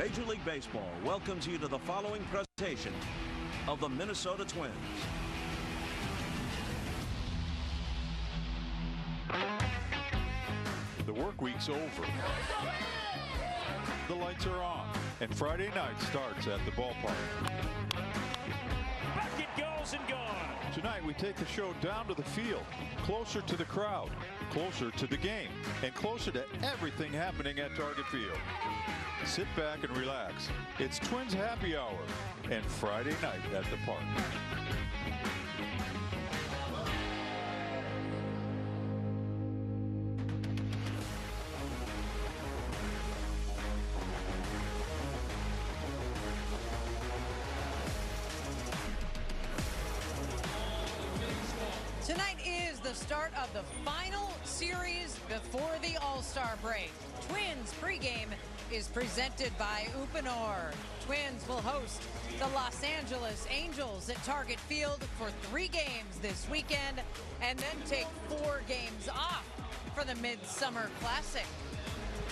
Major League Baseball welcomes you to the following presentation of the Minnesota Twins. The work week's over. The lights are on, and Friday night starts at the ballpark. Back it goes and gone. Tonight we take the show down to the field, closer to the crowd, closer to the game, and closer to everything happening at Target Field. Sit back and relax. It's Twins Happy Hour and Friday night at the park. Tonight is the start of the final series before the All-Star break. Twins pregame is presented by Uponor. Twins will host the Los Angeles Angels at Target Field for 3 games this weekend and then take 4 games off for the Midsummer Classic.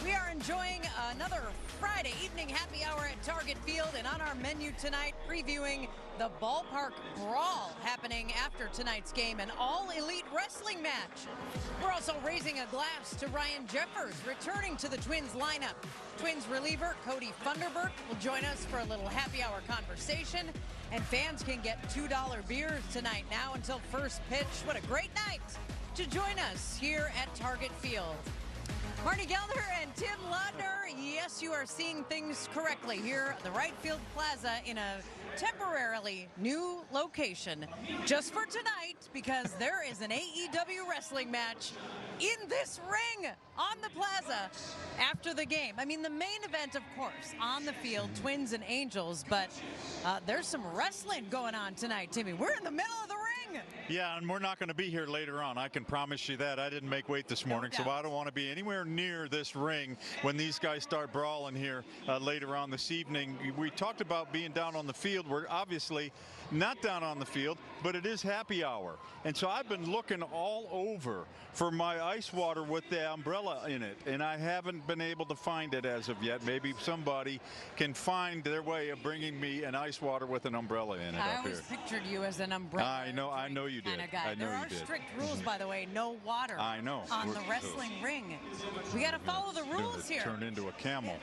We are enjoying another Friday evening happy hour at Target Field, and on our menu tonight, previewing the ballpark brawl happening after tonight's game, an all-elite wrestling match. We're also raising a glass to Ryan Jeffers, returning to the Twins lineup. Twins reliever Cody Funderburk will join us for a little happy hour conversation, and fans can get $2 beers tonight now until first pitch. What a great night to join us here at Target Field. Marty Gelder and Tim Laudner, yes, you are seeing things correctly here at the Right Field Plaza in a temporarily new location just for tonight, because there is an AEW wrestling match in this ring on the plaza after the game. I mean, the main event, of course, on the field, Twins and Angels, but there's some wrestling going on tonight, Timmy. We're in the middle of the ring. Yeah, and we're not going to be here later on. I can promise you that. I didn't make weight this morning, so I don't want to be anywhere near this ring when these guys start brawling here later on this evening. We talked about being down on the field. We're obviously not down on the field, but it is happy hour. And so I've been looking all over for my ice water with the umbrella in it, and I haven't been able to find it as of yet. Maybe somebody can find their way of bringing me an ice water with an umbrella in it. I up always here. Pictured you as an umbrella. I know you did. Guy. There are strict rules, by the way. No water. I know. On the wrestling ring. We got to follow the rules here. Turn into a camel.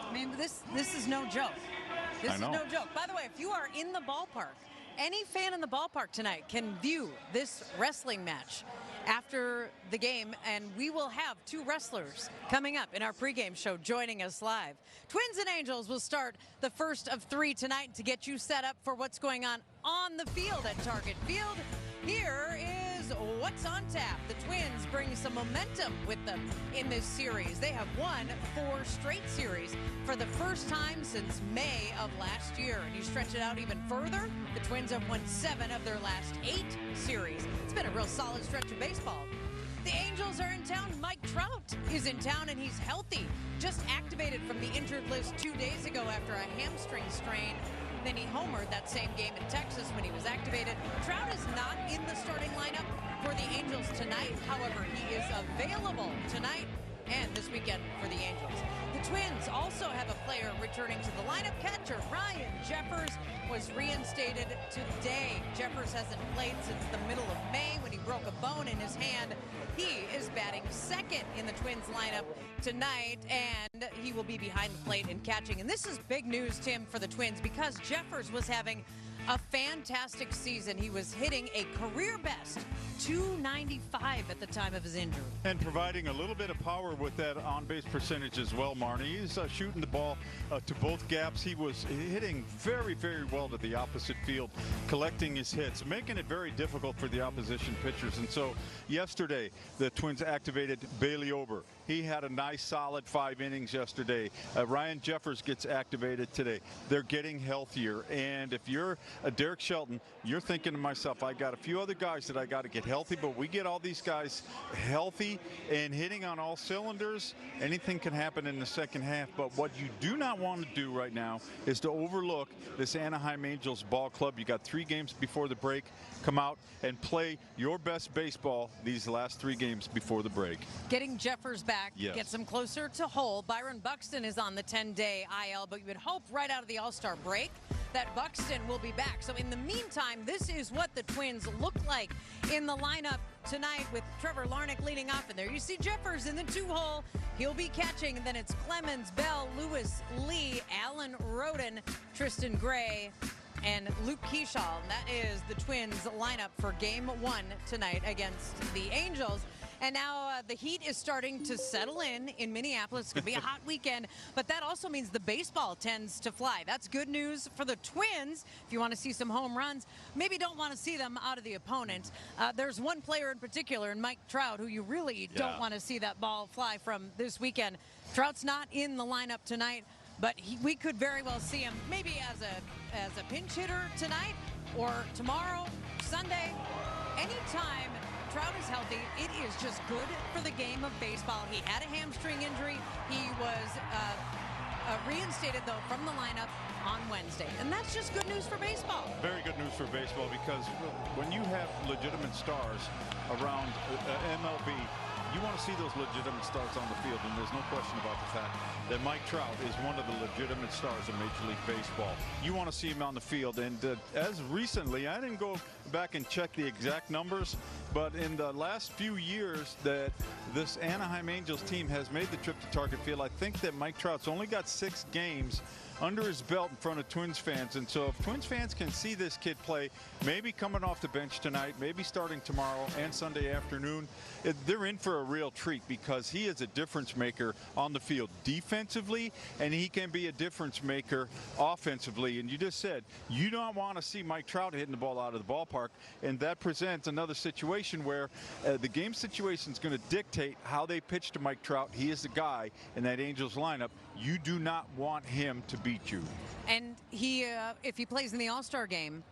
I mean, this is no joke. This is no joke. By the way, if you are in the ballpark, any fan in the ballpark tonight can view this wrestling match after the game, and we will have 2 wrestlers coming up in our pregame show joining us live. Twins and Angels will start the first of 3 tonight to get you set up for what's going on the field at Target Field. Here is what's on tap. The Twins bring some momentum with them in this series. They have won 4 straight series for the first time since May of last year. And you stretch it out even further, the Twins have won 7 of their last 8 series. It's been a real solid stretch of baseball. The Angels are in town. Mike Trout is in town, and he's healthy. Just activated from the injured list 2 days ago after a hamstring strain. Then he homered that same game in Texas when he was activated. Trout is not in the starting lineup for the Angels tonight. However, he is available tonight and this weekend for the Angels. The Twins also have a player returning to the lineup. Catcher Ryan Jeffers was reinstated today. Jeffers hasn't played since the middle of May when he broke a bone in his hand. He is batting second in the Twins lineup tonight, and he will be behind the plate and catching. And this is big news, Tim, for the Twins, because Jeffers was having a fantastic season. He was hitting a career best .295 at the time of his injury. And providing a little bit of power with that on-base percentage as well, Marnie. He's shooting the ball to both gaps. He was hitting very, very well to the opposite field, collecting his hits, making it very difficult for the opposition pitchers. And so yesterday, the Twins activated Bailey Ober. He had a nice, solid 5 innings yesterday. Ryan Jeffers gets activated today. They're getting healthier. And if you're Derek Shelton, you're thinking to myself, I got a few other guys that I got to get healthy, but we get all these guys healthy and hitting on all cylinders, anything can happen in the second half. But what you do not want to do right now is to overlook this Anaheim Angels ball club. You got 3 games before the break. Come out and play your best baseball these last 3 games before the break. Getting Jeffers back back, gets him closer to whole. Byron Buxton is on the 10-day IL, but you would hope right out of the All-Star break that Buxton will be back. So in the meantime, this is what the Twins look like in the lineup tonight with Trevor Larnach leading off. And there you see Jeffers in the 2-hole. He'll be catching. And then it's Clemens, Bell, Lewis, Lee, Alan Roden, Tristan Gray, and Luke Keyshaw. And that is the Twins lineup for Game 1 tonight against the Angels. And now the heat is starting to settle in Minneapolis. It's going to be a hot weekend, but that also means the baseball tends to fly. That's good news for the Twins. If you want to see some home runs, maybe don't want to see them out of the opponent. There's one player in particular, and Mike Trout, who you really don't want to see that ball fly from this weekend. Trout's not in the lineup tonight, but we could very well see him maybe as a pinch hitter tonight or tomorrow, Sunday, anytime Trout is healthy. It is just good for the game of baseball. He had a hamstring injury. He was reinstated, though, from the lineup on Wednesday. And that's just good news for baseball. Very good news for baseball, because when you have legitimate stars around MLB, you want to see those legitimate stars on the field, and there's no question about the fact that Mike Trout is one of the legitimate stars of Major League Baseball. You want to see him on the field, and as recently, I didn't go back and check the exact numbers, but in the last few years that this Anaheim Angels team has made the trip to Target Field, I think that Mike Trout's only got 6 games under his belt in front of Twins fans. And so if Twins fans can see this kid play, maybe coming off the bench tonight, maybe starting tomorrow and Sunday afternoon, they're in for a real treat, because he is a difference maker on the field defensively, and he can be a difference maker offensively. And you just said you don't want to see Mike Trout hitting the ball out of the ballpark, and that presents another situation where the game situation is going to dictate how they pitch to Mike Trout. He is the guy in that Angels lineup. You do not want him to beat you. And he, if he plays in the All-Star game,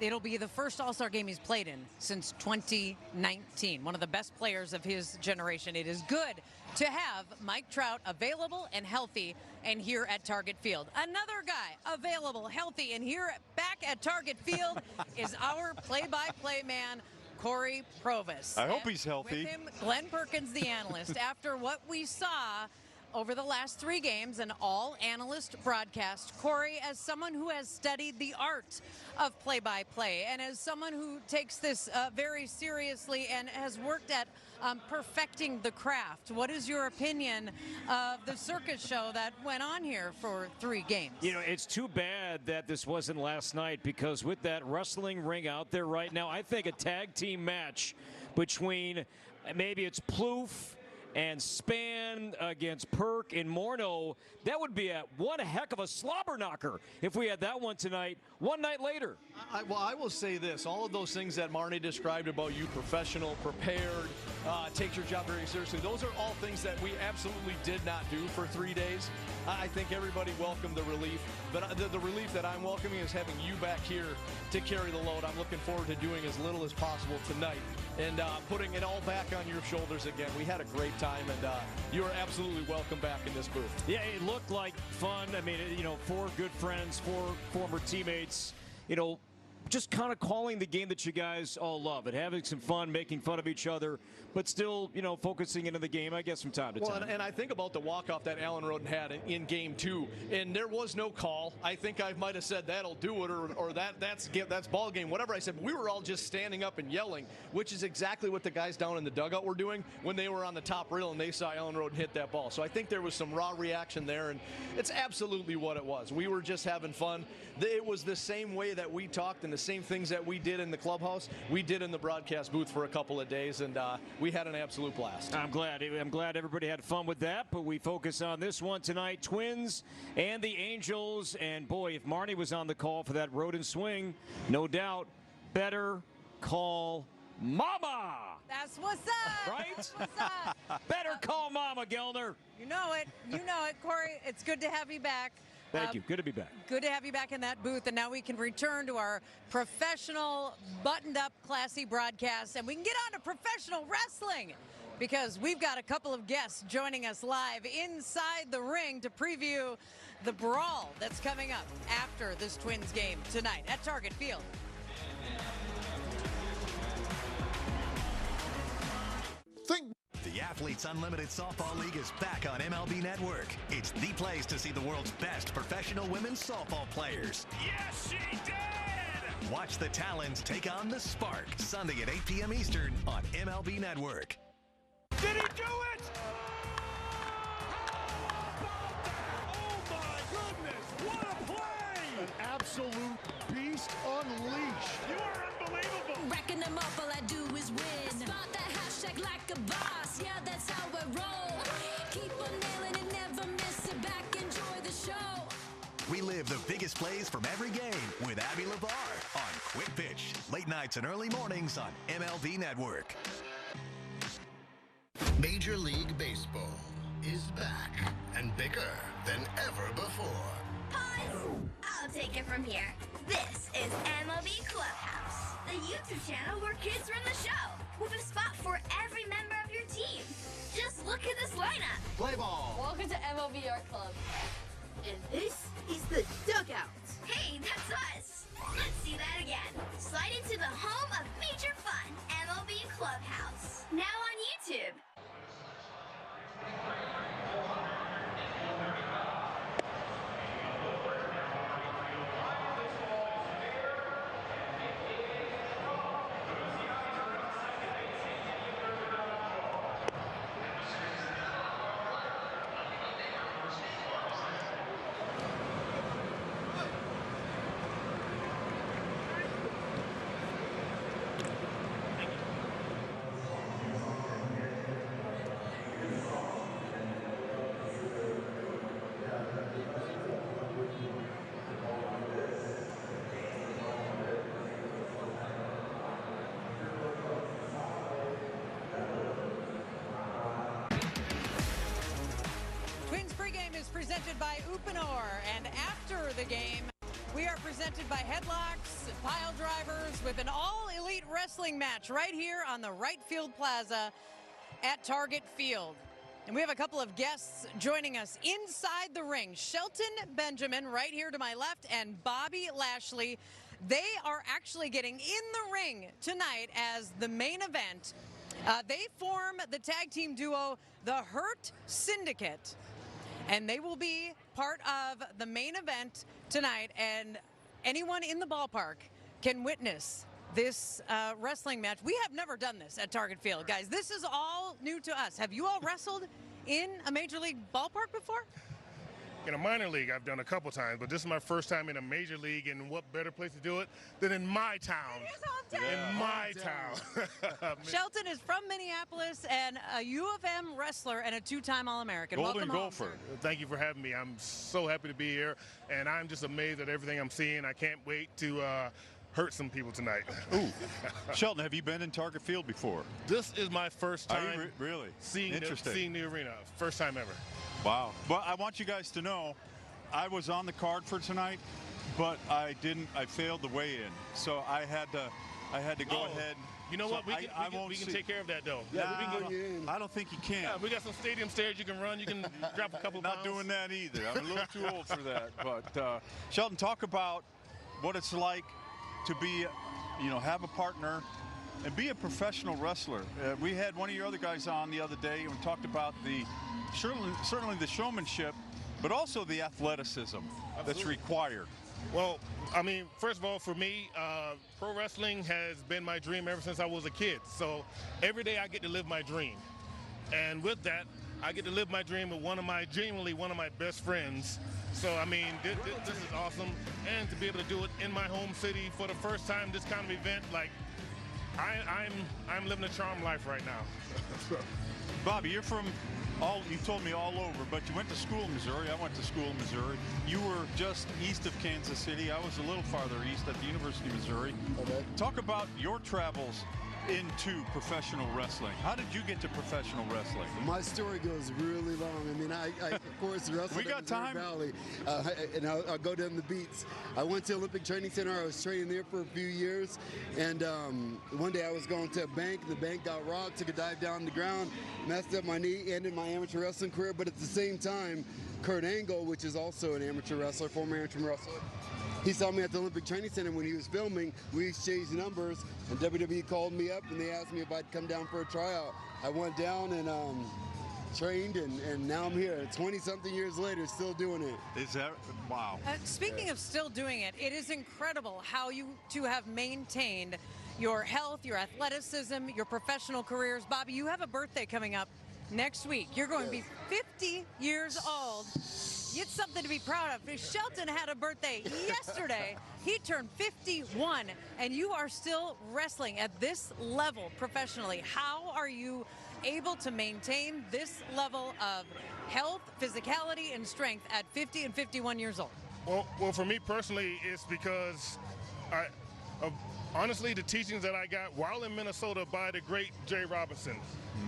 it'll be the first All-Star game he's played in since 2019. One of the best players of his generation. It is good to have Mike Trout available and healthy and here at Target Field. Another guy available, healthy, and here back at Target Field is our play-by-play man, Corey Provis. I hope he's healthy. With him, Glenn Perkins, the analyst. After what we saw over the last 3 games, an all-analyst broadcast, Corey, as someone who has studied the art of play-by-play and as someone who takes this very seriously and has worked at perfecting the craft, what is your opinion of the circus show that went on here for 3 games? You know, it's too bad that this wasn't last night, because with that wrestling ring out there right now, I think a tag team match between, maybe it's Plouffe and Span against Perk and Morneau, that would be one heck of a slobber knocker if we had that one tonight, one night later. Well, I will say this. All of those things that Marnie described about you, professional, prepared, takes your job very seriously, those are all things that we absolutely did not do for 3 days. I think everybody welcomed the relief, but the relief that I'm welcoming is having you back here to carry the load. I'm looking forward to doing as little as possible tonight and putting it all back on your shoulders again. We had a great time, and you are absolutely welcome back in this booth. Yeah, it looked like fun. I mean, you know, 4 good friends, 4 former teammates, you know, just kind of calling the game that you guys all love and having some fun, making fun of each other, but still, you know, focusing into the game, I guess, from time to time. And I think about the walk-off that Alan Roden had in Game 2, and there was no call. I think I might have said that'll do it, or that's ball game, whatever I said. But we were all just standing up and yelling, which is exactly what the guys down in the dugout were doing when they were on the top rail and they saw Alan Roden hit that ball. So I think there was some raw reaction there, and it's absolutely what it was. We were just having fun. It was the same way that we talked and the same things that we did in the clubhouse, we did in the broadcast booth for a couple of days, and we had an absolute blast. I'm glad everybody had fun with that, but we focus on this one tonight, Twins and the Angels. And boy, if Marnie was on the call for that Roden swing, no doubt, better call Mama. That's what's up. Right? That's what's up. Better call Mama, Gelner. You know it. You know it, Corey. It's good to have you back. Thank you. Good to be back. Good to have you back in that booth. And now we can return to our professional, buttoned-up, classy broadcast. And we can get on to professional wrestling, because we've got a couple of guests joining us live inside the ring to preview the brawl that's coming up after this Twins game tonight at Target Field. Think The Athletes Unlimited Softball League is back on MLB Network. It's the place to see the world's best professional women's softball players. Yes, she did! Watch the Talons take on the Spark Sunday at 8 p.m. Eastern on MLB Network. Did he do it? Oh my goodness, what a play! An absolute beast unleashed. You are unbelievable. Racking them up, all I do is win. Spot that hashtag like a boss, yeah, that's how I roll. Keep on nailing it, never miss it back, enjoy the show. We live the biggest plays from every game with Abby LeVar on Quick Pitch. Late nights and early mornings on MLB Network. Major League Baseball is back and bigger than ever before. Pause! I'll take it from here. This is MLB Clubhouse, the YouTube channel where kids run the show, with a spot for every member of your team. Just look at this lineup. Play ball. Welcome to MLB Art Club. And this is the dugout. Hey, that's us. Let's see that again. Slide into the home of major fun, MLB Clubhouse. Now on YouTube. Presented by Upanor, and after the game, we are presented by Headlocks, Pile Drivers, with an all-elite wrestling match right here on the Right Field Plaza at Target Field. And we have a couple of guests joining us inside the ring. Shelton Benjamin right here to my left, and Bobby Lashley. They are actually getting in the ring tonight as the main event. They form the tag team duo, the Hurt Syndicate. And they will be part of the main event tonight, and anyone in the ballpark can witness this wrestling match. We have never done this at Target Field, guys. This is all new to us. Have you all wrestled in a major league ballpark before? In a minor league, I've done a couple times, but this is my first time in a major league, and what better place to do it than in my town? In my town. Shelton is from Minneapolis and a U of M wrestler and a two-time All-American. Golden Welcome Gopher. home, sir. Thank you for having me. I'm so happy to be here, and I'm just amazed at everything I'm seeing. I can't wait to hurt some people tonight. Ooh. Shelton, have you been in Target Field before? This is my first time really? seeing the arena. First time ever. Wow. Well, I want you guys to know I was on the card for tonight, but I failed the weigh-in. So I had to go ahead. You know what? We can take care of that, though. Yeah, I don't think you can. Yeah, we got some stadium stairs you can run. You can drop a couple Not pounds. doing that either. I'm a little too old for that. But Shelton, talk about what it's like to be, have a partner and be a professional wrestler. We had one of your other guys on the other day and we talked about certainly the showmanship, but also the athleticism that's required. Well, I mean, first of all, for me, pro wrestling has been my dream ever since I was a kid. So every day I get to live my dream. And with that, I get to live my dream with genuinely one of my best friends. So, I mean, this is awesome. And to be able to do it in my home city for the first time, this kind of event, like, I'm living a charmed life right now. Bobby, you're from you told me all over, but you went to school in Missouri. I went to school in Missouri. You were just east of Kansas City. I was a little farther east at the University of Missouri. Okay. Talk about your travels into professional wrestling. How did you get to professional wrestling? My story goes really long. I mean, I of course wrestled in Missouri Valley, and I'll go down the beats. I went to Olympic Training Center. I was training there for a few years, and one day I was going to a bank. The bank got rocked, took a dive down the ground, messed up my knee, ended my amateur wrestling career. But at the same time, Kurt Angle, which is also an amateur wrestler, former amateur wrestler, he saw me at the Olympic Training Center when he was filming. We exchanged numbers, and WWE called me me up and they asked me if I'd come down for a tryout. I went down and trained, and now I'm here 20-something years later, still doing it. Is that wow? Speaking of still doing it, it is incredible how you two have maintained your health, your athleticism, your professional careers. Bobby, you have a birthday coming up next week. You're going to be 50 years old. It's something to be proud of. Shelton had a birthday yesterday. He turned 51, and you are still wrestling at this level professionally. How are you able to maintain this level of health, physicality, and strength at 50 and 51 years old? Well, for me personally, it's because honestly, the teachings that I got while in Minnesota by the great Jay Robinson.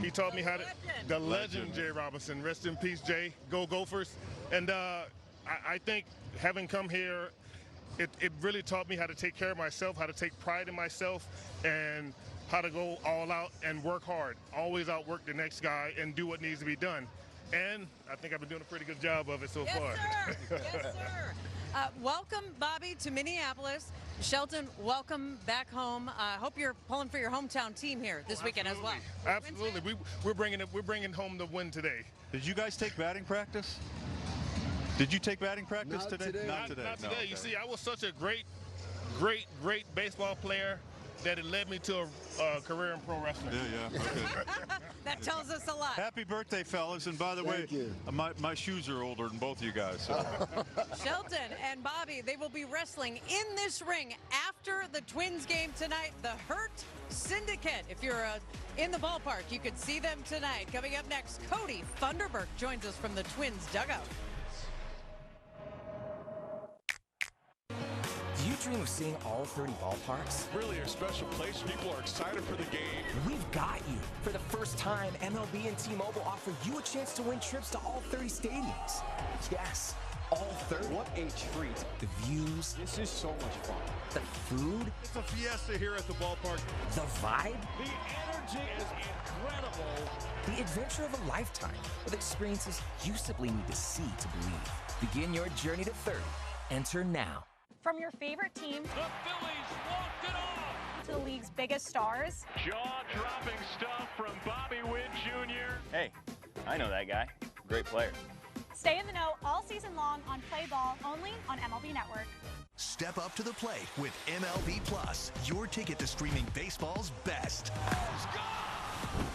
He taught me how to, the legend Jay Robinson, rest in peace, Jay, go Gophers. And I think having come here, it really taught me how to take care of myself, how to take pride in myself, and how to go all out and work hard, always outwork the next guy and do what needs to be done. And I think I've been doing a pretty good job of it so far. Sir. Yes, sir. Welcome, Bobby, to Minneapolis. Shelton, welcome back home. I hope you're pulling for your hometown team here this weekend as well. Absolutely. We're bringing home the win today. Did you guys take batting practice? Did you take batting practice today? Not today. No, okay. You see, I was such a great baseball player that it led me to a career in pro wrestling. Yeah. Okay. That tells us a lot. Happy birthday, fellas. And by the way, my shoes are older than both of you guys. So. Shelton and Bobby, they will be wrestling in this ring after the Twins game tonight, the Hurt Syndicate. If you're in the ballpark, you could see them tonight. Coming up next, Cody Funderburk joins us from the Twins dugout. Do you dream of seeing all 30 ballparks? Really a special place. People are excited for the game. We've got you. For the first time, MLB and T-Mobile offer you a chance to win trips to all 30 stadiums. Yes, all 30. What a treat. The views. This is so much fun. The food. It's a fiesta here at the ballpark. The vibe. The energy is incredible. The adventure of a lifetime with experiences you simply need to see to believe. Begin your journey to 30. Enter now. From your favorite team, the Phillies walked it off, to the league's biggest stars. Jaw-dropping stuff from Bobby Witt Jr. Hey, I know that guy. Great player. Stay in the know all season long on Play Ball, only on MLB Network. Step up to the plate with MLB Plus, your ticket to streaming baseball's best.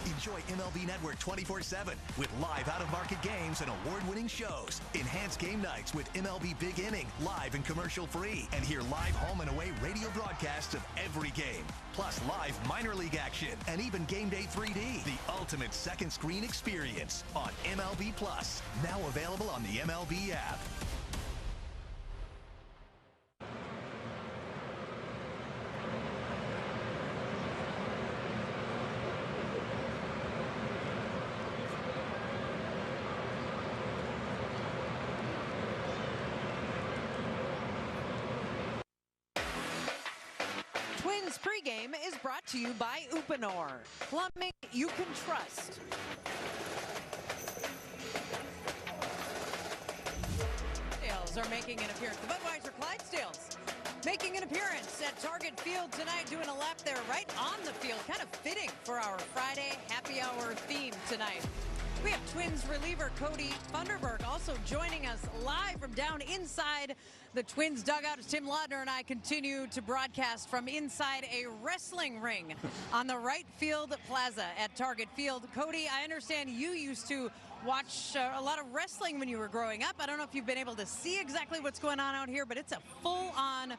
Enjoy MLB Network 24/7 with live out-of-market games and award-winning shows. Enhance game nights with MLB Big Inning, live and commercial-free. And hear live home and away radio broadcasts of every game. Plus live minor league action and even Game Day 3D. The ultimate second screen experience on MLB Plus. Now available on the MLB app. Twins pregame is brought to you by Uponor. Plumbing you can trust. Clydesdales are making an appearance. The Budweiser Clydesdales making an appearance at Target Field tonight, doing a lap there right on the field. Kind of fitting for our Friday happy hour theme tonight. We have Twins reliever Cody Funderburk also joining us live from down inside the Twins dugout as Tim Laudner and I continue to broadcast from inside a wrestling ring on the right field plaza at Target Field. Cody, I understand you used to watch a lot of wrestling when you were growing up. I don't know if you've been able to see exactly what's going on out here, but it's a full-on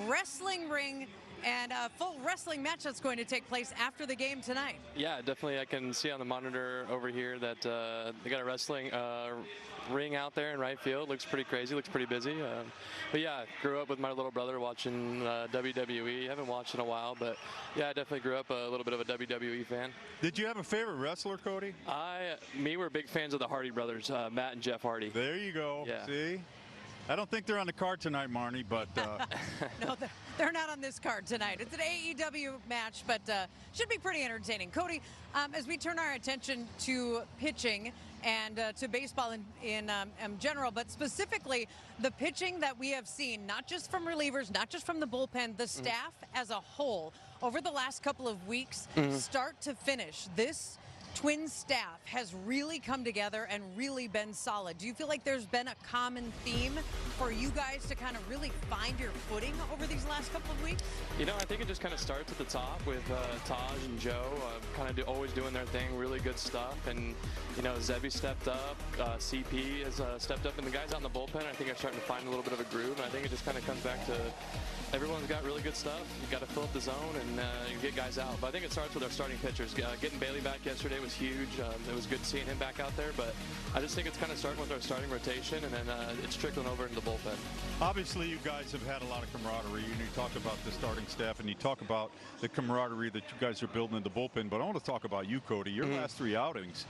wrestling ring and a full wrestling match that's going to take place after the game tonight. Yeah, definitely. I can see on the monitor over here that they got a wrestling ring out there in right field. Looks pretty crazy, looks pretty busy. But yeah, grew up with my little brother watching WWE. Haven't watched in a while, but yeah, I definitely grew up a little bit of a WWE fan. Did you have a favorite wrestler, Cody? We're big fans of the Hardy brothers, Matt and Jeff Hardy. There you go. Yeah. See? I don't think they're on the card tonight, Marnie, but... No, they're not on this card tonight. It's an AEW match, but should be pretty entertaining. Cody, as we turn our attention to pitching, and to baseball in general, but specifically the pitching that we have seen, not just from relievers, not just from the bullpen, the staff as a whole over the last couple of weeks, start to finish. This Twins staff has really come together and really been solid. Do you feel like there's been a common theme for you guys to kind of really find your footing over these last couple of weeks? You know, I think it just kind of starts at the top with Taj and Joe kind of always doing their thing, really good stuff. And, you know, Zebby stepped up, CP has stepped up, and the guys out in the bullpen, I think, are starting to find a little bit of a groove. And I think it just kind of comes back to everyone's got really good stuff. You got to fill up the zone and you get guys out. But I think it starts with our starting pitchers. Getting Bailey back yesterday was huge. It was good seeing him back out there, but I just think it's kind of starting with our starting rotation, and then it's trickling over into the bullpen. Obviously, you guys have had a lot of camaraderie. You talk about the starting staff, and you talk about the camaraderie that you guys are building in the bullpen, but I want to talk about you, Cody. Your last 3 outings,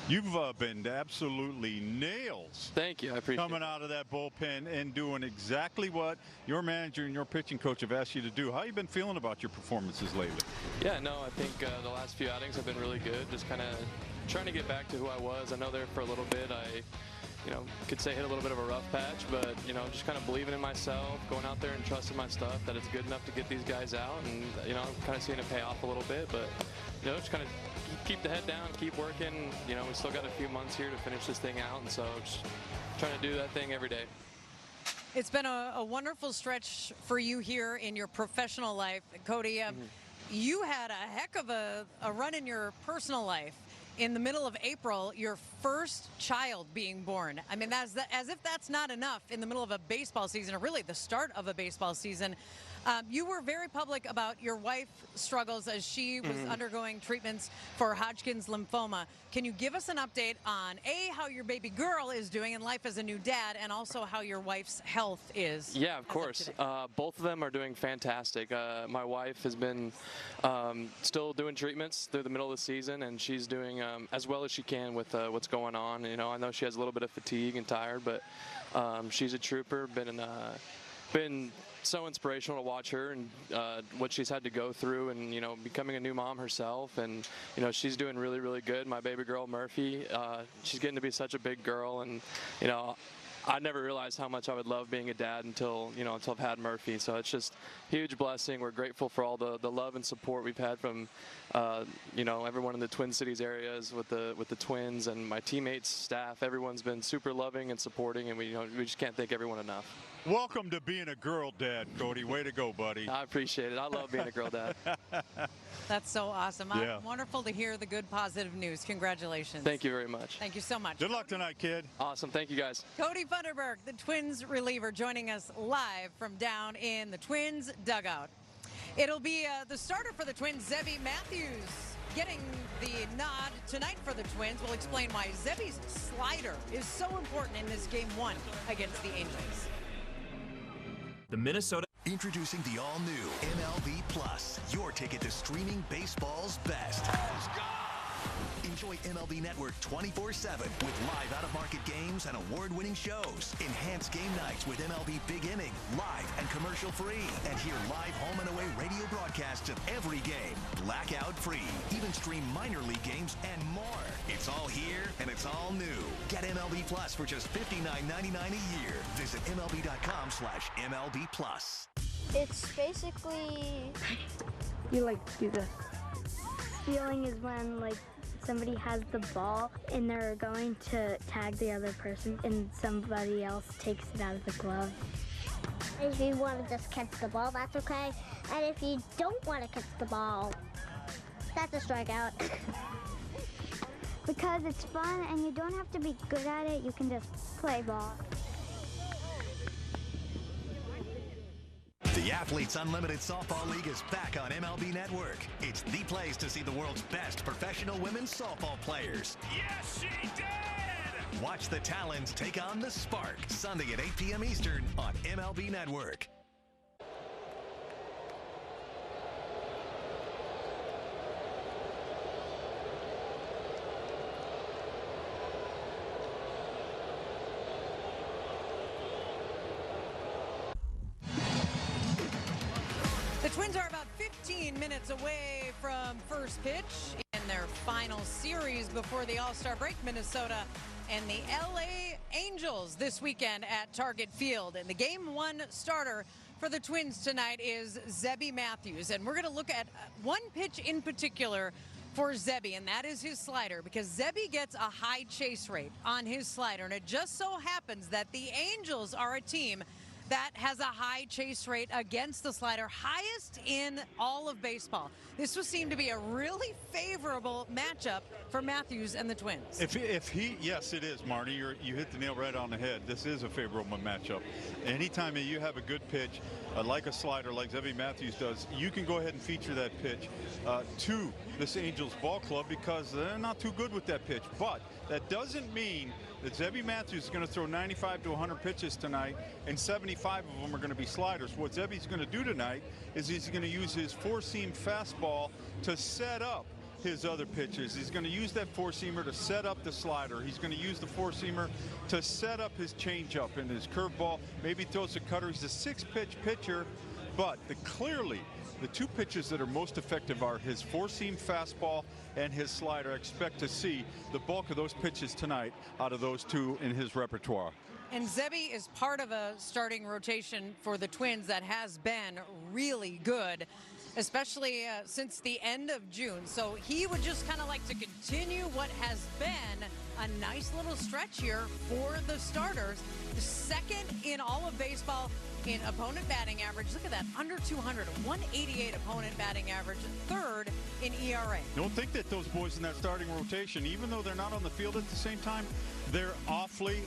you've been absolutely nails. Thank you. I appreciate coming out of that bullpen and doing exactly what your manager and your pitching coach have asked you to do. How have you been feeling about your performances lately? Yeah, no, I think the last few outings have been really good. Just kind of trying to get back to who I was. I know there for a little bit I, you know, could say hit a little bit of a rough patch, but, you know, just kind of believing in myself, going out there and trusting my stuff, that it's good enough to get these guys out, and, you know, I'm kind of seeing it pay off a little bit, but, you know, just kind of keep the head down, keep working. You know, we still got a few months here to finish this thing out, and so just trying to do that thing every day. It's been a wonderful stretch for you here in your professional life, Cody. You had a heck of a run in your personal life. In the middle of April, your first child being born. I mean, as if that's not enough in the middle of a baseball season, or really the start of a baseball season. You were very public about your wife's struggles as she was undergoing treatments for Hodgkin's lymphoma. Can you give us an update on, A, how your baby girl is doing in life as a new dad, and also how your wife's health is? Yeah, of course. Both of them are doing fantastic. My wife has been still doing treatments through the middle of the season, and she's doing as well as she can with what's going on. You know, I know she has a little bit of fatigue and tired, but she's a trooper. Been so inspirational to watch her and what she's had to go through, and, you know, becoming a new mom herself, and, you know, she's doing really, really good. My baby girl Murphy, she's getting to be such a big girl, and, you know, I never realized how much I would love being a dad until I've had Murphy. So it's just a huge blessing. We're grateful for all the love and support we've had from you know, everyone in the Twin Cities areas with the Twins, and my teammates, staff. Everyone's been super loving and supporting, and we just can't thank everyone enough. Welcome to being a girl dad, Cody. Way to go, buddy. I appreciate it. I love being a girl dad. That's so awesome. Wonderful to hear the good, positive news. Congratulations. Thank you very much. Thank you so much. Good luck tonight, kid. Awesome. Thank you, guys. Cody Funderburg, the Twins reliever, joining us live from down in the Twins dugout. It'll be the starter for the Twins, Zebby Matthews, getting the nod tonight for the Twins. We'll explain why Zebby's slider is so important in this Game 1 against the Angels. The Minnesota. Introducing the all-new MLB Plus, your ticket to streaming baseball's best. Enjoy MLB Network 24/7 with live out-of-market games and award-winning shows. Enhanced game nights with MLB Big Inning, live and commercial-free. And hear live home and away radio broadcasts of every game, blackout-free. Even stream minor league games and more. It's all here and it's all new. Get MLB Plus for just $59.99 a year. Visit MLB.com/MLB Plus. It's basically, you like do this. Feeling is when like somebody has the ball and they're going to tag the other person and somebody else takes it out of the glove. If you want to just catch the ball, that's okay. And if you don't want to catch the ball, that's a strikeout. Because it's fun and you don't have to be good at it, you can just play ball. The Athletes Unlimited Softball League is back on MLB Network. It's the place to see the world's best professional women's softball players. Yes, she did! Watch the Talons take on the Spark, Sunday at 8 p.m. Eastern on MLB Network. The Twins are about 15 minutes away from first pitch in their final series before the All-Star break. Minnesota and the LA Angels this weekend at Target Field. And the Game 1 starter for the Twins tonight is Zebby Matthews. And we're going to look at one pitch in particular for Zebby, and that is his slider, because Zebby gets a high chase rate on his slider. And it just so happens that the Angels are a team that has a high chase rate against the slider, highest in all of baseball. This would seem to be a really favorable matchup for Matthews and the Twins. Yes, it is, Marty. You hit the nail right on the head. This is a favorable matchup. Anytime you have a good pitch, like a slider, like Zebby Matthews does, you can go ahead and feature that pitch to this Angels ball club, because they're not too good with that pitch. But that doesn't mean that Zebby Matthews is going to throw 95 to 100 pitches tonight, and 75 of them are going to be sliders. What Zebby's going to do tonight is he's going to use his four-seam fastball to set up his other pitches. He's going to use that four-seamer to set up the slider. He's going to use the four-seamer to set up his changeup and his curveball. Maybe throws a cutter. He's a six-pitch pitcher, but clearly the two pitches that are most effective are his four-seam fastball and his slider. I expect to see the bulk of those pitches tonight out of those two in his repertoire. And Zebby is part of a starting rotation for the Twins that has been really good, especially since the end of June. So he would just kind of like to continue what has been a nice little stretch here for the starters. The second in all of baseball in opponent batting average. Look at that, under 200, 188 opponent batting average, third in ERA. Don't think that those boys in that starting rotation, even though they're not on the field at the same time, they're awfully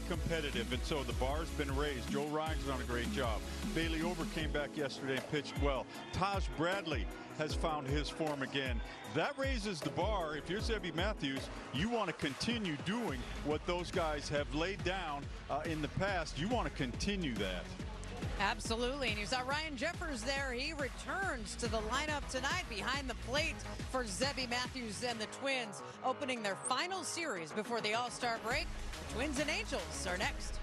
competitive, and so the bar's been raised. Joe Ryan's done a great job. Bailey Ober came back yesterday and pitched well. Taj Bradley has found his form again. That raises the bar. If you're Zebby Matthews, you want to continue doing what those guys have laid down in the past. You want to continue that. Absolutely, and you saw Ryan Jeffers there. He returns to the lineup tonight behind the plate for Zebby Matthews and the Twins, opening their final series before the All-Star break. Twins and Angels are next.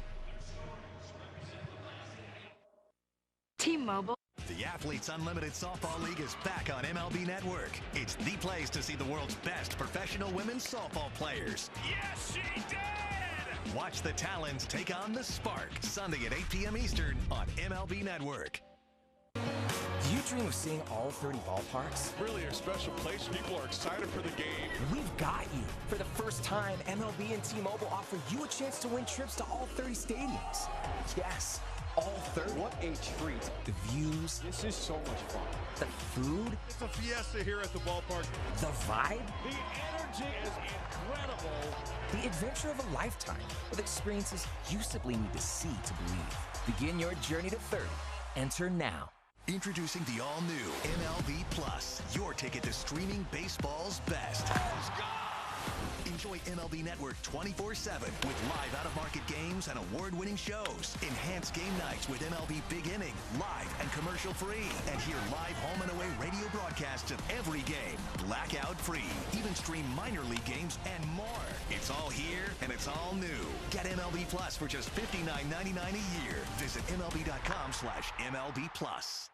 T-Mobile. The Athletes Unlimited Softball League is back on MLB Network. It's the place to see the world's best professional women's softball players. Yes, she did! Watch the Talons take on the Spark, Sunday at 8 p.m. Eastern on MLB Network. Do you dream of seeing all 30 ballparks? Really a special place. People are excited for the game. We've got you. For the first time, MLB and T-Mobile offer you a chance to win trips to all 30 stadiums. Yes, all 30. What a treat. The views. This is so much fun. The food. It's a fiesta here at the ballpark. The vibe. The energy is incredible. The adventure of a lifetime with experiences you simply need to see to believe. Begin your journey to 30. Enter now. Introducing the all-new MLB Plus, your ticket to streaming baseball's best. Enjoy MLB Network 24/7 with live out-of-market games and award-winning shows. Enhance game nights with MLB Big Inning, live and commercial-free. And hear live home and away radio broadcasts of every game, blackout-free. Even stream minor league games and more. It's all here and it's all new. Get MLB Plus for just $59.99 a year. Visit MLB.com/MLB Plus.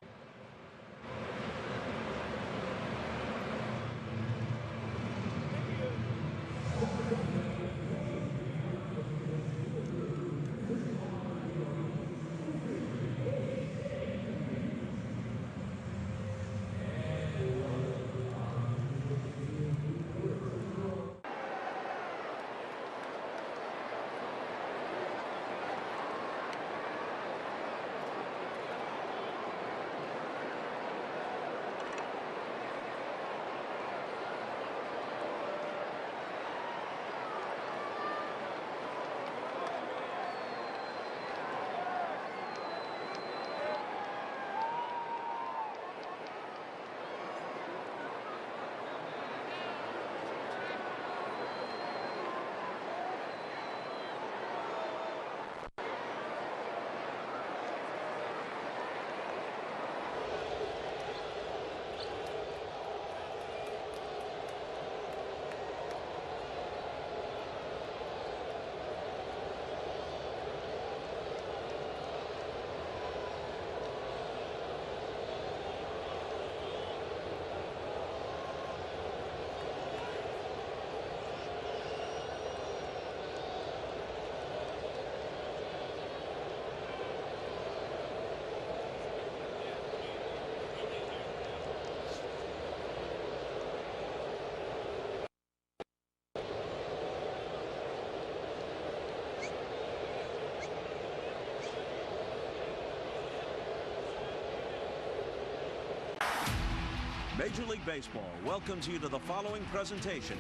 Major League Baseball welcomes you to the following presentation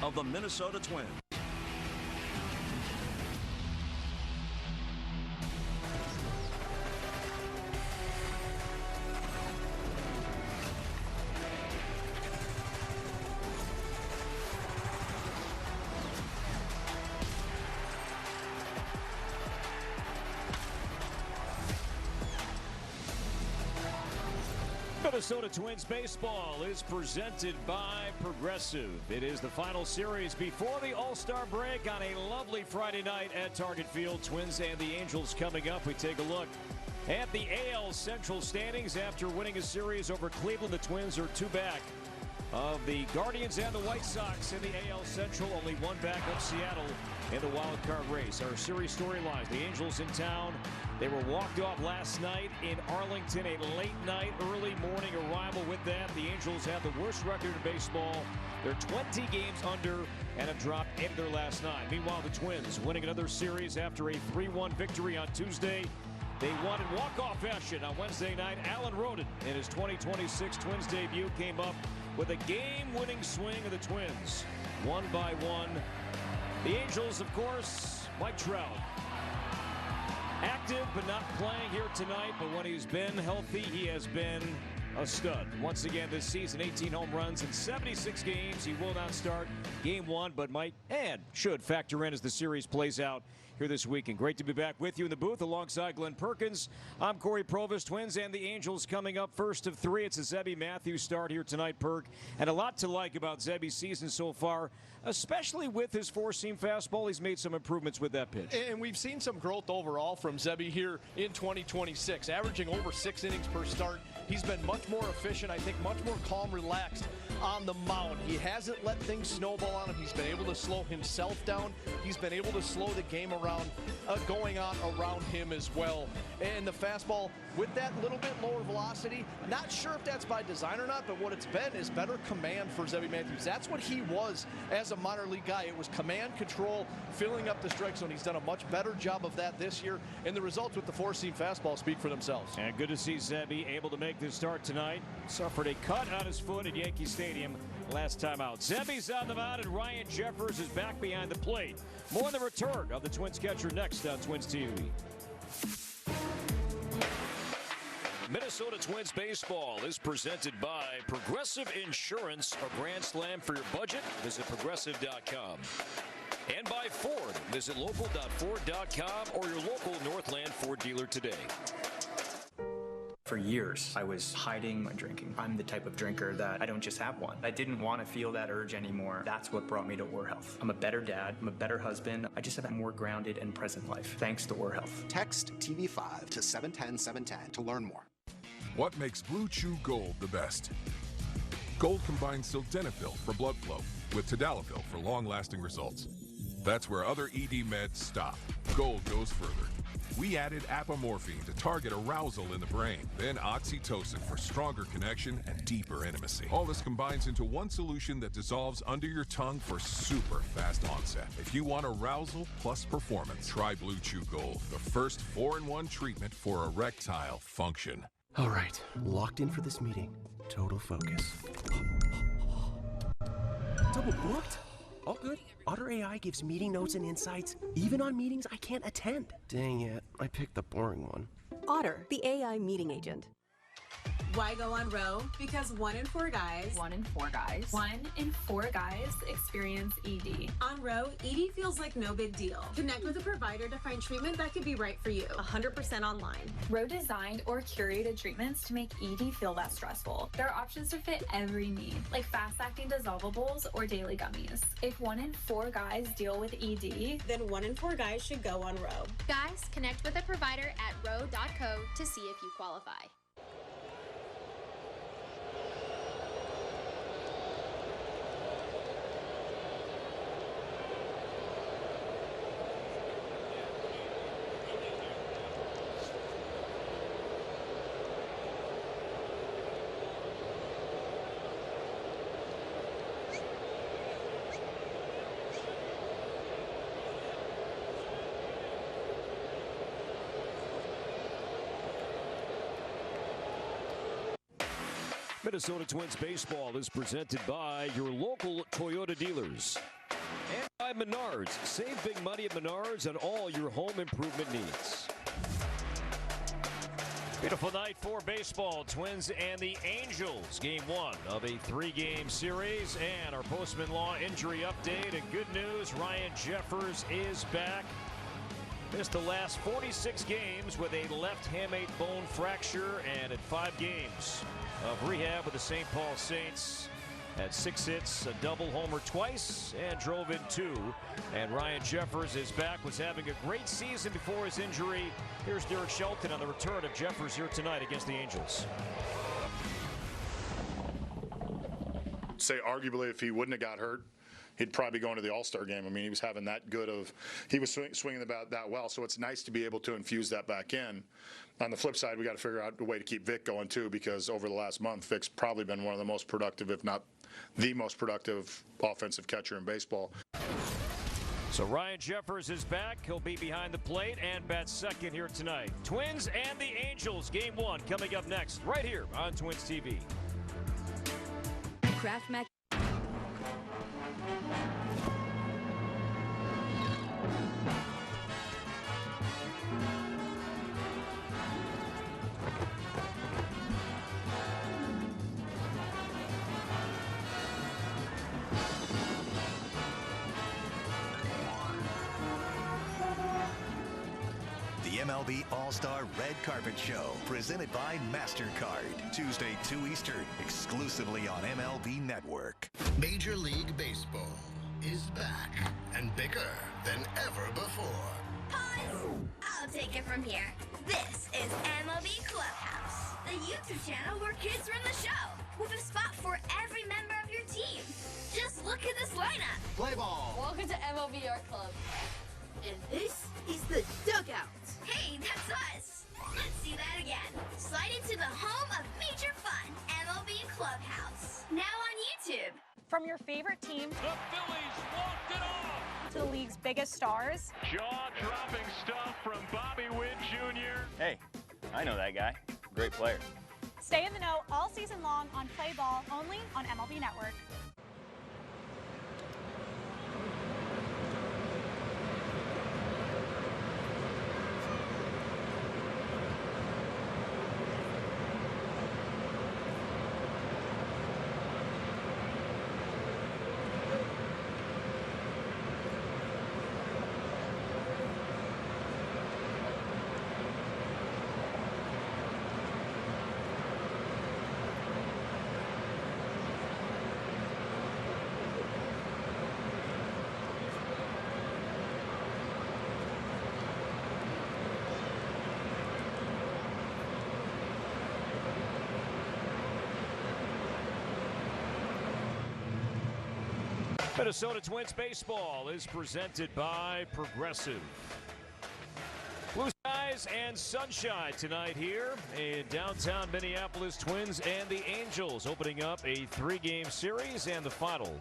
of the Minnesota Twins. Minnesota Twins baseball is presented by Progressive. It is the final series before the All-Star break on a lovely Friday night at Target Field. Twins and the Angels coming up. We take a look at the AL Central standings after winning a series over Cleveland. The Twins are 2 back of the Guardians and the White Sox in the AL Central. Only 1 back of Seattle in the wild card race. Our series storylines: the Angels in town. They were walked off last night in Arlington, a late night, early morning arrival. With that, the Angels have the worst record in baseball. They're 20 games under and have dropped 8 of their last 9. Meanwhile, the Twins winning another series after a 3-1 victory on Tuesday. They won in walk-off fashion on Wednesday night. Alan Roden, in his 2026 Twins debut, came up with a game-winning swing of the Twins, 1 by 1. The Angels, of course, Mike Trout, active but not playing here tonight, but when he's been healthy, he has been a stud. Once again this season, 18 home runs in 76 games. He will not start game 1, but might and should factor in as the series plays out here this weekend. Great to be back with you in the booth alongside Glenn Perkins. I'm Corey Provis. Twins and the Angels coming up first of 3. It's a Zebby Matthews start here tonight, Perk. And a lot to like about Zebby's season so far, especially with his 4-seam fastball. He's made some improvements with that pitch. And we've seen some growth overall from Zebby here in 2026, averaging over 6 innings per start. He's been much more efficient, I think much more calm, relaxed on the mound. He hasn't let things snowball on him. He's been able to slow himself down. He's been able to slow the game around, going on around him as well. And the fastball with that little bit lower velocity, not sure if that's by design or not, but what it's been is better command for Zebby Matthews. That's what he was as a minor league guy. It was command, control, filling up the strike zone. He's done a much better job of that this year, and the results with the 4-seam fastball speak for themselves. And good to see Zebby able to make this start tonight. Suffered a cut on his foot at Yankee Stadium last time out. Zebby's on the mound, and Ryan Jeffers is back behind the plate. More on the return of the Twins catcher next on Twins TV. Minnesota Twins baseball is presented by Progressive Insurance, a grand slam for your budget. Visit progressive.com. And by Ford. Visit local.ford.com or your local Northland Ford dealer today. For years, I was hiding my drinking. I'm the type of drinker that I don't just have one. I didn't want to feel that urge anymore. That's what brought me to War Health. I'm a better dad. I'm a better husband. I just have a more grounded and present life, thanks to War Health. Text TV5 to 710-710 to learn more. What makes Blue Chew Gold the best? Gold combines sildenafil for blood flow with tadalafil for long-lasting results. That's where other ED meds stop. Gold goes further. We added apomorphine to target arousal in the brain, then oxytocin for stronger connection and deeper intimacy. All this combines into one solution that dissolves under your tongue for super fast onset. If you want arousal plus performance, try Blue Chew Gold, the first 4-in-1 treatment for erectile function. All right, locked in for this meeting. Total focus. Double booked? All good. Otter AI gives meeting notes and insights, even on meetings I can't attend. Dang it, I picked the boring one. Otter, the AI meeting agent. Why go on Row? Because 1 in 4 guys. 1 in 4 guys. 1 in 4 guys experience ED. On Row, ED feels like no big deal. Connect with a provider to find treatment that could be right for you. 100% online. Row designed or curated treatments to make ED feel less stressful. There are options to fit every need, like fast-acting dissolvables or daily gummies. If 1 in 4 guys deal with ED, then 1 in 4 guys should go on Row. Guys, connect with a provider at row.co to see if you qualify. Minnesota Twins baseball is presented by your local Toyota dealers. And by Menards. Save big money at Menards on all your home improvement needs. Beautiful night for baseball. Twins and the Angels. Game 1 of a 3-game series. And our Postman Law injury update. And good news, Ryan Jeffers is back. Missed the last 46 games with a left hamate bone fracture. And at 5 games of rehab with the St. Paul Saints. Had 6 hits, a double homer twice, and drove in 2. And Ryan Jeffers is back, was having a great season before his injury. Here's Derek Shelton on the return of Jeffers here tonight against the Angels. Say arguably if he wouldn't have got hurt, he'd probably be going to the All-Star game. I mean, he was having that good of, he was swinging the bat that well, so it's nice to be able to infuse that back in. On the flip side, we got to figure out a way to keep Vic going too, because over the last month, Vic's probably been one of the most productive, if not the most productive offensive catcher in baseball. So Ryan Jeffers is back. He'll be behind the plate and bat second here tonight. Twins and the Angels, Game 1 coming up next, right here on Twins TV. Kraft Mac. MLB All-Star Red Carpet Show, presented by MasterCard. Tuesday, 2 Eastern, exclusively on MLB Network. Major League Baseball is back and bigger than ever before. Pause! I'll take it from here. This is MLB Clubhouse, the YouTube channel where kids run the show, with a spot for every member of your team. Just look at this lineup. Play ball. Welcome to MLB Art Club. And this is the dugout. Hey, that's us. Let's see that again. Slide into the home of major fun, MLB Clubhouse. Now on YouTube. From your favorite team, the Phillies walked it off, to the league's biggest stars. Jaw-dropping stuff from Bobby Witt Jr. Hey, I know that guy. Great player. Stay in the know all season long on Play Ball, only on MLB Network. Minnesota Twins baseball is presented by Progressive. Blue skies and sunshine tonight here in downtown Minneapolis. Twins and the Angels opening up a 3-game series and the final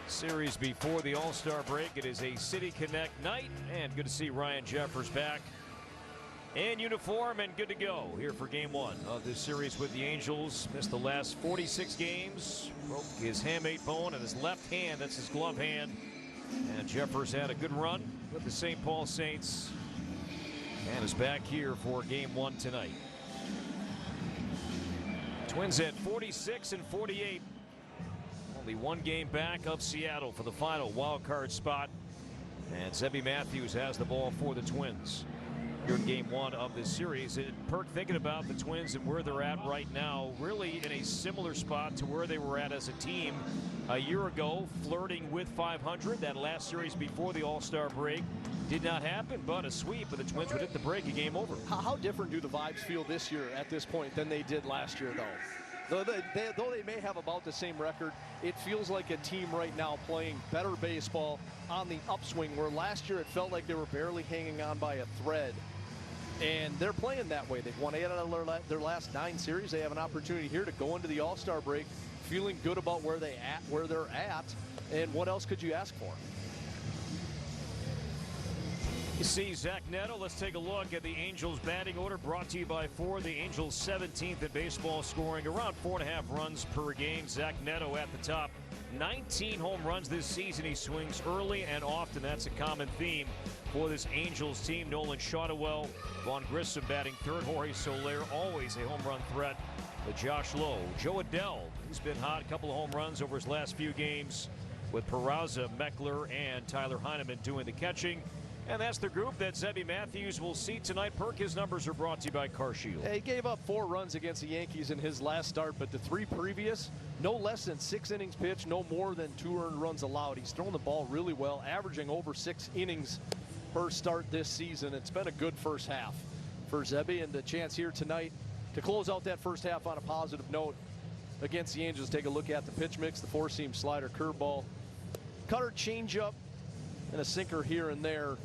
series before the All-Star break. It is a City Connect night, and good to see Ryan Jeffers back in uniform and good to go here for Game 1 of this series with the Angels. Missed the last 46 games, broke his hamate bone on his left hand, that's his glove hand. And Jeffers had a good run with the St. Paul Saints and is back here for Game 1 tonight. Twins at 46 and 48. Only 1 game back of Seattle for the final wild card spot. And Zebby Matthews has the ball for the Twins. Here in Game 1 of this series. Perk, thinking about the Twins and where they're at right now, really in a similar spot to where they were at as a team a year ago, flirting with 500. That last series before the All-Star break did not happen, but a sweep, and the Twins would hit the break, a game over. How different do the vibes feel this year at this point than they did last year, though? Though they may have about the same record, it feels like a team right now playing better baseball on the upswing, where last year it felt like they were barely hanging on by a thread. And they're playing that way. They've won 8 out of their last 9 series. They have an opportunity here to go into the All-Star break feeling good about where they're at. And what else could you ask for? You see Zach Neto. Let's take a look at the Angels batting order, brought to you by Ford. The Angels 17th in baseball, scoring around 4.5 runs per game. Zach Neto at the top. 19 home runs this season. He swings early and often. That's a common theme for this Angels team. Nolan Shotwell, Vaughn Grissom batting third. Jorge Soler, always a home run threat. Josh Lowe. Joe Adell, he's been hot. A couple of home runs over his last few games with Peraza, Meckler, and Tyler Heineman doing the catching. And that's the group that Zebby Matthews will see tonight. Perk, his numbers are brought to you by CarShield. He gave up 4 runs against the Yankees in his last start, but the 3 previous, no less than 6 innings pitched, no more than 2 earned runs allowed. He's thrown the ball really well, averaging over 6 innings per start this season. It's been a good first half for Zebby, and the chance here tonight to close out that first half on a positive note against the Angels. Take a look at the pitch mix, the 4-seam slider, curveball, cutter, changeup, and a sinker here and there.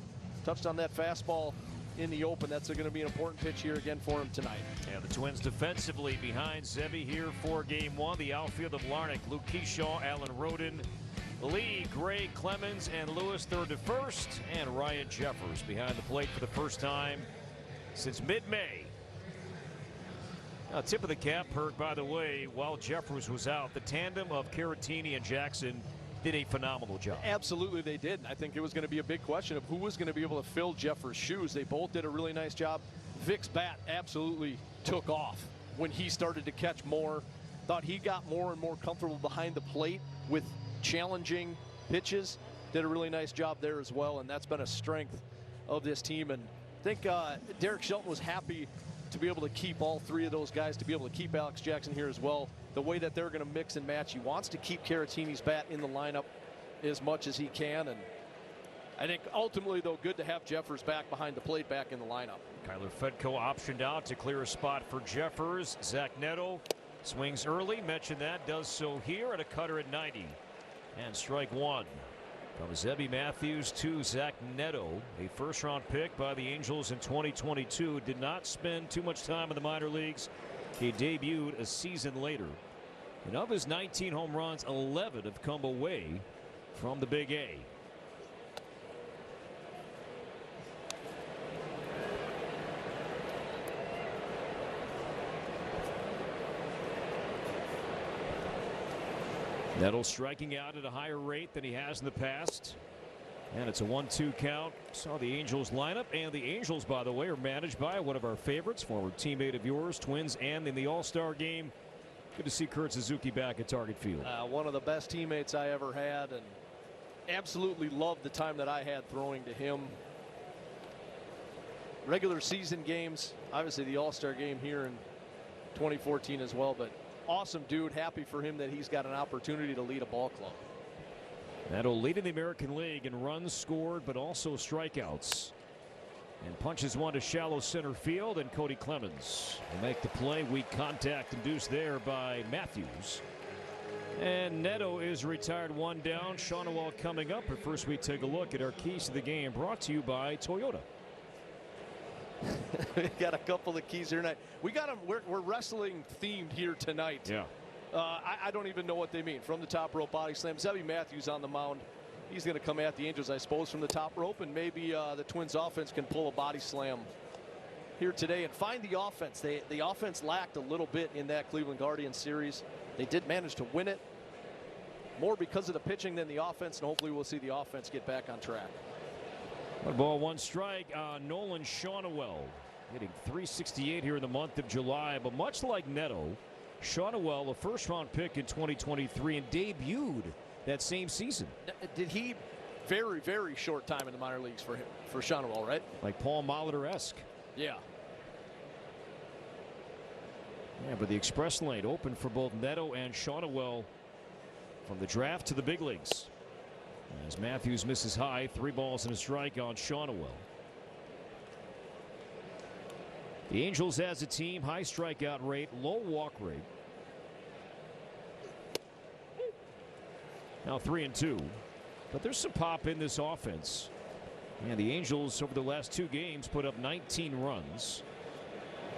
Touched on that fastball in the open. That's going to be an important pitch here again for him tonight. Yeah, the Twins defensively behind Zebby here for game 1. The outfield of Larnach, Luke Keyshaw, Alan Roden, Lee, Gray, Clemens, and Lewis third to first, and Ryan Jeffers behind the plate for the first time since mid-May. Now, tip of the cap, Perk, by the way, while Jeffers was out, the tandem of Caratini and Jackson did a phenomenal job. Absolutely they did. I think it was going to be a big question of who was going to be able to fill Jeffers' shoes. They both did a really nice job. Vic's bat absolutely took off when he started to catch more. Thought he got more and more comfortable behind the plate with challenging pitches. Did a really nice job there as well, and that's been a strength of this team. And I think Derek Shelton was happy to be able to keep all 3 of those guys, to be able to keep Alex Jackson here as well. The way that they're going to mix and match, he wants to keep Caratini's bat in the lineup as much as he can. And I think ultimately, though, good to have Jeffers back behind the plate, back in the lineup. Kyler Fedko optioned out to clear a spot for Jeffers. Zach Neto swings early, mentioned that, does so here at a cutter at 90. And strike 1. From Zebby Matthews to Zach Neto, a first-round pick by the Angels in 2022. Did not spend too much time in the minor leagues. He debuted a season later. And of his 19 home runs, 11 have come away from the Big A. Neto striking out at a higher rate than he has in the past. And it's a 1-2 count. Saw the Angels lineup, and the Angels, by the way, are managed by one of our favorites, former teammate of yours, Twins, and in the All-Star game. Good to see Kurt Suzuki back at Target Field. One of the best teammates I ever had, and absolutely loved the time that I had throwing to him. Regular season games, obviously the All-Star game here in 2014 as well, but awesome dude. Happy for him that he's got an opportunity to lead a ball club. That'll lead in the American League in runs scored, but also strikeouts. And punches one to shallow center field, and Cody Clemens will make the play. Weak contact induced there by Matthews. And Neto is retired, 1 down. Shotwell coming up. But first, we take a look at our keys to the game, brought to you by Toyota. We got a couple of keys here tonight. We got them. We're wrestling themed here tonight. Yeah. I don't even know what they mean. From the top rope body slam. Zebby Matthews on the mound. He's going to come at the Angels, I suppose, from the top rope, and maybe the Twins offense can pull a body slam here today and find the offense. The offense lacked a little bit in that Cleveland Guardians series. They did manage to win it more because of the pitching than the offense, and hopefully we'll see the offense get back on track. 1 ball, 1 strike. Nolan Shotwell hitting .368 here in the month of July, but much like Neto, Shotwell, a first-round pick in 2023, and debuted that same season. Did he very, very short time in the minor leagues for him, for Shotwell, right? Like Paul Molitor-esque. Yeah. Yeah, but the express lane open for both Neto and Shotwell from the draft to the big leagues. As Matthews misses high, 3 balls and a strike on Shotwell. The Angels as a team, high strikeout rate, low walk rate. Now 3-2, but there's some pop in this offense. And the Angels over the last 2 games put up 19 runs.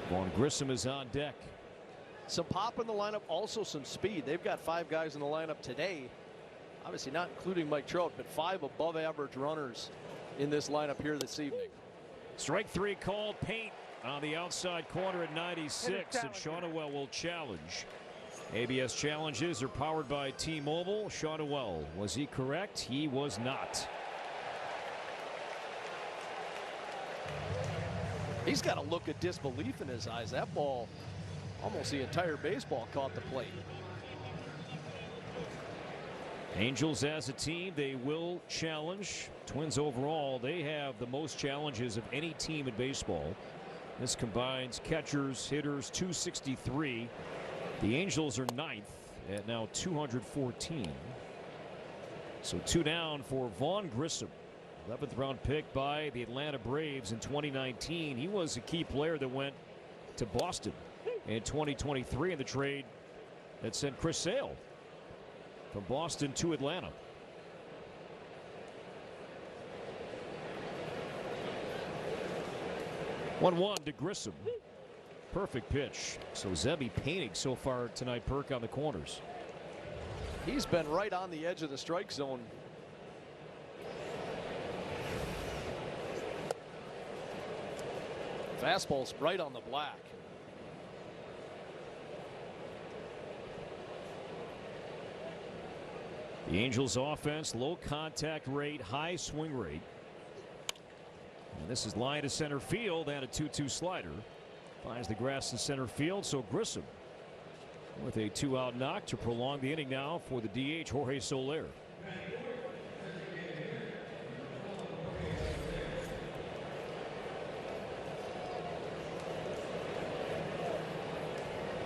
Vaughn Grissom is on deck. Some pop in the lineup, also some speed. They've got 5 guys in the lineup today. Obviously not including Mike Trout, but 5 above average runners in this lineup here this evening. Strike 3 called. Paint on the outside corner at 96, and Shawnuel will challenge. ABS challenges are powered by T-Mobile. Shawnuel, was he correct? He was not. He's got a look of disbelief in his eyes. That ball, almost the entire baseball, caught the plate. Angels as a team, they will challenge. Twins overall, they have the most challenges of any team in baseball. This combines catchers, hitters, 263. The Angels are 9th at now 214. So 2 down for Vaughn Grissom. 11th round pick by the Atlanta Braves in 2019. He was a key player that went to Boston in 2023 in the trade that sent Chris Sale from Boston to Atlanta. One to Grissom. Perfect pitch. So Zebby painting so far tonight, Perk, on the corners. He's been right on the edge of the strike zone. Fastball's right on the black. The Angels offense, low contact rate, high swing rate. And this is line to center field and a 2-2 slider. Finds the grass in center field, so Grissom with a 2-out knock to prolong the inning now for the DH, Jorge Soler.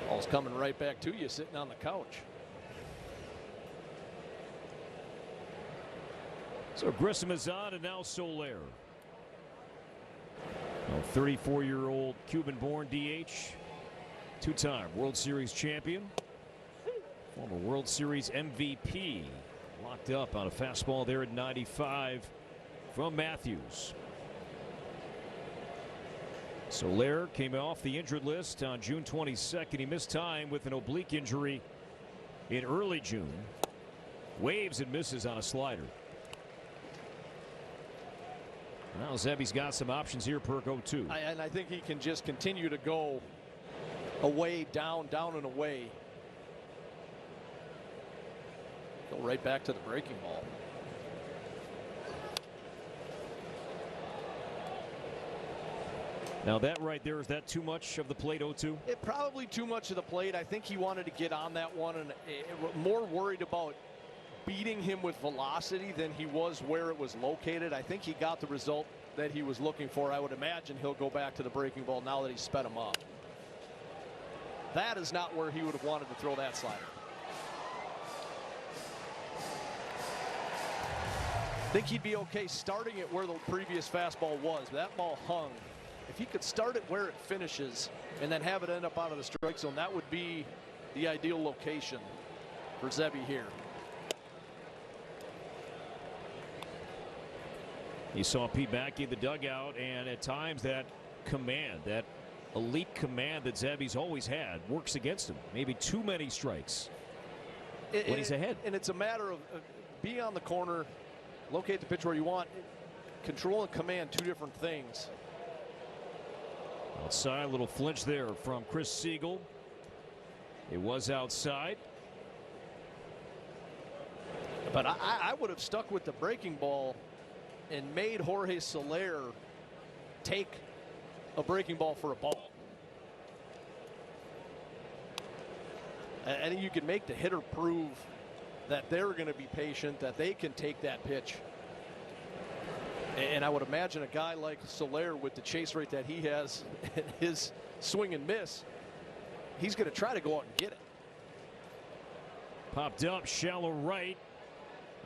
Ball's coming right back to you sitting on the couch. So Grissom is on, and now Soler. 34-year-old Cuban-born DH, 2-time World Series champion, former World Series MVP, locked up on a fastball there at 95 from Matthews. Soler came off the injured list on June 22nd. He missed time with an oblique injury in early June. Waves and misses on a slider. Now Zebby's got some options here per 0-2. And I think he can just continue to go away, down, down and away. Go right back to the breaking ball. Now that right there, is that too much of the plate, 0-2? It probably too much of the plate. I think he wanted to get on that one and more worried about beating him with velocity than he was where it was located. I think he got the result that he was looking for. I would imagine he'll go back to the breaking ball now that he's sped him up. That is not where he would have wanted to throw that slider. I think he'd be okay starting it where the previous fastball was. That ball hung. If he could start it where it finishes and then have it end up out of the strike zone, that would be the ideal location for Zebby here. You saw Pete Mackey in the dugout, and at times that command, that elite command that Zebby's always had, works against him. Maybe too many strikes when he's ahead. And it's a matter of being on the corner, locate the pitch where you want. Control and command, two different things. Outside, a little flinch there from Chris Siegel. It was outside. But I would have stuck with the breaking ball and made Jorge Soler take a breaking ball for a ball. I think you can make the hitter prove that they're going to be patient, that they can take that pitch. And I would imagine a guy like Soler, with the chase rate that he has and his swing and miss, he's going to try to go out and get it. Popped up, shallow right.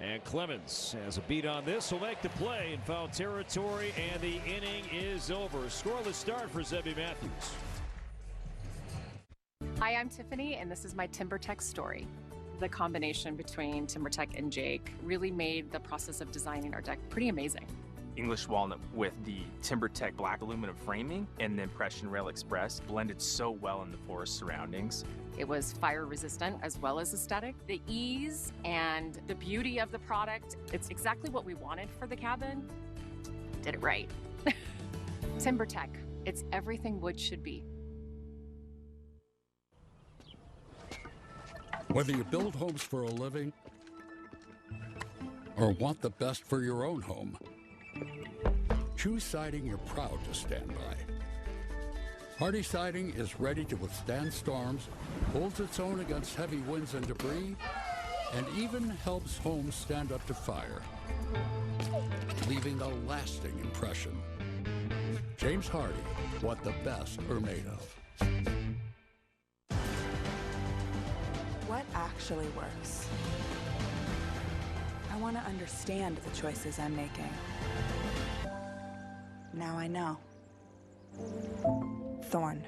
And Clemens has a beat on this. Will make the play in foul territory, and the inning is over. Scoreless start for Zebby Matthews. Hi, I'm Tiffany, and this is my TimberTech story. The combination between TimberTech and Jake really made the process of designing our deck pretty amazing. English walnut with the TimberTech black aluminum framing and the Impression Rail Express blended so well in the forest surroundings. It was fire resistant as well as aesthetic. The ease and the beauty of the product, it's exactly what we wanted for the cabin. did it right. TimberTech, it's everything wood should be. Whether you build homes for a living or want the best for your own home, choose siding you're proud to stand by. Hardy Siding is ready to withstand storms, holds its own against heavy winds and debris, and even helps homes stand up to fire, leaving a lasting impression. James Hardy, what the best are made of. What actually works? I want to understand the choices I'm making. Now I know. Thorn.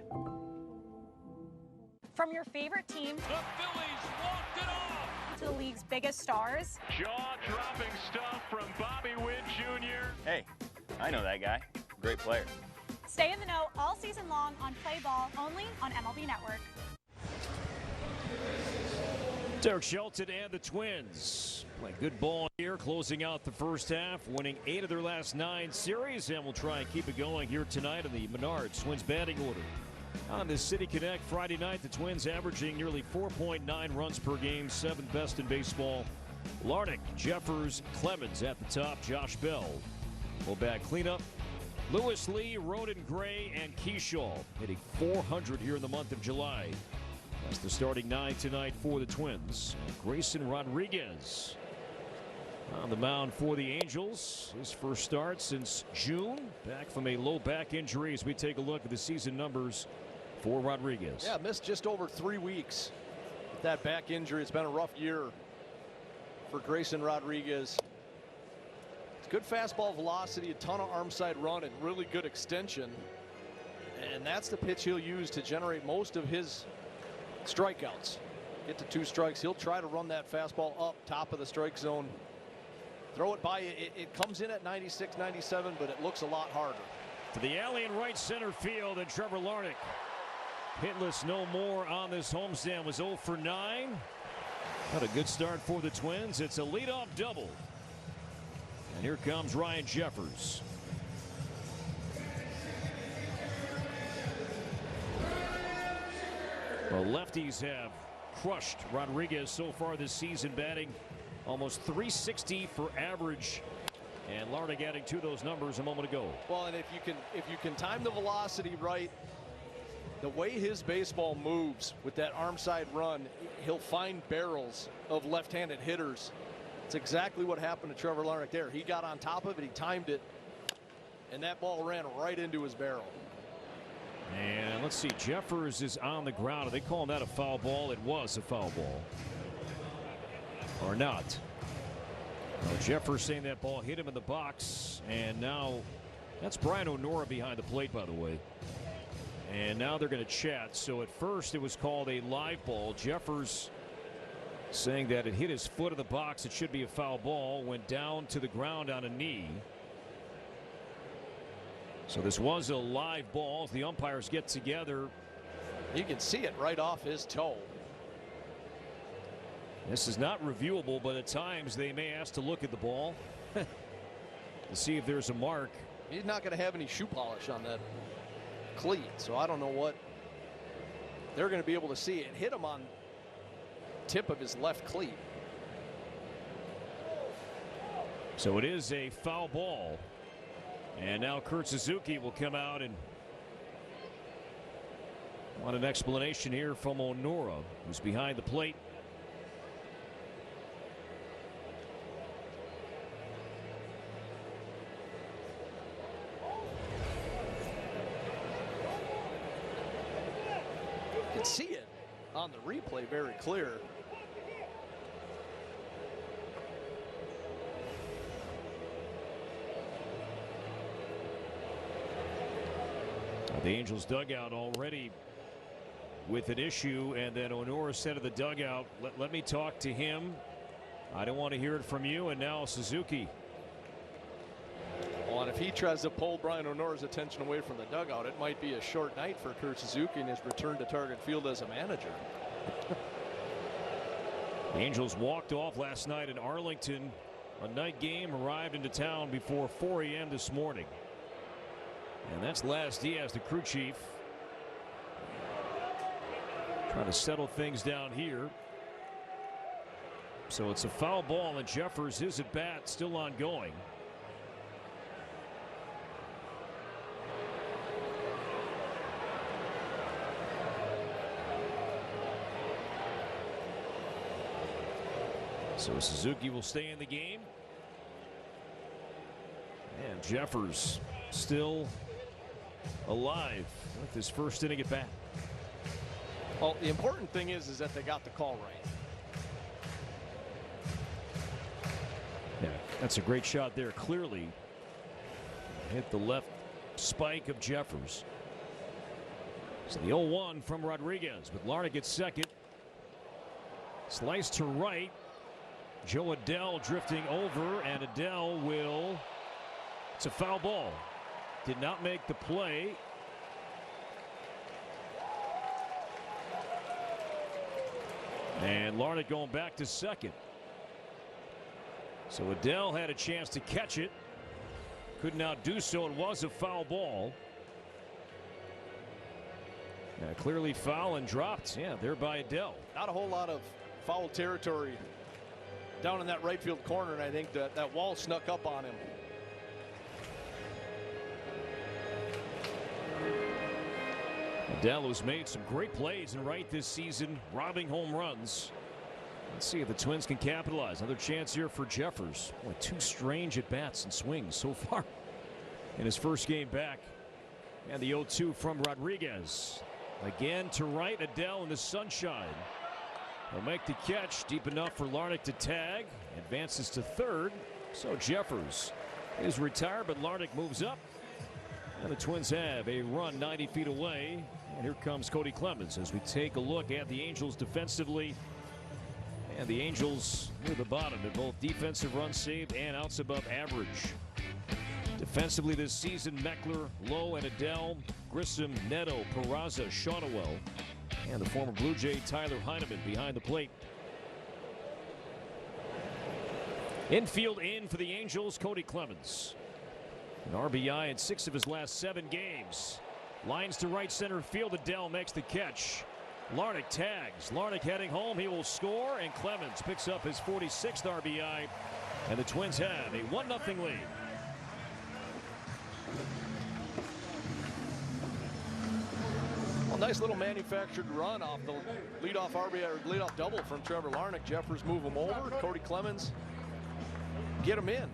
From your favorite team, The Phillies walked it off. to the league's biggest stars, Jaw-dropping stuff from Bobby Witt Jr. Hey, I know that guy. Great player. stay in the know all season long on Play Ball, only on MLB Network. Derek Shelton and the Twins play good ball here, closing out the first half, winning 8 of their last 9 series, and we'll try and keep it going here tonight in the Menards Twins batting order. On the City Connect Friday night, the Twins averaging nearly 4.9 runs per game, 7th best in baseball. Larnach, Jeffers, Clemens at the top, Josh Bell. Full bat cleanup. Lewis Lee, Roden Gray, and Keyshaw hitting 400 here in the month of July. That's the starting 9 tonight for the Twins. Grayson Rodriguez on the mound for the Angels. His first start since June, back from a low back injury as we take a look at the season numbers for Rodriguez. Yeah, missed just over 3 weeks with that back injury. It's been a rough year for Grayson Rodriguez. It's good fastball velocity, a ton of arm side run, and really good extension. And that's the pitch he'll use to generate most of his strikeouts. Get to 2 strikes. He'll try to run that fastball up top of the strike zone. Throw it by. It comes in at 96, 97, but it looks a lot harder. To the alley in right center field, and Trevor Larnach hitless no more on this homestand. Was 0 for 9. Not a good start for the Twins. It's a leadoff double. And here comes Ryan Jeffers. Well, lefties have crushed Rodriguez so far this season, batting almost 360 for average. And Larnach adding to those numbers a moment ago. Well, and if you can time the velocity right, the way his baseball moves with that arm side run, he'll find barrels of left-handed hitters. It's exactly what happened to Trevor Larnach there. He got on top of it, he timed it, and that ball ran right into his barrel. And let's see, Jeffers is on the ground. Are they calling that a foul ball? It was a foul ball. Or not. Well, Jeffers saying that ball hit him in the box, and now that's Brian O'Nora behind the plate, by the way. And now they're going to chat. So at first it was called a live ball. Jeffers saying that it hit his foot in the box. It should be a foul ball. Went down to the ground on a knee. So this was a live ball. As the umpires get together, you can see it right off his toe. This is not reviewable, but at times they may ask to look at the ball to see if there's a mark. He's not going to have any shoe polish on that cleat, so I don't know what they're going to be able to see. It hit him on tip of his left cleat. So it is a foul ball. And now Kurt Suzuki will come out and want an explanation here from O'Nora, who's behind the plate. You can see it on the replay very clear. The Angels dugout already with an issue, and then O'Nora said to the dugout, let me talk to him. I don't want to hear it from you. And now Suzuki. Well, and if he tries to pull Brian O'Nora's attention away from the dugout, it might be a short night for Kurt Suzuki in his return to Target Field as a manager. The Angels walked off last night in Arlington A night game arrived into town before 4 a.m. this morning. And that's Las Diaz, the crew chief. Trying to settle things down here. So it's a foul ball, and Jeffers is at bat, still ongoing. So Suzuki will stay in the game. And Jeffers still alive with his first inning at bat. Well, the important thing is that they got the call right. Yeah, that's a great shot there. Clearly hit the left spike of Jeffers. So the 0-1 from Rodriguez, with Larnach at second. Slice to right. Joe Adell drifting over, and Adell will. It's a foul ball. Did not make the play. And Larnach going back to second. So Adell had a chance to catch it. Could not do so. It was a foul ball. Clearly foul and dropped. Yeah, there by Adell. Not a whole lot of foul territory down in that right field corner, and I think that wall snuck up on him. Adell has made some great plays in right this season, robbing home runs. Let's see if the Twins can capitalize. Another chance here for Jeffers. Boy, two strange at-bats and swings so far in his first game back. And the 0-2 from Rodriguez. Again to right, Adell in the sunshine. He'll make the catch deep enough for Larnach to tag. Advances to third. So Jeffers is retired, but Larnach moves up. And the Twins have a run 90 feet away. And here comes Cody Clemens as we take a look at the Angels defensively. And the Angels near the bottom in both defensive runs saved and outs above average. Defensively this season, Meckler, Lowe, and Adell, Grissom, Neto, Peraza, Shawtwell, and the former Blue Jay Tyler Heineman behind the plate. Infield in for the Angels, Cody Clemens. An RBI in 6 of his last 7 games. Lines to right center field. Adell makes the catch. Larnach tags. Larnach heading home. He will score, and Clemens picks up his 46th RBI. And the Twins have a 1-0 lead. Well, nice little manufactured run off the leadoff RBI or leadoff double from Trevor Larnach. Jeffers move him over. Cody Clemens get him in.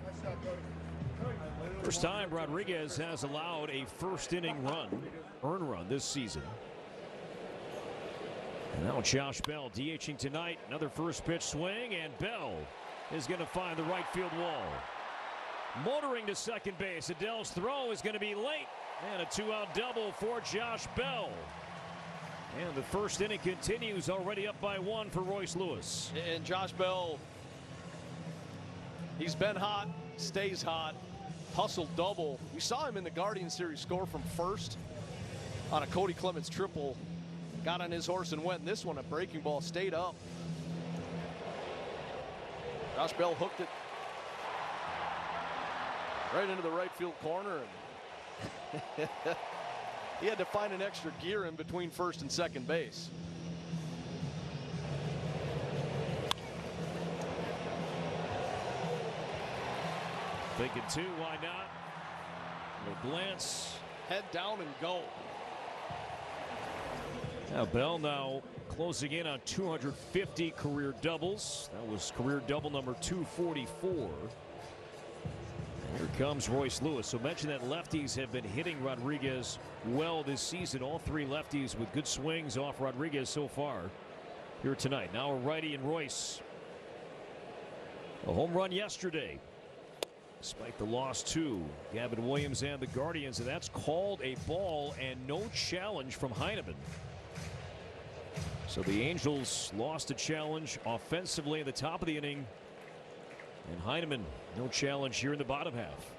First time Rodriguez has allowed a first inning earned run this season. And now Josh Bell DHing tonight. Another first pitch swing, and Bell is going to find the right field wall. Motoring to second base. Adell's throw is going to be late, and a 2-out double for Josh Bell. And the first inning continues, already up by 1 for Royce Lewis. And Josh Bell, he's been hot, stays hot. Hustle double. We saw him in the Guardian Series score from first on a Cody Clemens triple. Got on his horse and went. And this one, a breaking ball, stayed up. Josh Bell hooked it right into the right field corner. And he had to find an extra gear in between first and second base. Thinking 2, why not? A glance. Head down and go. Now Bell now closing in on 250 career doubles. That was career double number 244. And here comes Royce Lewis. So mention that lefties have been hitting Rodriguez well this season. All 3 lefties with good swings off Rodriguez so far here tonight. Now a righty in Royce. A home run yesterday, despite the loss to Gavin Williams and the Guardians, and that's called a ball and no challenge from Heineman. So the Angels lost a challenge offensively at the top of the inning, and Heineman no challenge here in the bottom half.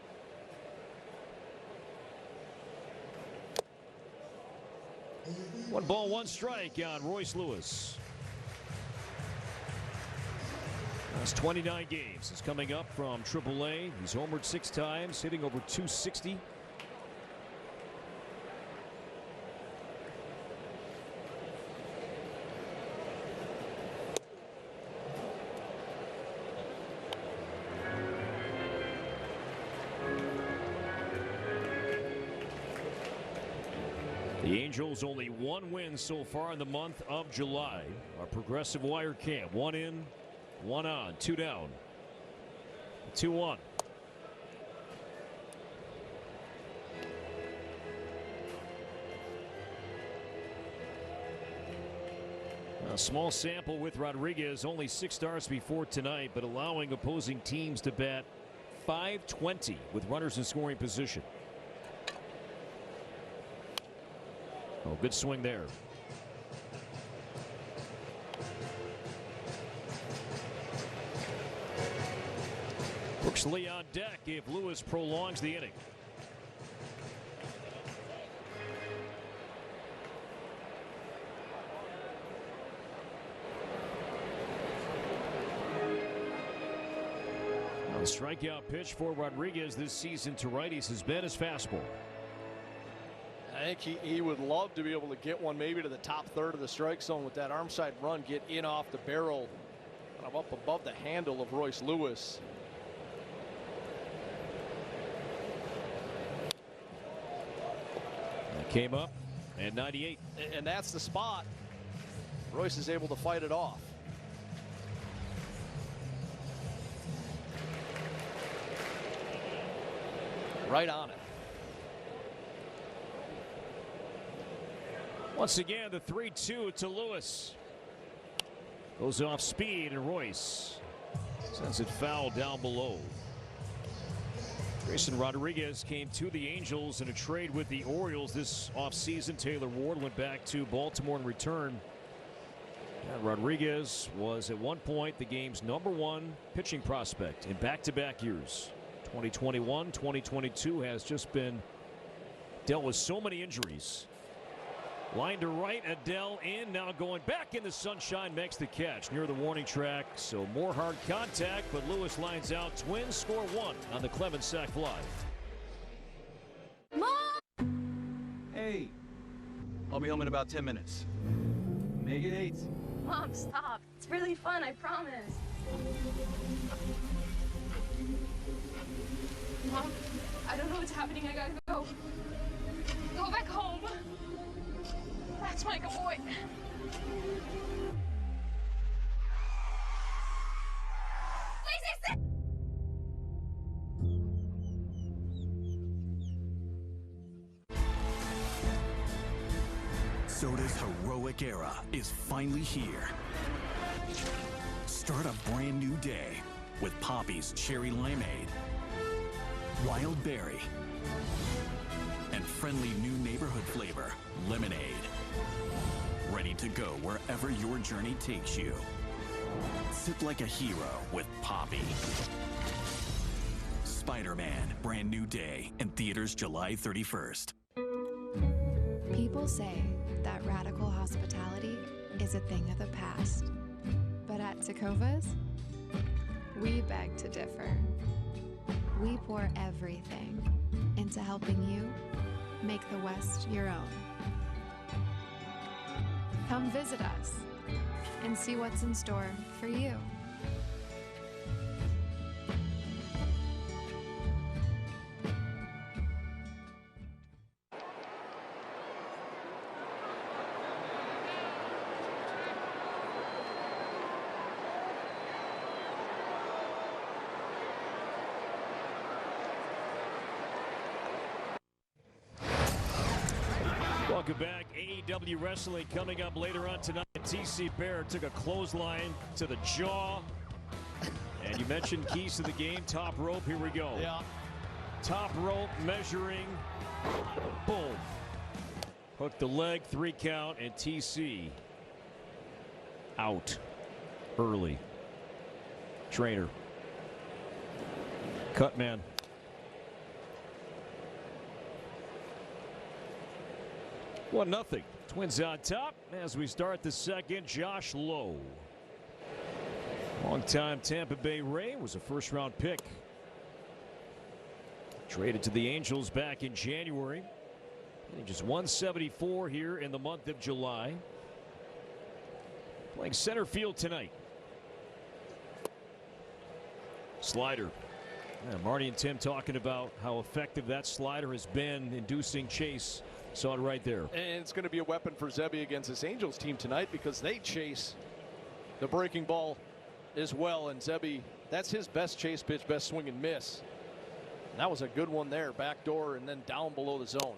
One ball, one strike on Royce Lewis. That's 29 games. He's coming up from AAA. He's homered 6 times, hitting over 260. The Angels only 1 win so far in the month of July. Our progressive wire cam. 1 in, 1 on, 2 down. 2-1. A small sample with Rodriguez. Only 6 starts before tonight, but allowing opposing teams to bat .520 with runners in scoring position. Oh, good swing there. Brooks Lee on deck if Lewis prolongs the inning. Now, the strikeout pitch for Rodriguez this season to righties has been his fastball. I think he would love to be able to get one maybe to the top third of the strike zone with that arm side run, get in off the barrel, kind of up above the handle of Royce Lewis. That came up at 98. And that's the spot. Royce is able to fight it off. Right on it. Once again, the 3-2 to Lewis. Goes off speed, and Royce sends it foul down below. Grayson Rodriguez came to the Angels in a trade with the Orioles this offseason. Taylor Ward went back to Baltimore in return. And Rodriguez was at one point the game's #1 pitching prospect in back-to-back years. 2021, 2022 has just been dealt with so many injuries. Line to right, Adele in, now going back in the sunshine, makes the catch near the warning track. So more hard contact, but Lewis lines out. Twins score 1 on the Clemens sac fly. Mom! Hey, I'll be home in about 10 minutes. Make it 8. Mom, stop. It's really fun, I promise. Mom, I don't know what's happening. I gotta go. Go back home. That's my good boy. Soda's heroic era is finally here. Start a brand new day with Poppy's Cherry Limeade, Wild Berry, and friendly new neighborhood flavor, Lemonade. Ready to go wherever your journey takes you. Sip like a hero with Poppy. Spider-Man, brand new day in theaters July 31st. People say that radical hospitality is a thing of the past. But at Tecovas, we beg to differ. We pour everything into helping you make the West your own. Come visit us and see what's in store for you. Welcome back. AEW Wrestling coming up later on tonight. TC Bear took a clothesline to the jaw. And you mentioned keys to the game. Top rope. Here we go. Yeah. Top rope measuring. Boom. Hook the leg. 3 count. And TC out early. Trainer. Cut man. 1-0. Twins on top as we start the second. Josh Lowe. Longtime Tampa Bay Ray was a first-round pick. Traded to the Angels back in January. Hitting just 174 here in the month of July. Playing center field tonight. Slider. Yeah, Marty and Tim talking about how effective that slider has been inducing chase. Saw it right there. And it's going to be a weapon for Zebby against this Angels team tonight because they chase the breaking ball as well. And Zebby, that's his best chase pitch, best swing and miss. And that was a good one there, backdoor and then down below the zone.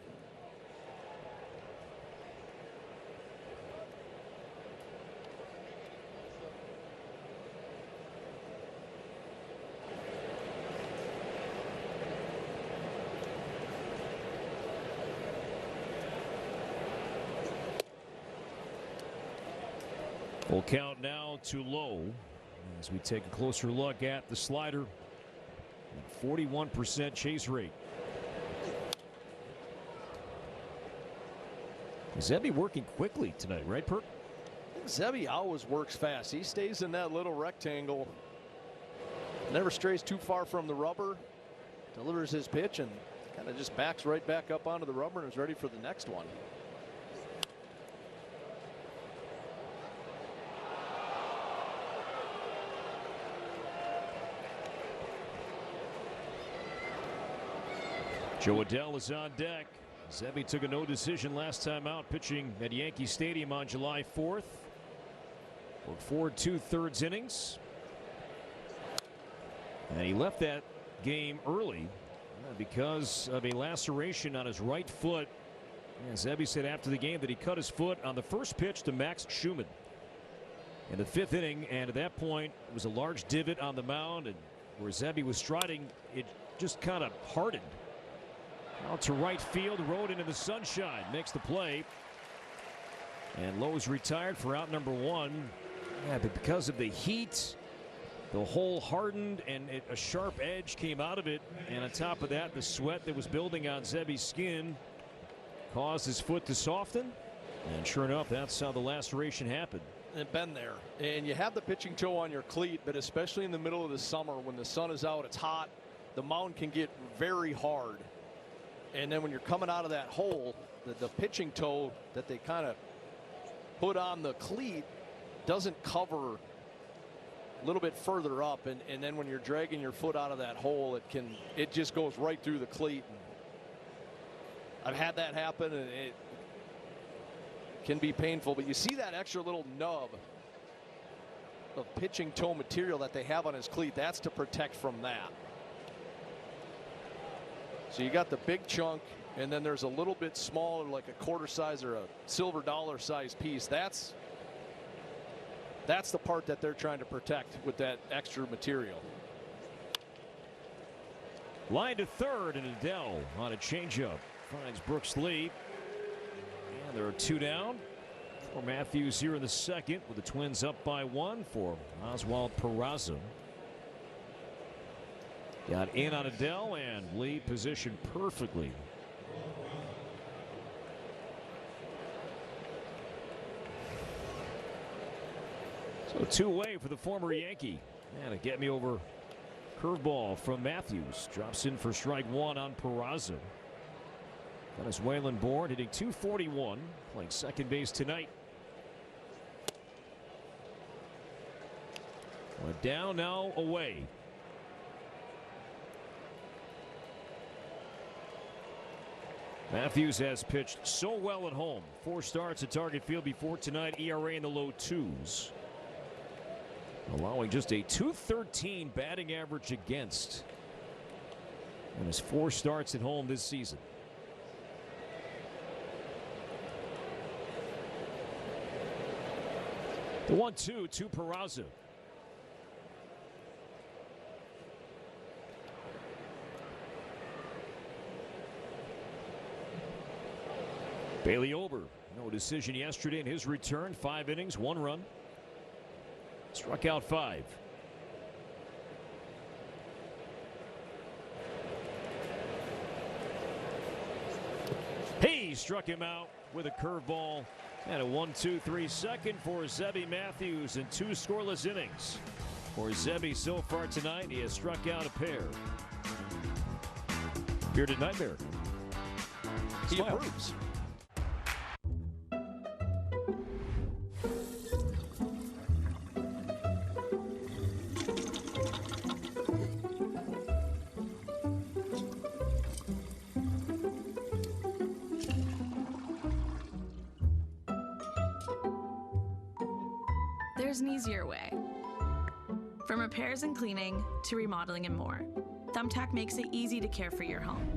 Full count now to low as we take a closer look at the slider. 41% chase rate. Zebby working quickly tonight, right, Perk? Zebby always works fast. He stays in that little rectangle. Never strays too far from the rubber. Delivers his pitch and kind of just backs right back up onto the rubber and is ready for the next one. Joe Adell is on deck. Zebby took a no decision last time out, pitching at Yankee Stadium on July 4th. Worked 4 2/3 innings. And he left that game early because of a laceration on his right foot. And Zebby said after the game that he cut his foot on the first pitch to Max Schumann in the 5th inning. And at that point, it was a large divot on the mound. And where Zebby was striding, it just kind of hardened. Out to right field, rode into the sunshine, makes the play. And Lowe's retired for out number 1. Yeah, but because of the heat, the hole hardened and a sharp edge came out of it. And on top of that, the sweat that was building on Zebby's skin caused his foot to soften. And sure enough, that's how the laceration happened. And been there. And you have the pitching toe on your cleat, but especially in the middle of the summer when the sun is out, it's hot, the mound can get very hard. And then when you're coming out of that hole, the pitching toe that they kind of put on the cleat doesn't cover a little bit further up. And then when you're dragging your foot out of that hole, it just goes right through the cleat. I've had that happen, and it can be painful. But you see that extra little nub of pitching toe material that they have on his cleat. That's to protect from that. So you got the big chunk, and then there's a little bit smaller, like a quarter size or a silver dollar size piece. That's the part that they're trying to protect with that extra material. Line to third, and Adell on a changeup finds Brooks Lee. And there are 2 down for Matthews here in the 2nd, with the Twins up by 1 for Oswald Peraza. Got in on Adell, and Lee positioned perfectly. So 2 away for the former Yankee. And a get me over curveball from Matthews. Drops in for strike 1 on Peraza. Venezuelan born, hitting .241, playing second base tonight. Down now, away. Matthews has pitched so well at home. 4 starts at Target Field before tonight. ERA in the low 2s. Allowing just a .213 batting average against in his 4 starts at home this season. The 1-2 to Peraza. Bailey Ober, no decision yesterday in his return. 5 innings, 1 run. Struck out 5. He struck him out with a curveball. And a 1-2-3 second for Zebby Matthews in 2 scoreless innings. For Zebby so far tonight, he has struck out a pair. Bearded Nightmare. He Smile. approves. There's an easier way. From repairs and cleaning to remodeling and more, Thumbtack makes it easy to care for your home.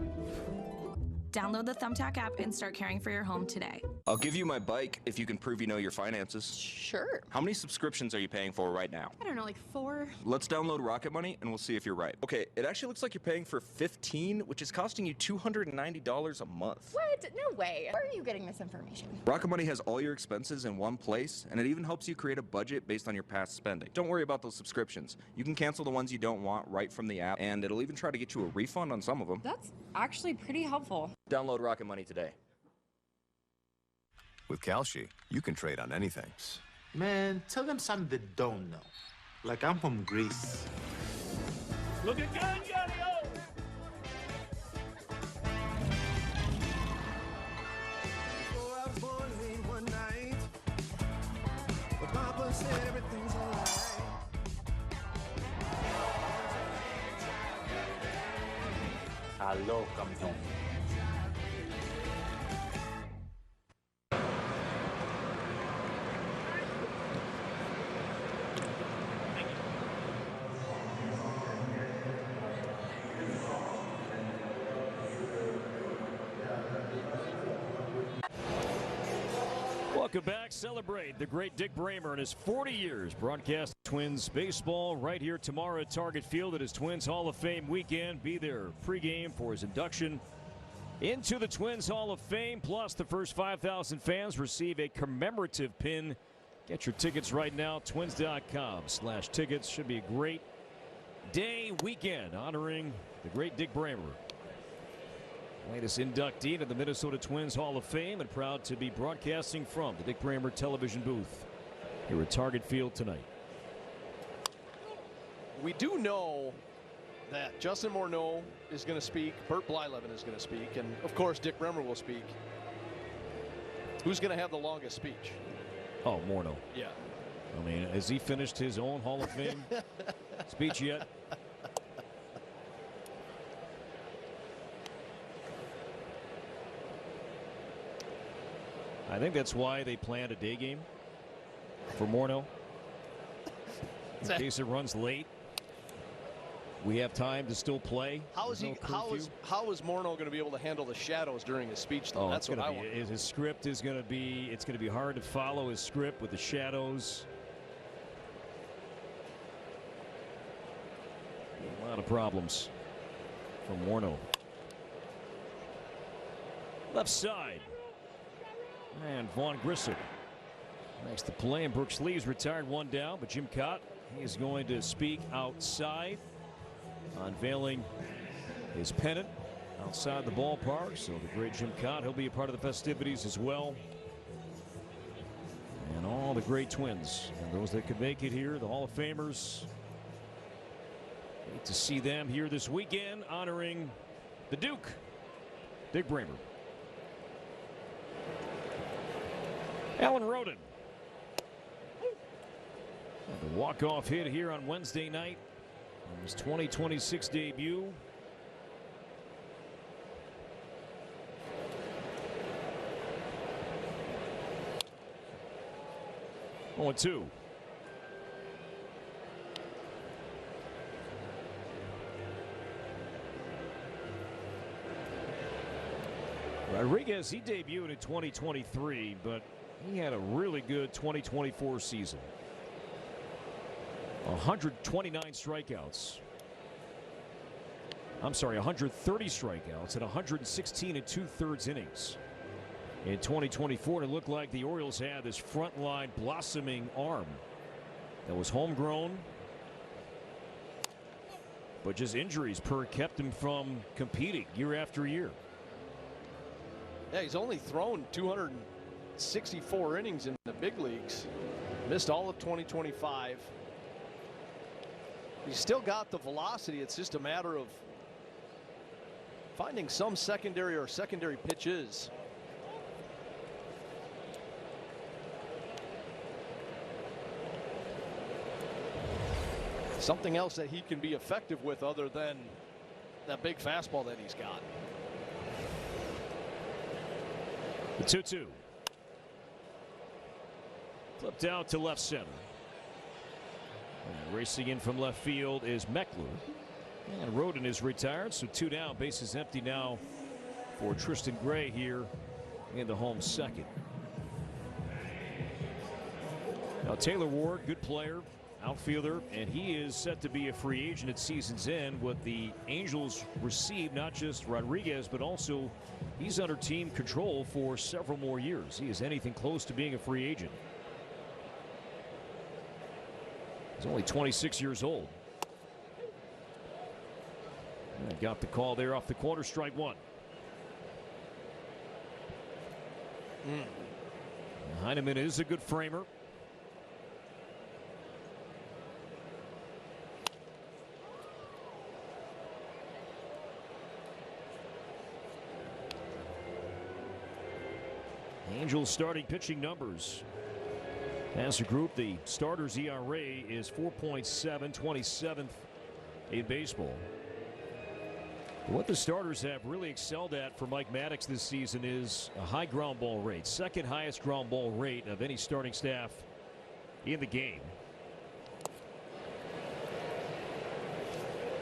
Download the Thumbtack app and start caring for your home today. I'll give you my bike if you can prove you know your finances. Sure. How many subscriptions are you paying for right now? I don't know, like 4. Let's download Rocket Money and we'll see if you're right. Okay, it actually looks like you're paying for 15, which is costing you $290 a month. What? No way. Where are you getting this information? Rocket Money has all your expenses in one place, and it even helps you create a budget based on your past spending. Don't worry about those subscriptions. You can cancel the ones you don't want right from the app, and it'll even try to get you a refund on some of them. That's actually pretty helpful. Download Rocket Money today. With Kalshi, you can trade on anything. Man, tell them something they don't know. Like I'm from Greece. Look at gun, Yaddy-O! Before I was born late one night, but Papa said everything's alright. Hello, campeón. Welcome back. Celebrate the great Dick Bramer in his 40 years broadcast Twins baseball right here tomorrow at Target Field at his Twins Hall of Fame weekend. Be there pregame for his induction into the Twins Hall of Fame. Plus, the first 5,000 fans receive a commemorative pin. Get your tickets right now. Twins.com/tickets. Should be a great day weekend honoring the great Dick Bramer. Latest inductee to the Minnesota Twins Hall of Fame, and proud to be broadcasting from the Dick Bramer television booth here at Target Field tonight. We do know that Justin Morneau is going to speak, Bert Blyleven is going to speak, and of course Dick Bremer will speak. Who's going to have the longest speech? Oh, Morneau. Yeah. I mean, has he finished his own Hall of Fame speech yet? I think that's why they planned a day game for Morneau. In case it runs late, we have time to still play. How is Morneau going to be able to handle the shadows during his speech, though? That's what I want. His script is going to be, it's going to be hard to follow his script with the shadows. A lot of problems from Morneau. Left side. And Vaughn Grissom makes the play, and Brooks Lee's retired one down, but Jim Cott, he is going to speak outside, unveiling his pennant outside the ballpark. So the great Jim Cott, he'll be a part of the festivities as well. And all the great Twins, and those that could make it here, the Hall of Famers. Great to see them here this weekend, honoring the Duke, Dick Bramer. Alan Roden. The walk-off hit here on Wednesday night on his 2026 debut. Oh, 2. Rodriguez, he debuted in 2023, but he had a really good 2024 season. 129 strikeouts. I'm sorry, 130 strikeouts and 116 2/3 innings. In 2024, it looked like the Orioles had this frontline blossoming arm that was homegrown, but just injuries kept him from competing year after year. Yeah, he's only thrown 264 innings in the big leagues. Missed all of 2025. He's still got the velocity. It's just a matter of finding some secondary pitches. Something else that he can be effective with other than that big fastball that he's got. The 2-2. Flipped out to left center. And racing in from left field is Meckler. And Roden is retired, so 2 down. Bases empty now for Tristan Gray here in the home second. Now Taylor Ward, good player, outfielder, and he is set to be a free agent at season's end. What the Angels receive, not just Rodriguez, but also he's under team control for several more years. He is anything close to being a free agent. He's only 26 years old. And got the call there off the corner, strike one. Heineman is a good framer. Angels starting pitching numbers. As a group, the starters ERA is 4.7, 27th in baseball. What the starters have really excelled at for Mike Maddox this season is a high ground ball rate. Second highest ground ball rate of any starting staff in the game.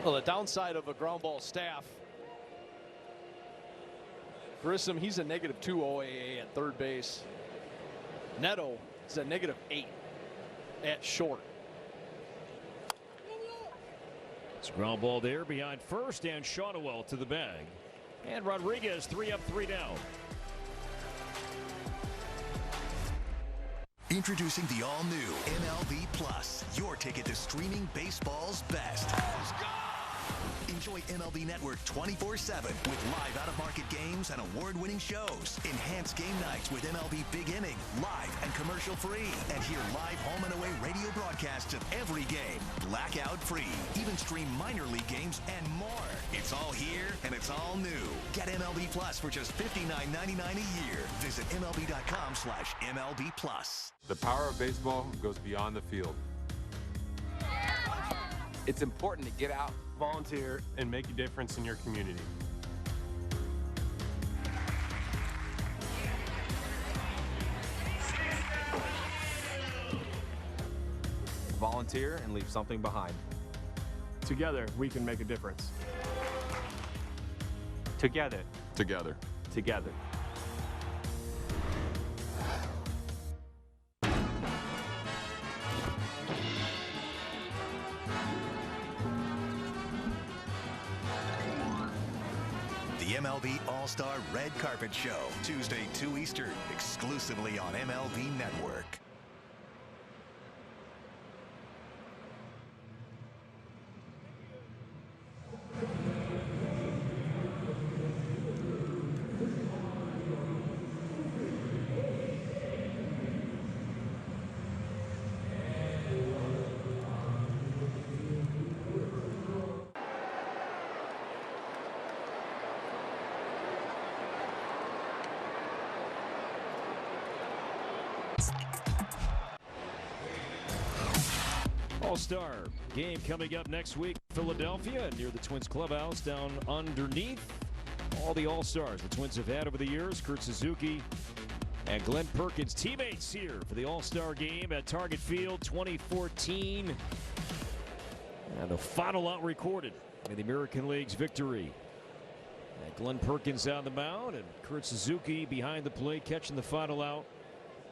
Well, the downside of a ground ball staff, Grissom, he's a -2 OAA at third base. Neto is a -8 at short. It's a ground ball there behind first, and Shotwell to the bag. And Rodriguez 3 up, 3 down. Introducing the all-new MLB Plus, your ticket to streaming baseball's best. Enjoy MLB Network 24/7 with live out-of-market games and award-winning shows. Enhanced game nights with MLB Big Inning, live and commercial-free. And hear live home and away radio broadcasts of every game, blackout-free. Even stream minor league games and more. It's all here and it's all new. Get MLB Plus for just $59.99 a year. Visit MLB.com/MLB Plus. The power of baseball goes beyond the field. It's important to get out, volunteer, and make a difference in your community. Volunteer and leave something behind. Together, we can make a difference. Together. Together. Together. The MLB All-Star Red Carpet Show, Tuesday 2 Eastern, exclusively on MLB Network. All-Star game coming up next week. Philadelphia near the Twins clubhouse down underneath all the All-Stars the Twins have had over the years. Kurt Suzuki and Glenn Perkins, teammates here for the All-Star game at Target Field 2014. And the final out recorded in the American League's victory. And Glenn Perkins on the mound and Kurt Suzuki behind the plate catching the final out.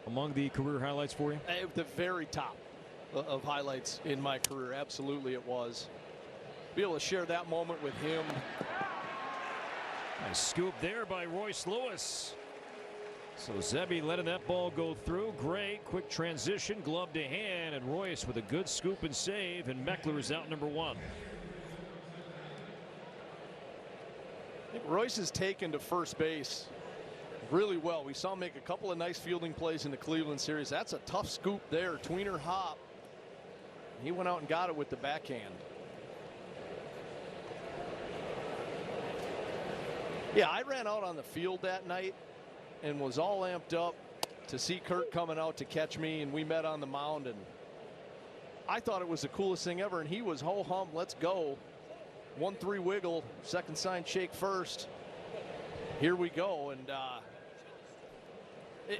Among the career highlights for you? At the very top of highlights in my career. Absolutely it was. Be able to share that moment with him. Nice scoop there by Royce Lewis. So Zebby letting that ball go through. Gray, quick transition, glove to hand, and Royce with a good scoop and save, and Meckler is out number 1. I think Royce is taken to first base really well. We saw him make a couple of nice fielding plays in the Cleveland series. That's a tough scoop there. Tweener hop. He went out and got it with the backhand. Yeah, I ran out on the field that night and was all amped up to see Kurt coming out to catch me, and we met on the mound, and I thought it was the coolest thing ever, and he was ho-hum, let's go. 1-3 wiggle, second sign shake first. Here we go, and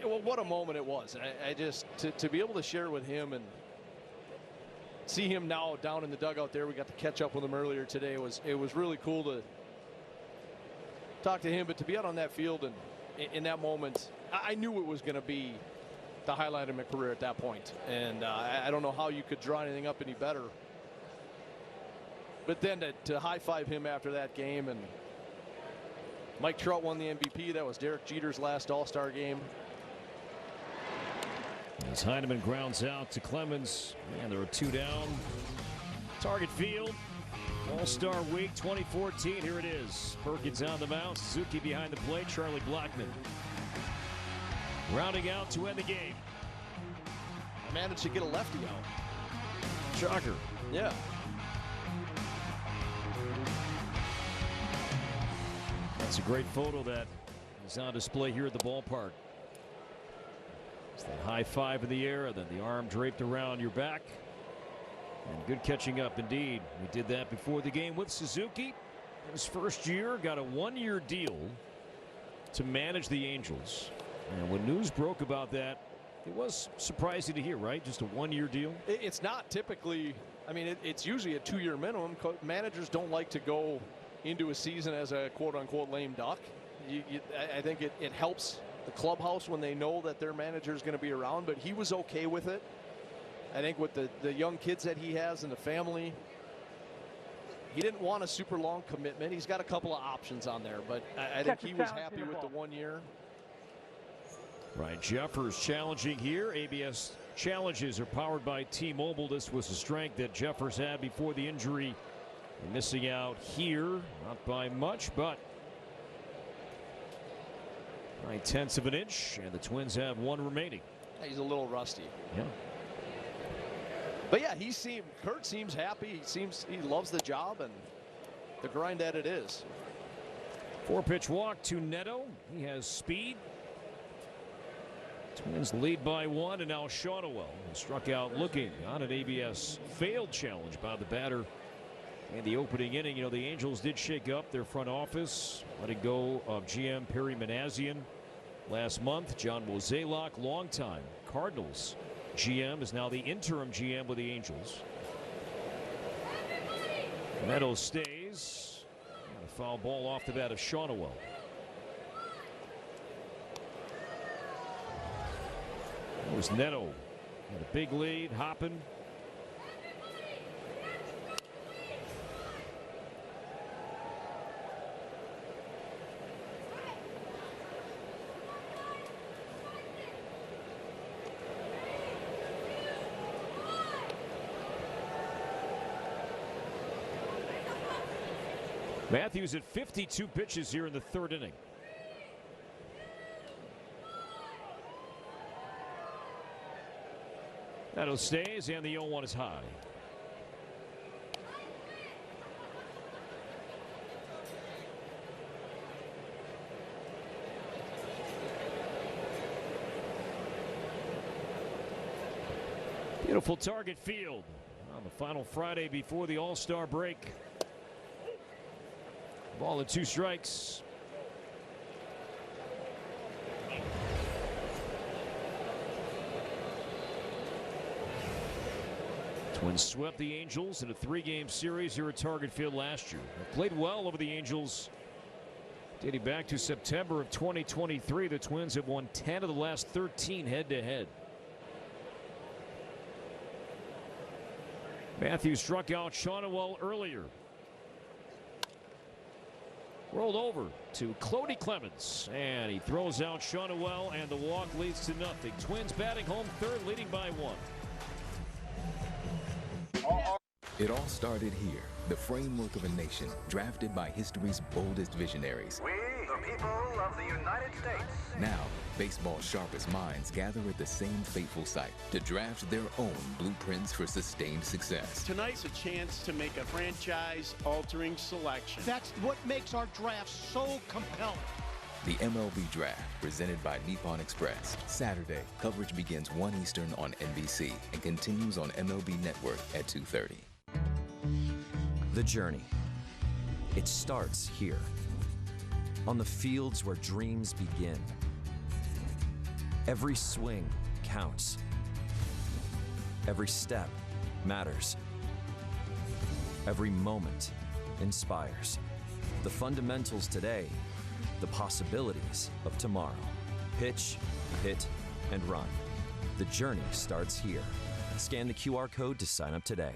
well, what a moment it was. I just, to be able to share with him and see him now down in the dugout there, we got to catch up with him earlier today. It was really cool to talk to him, but to be out on that field and in that moment, I knew it was going to be the highlight of my career at that point. And I don't know how you could draw anything up any better. But then to high-five him after that game, and Mike Trout won the MVP. That was Derek Jeter's last All-Star game. As Heineman grounds out to Clemens, and there are 2 down. Target field. All-Star Week 2014, here it is. Perkins on the mound, Suzuki behind the plate, Charlie Blackmon rounding out to end the game. I managed to get a lefty out. Shocker. Yeah. That's a great photo that is on display here at the ballpark. It's that high five in the air, and then the arm draped around your back. And good catching up indeed. We did that before the game with Suzuki. His first year, got a 1-year deal to manage the Angels. And when news broke about that, it was surprising to hear, right? Just a 1-year deal. It's not typically, I mean, it's usually a 2-year minimum. Managers don't like to go into a season as a quote-unquote lame duck. I think it helps the clubhouse when they know that their manager is going to be around, but he was okay with it. I think with the young kids that he has and the family, he didn't want a super long commitment. He's got a couple of options on there, but I think he was happy with the 1 year. Right, Jeffers challenging here. ABS challenges are powered by T-Mobile. This was a strength that Jeffers had before the injury. Missing out here, not by much, but 9/10 of an inch, and the Twins have 1 remaining. He's a little rusty. Yeah. But yeah, Kurt seems happy. He loves the job and the grind that it is. 4-pitch walk to Neto. He has speed. Twins lead by 1, and now Shawtwell struck out looking on an ABS failed challenge by the batter in the opening inning. You know, the Angels did shake up their front office, letting go of GM Perry Manassian last month. John Mozeliak, longtime Cardinals GM, is now the interim GM with the Angels. Neto stays. And a foul ball off the bat of Shawtwell. It was Neto. Had a big lead, hopping. Matthews at 52 pitches here in the 3rd inning. Neto stays, and the 0-1 is high. Beautiful target field on the final Friday before the All-Star break. Ball at 2 strikes. Twins swept the Angels in a 3-game series here at Target Field last year. They played well over the Angels dating back to September of 2023. The Twins have won 10 of the last 13 head-to-head. Matthews struck out Shawtwell earlier. Rolled over to Clody Clemens, and he throws out Shawtwell, and the walk leads to nothing. Twins batting home 3rd, leading by 1. It all started here, the framework of a nation drafted by history's boldest visionaries. We, the people of the United States. Now, baseball's sharpest minds gather at the same fateful site to draft their own blueprints for sustained success. Tonight's a chance to make a franchise-altering selection. That's what makes our draft so compelling. The MLB Draft, presented by Nippon Express. Saturday, coverage begins 1 Eastern on NBC and continues on MLB Network at 2:30. The journey. It starts here, on the fields where dreams begin. Every swing counts. Every step matters. Every moment inspires. The fundamentals today, the possibilities of tomorrow. Pitch, hit, and run. The journey starts here. Scan the QR code to sign up today.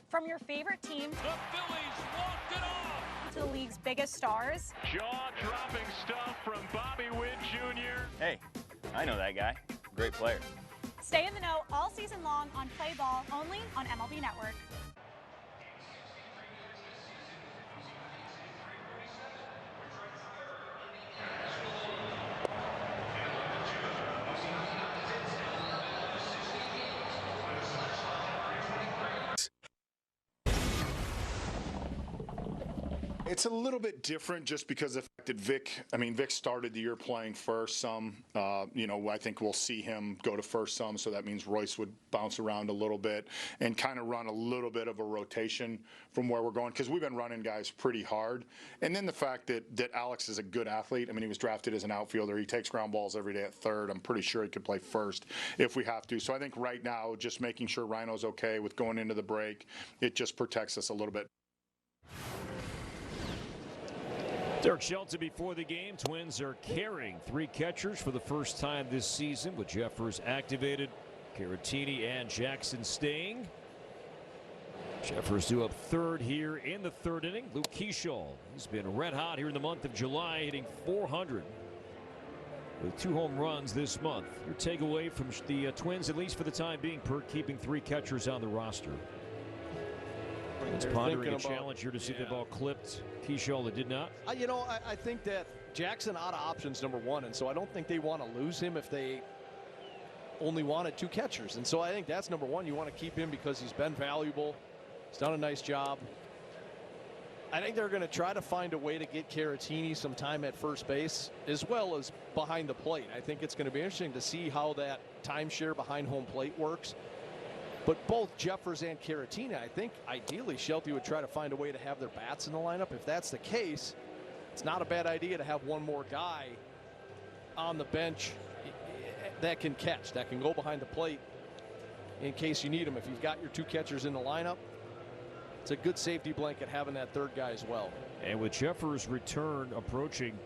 From your favorite team The Phillies walked it off. to the league's biggest stars, Jaw-dropping stuff from Bobby Witt Jr. Hey, I know that guy. Great player. stay in the know all season long on Play Ball, only on MLB Network. It's a little bit different just because of the fact that Vic started the year playing first some. I think we'll see him go to first some, so that means Royce would bounce around a little bit and kind of run a little bit of a rotation from where we're going, because we've been running guys pretty hard. And then the fact that Alex is a good athlete. He was drafted as an outfielder. He takes ground balls every day at third. I'm pretty sure he could play first if we have to. So I think right now, just making sure Rhino's okay with going into the break, it just protects us a little bit. Derek Shelton before the game. Twins are carrying 3 catchers for the first time this season, with Jeffers activated, Caratini and Jackson staying. Jeffers due up third here in the third inning. Luke Keyshaw, he's been red hot here in the month of July, hitting .400 with 2 home runs this month. Your takeaway from the Twins, at least for the time being, per keeping 3 catchers on the roster. It's pondering a challenge here to see the ball clipped. Keyshaw that did not. I think that Jackson out of options, number one, and so I don't think they want to lose him if they only wanted 2 catchers. And so I think that's number one. You want to keep him because he's been valuable. He's done a nice job. I think they're going to try to find a way to get Caratini some time at first base as well as behind the plate. I think it's going to be interesting to see how that timeshare behind home plate works. But both Jeffers and Caratini, I think ideally Shelty would try to find a way to have their bats in the lineup. If that's the case, it's not a bad idea to have one more guy on the bench that can catch, that can go behind the plate in case you need him. If you've got your 2 catchers in the lineup, it's a good safety blanket having that third guy as well. And with Jeffers' return approaching,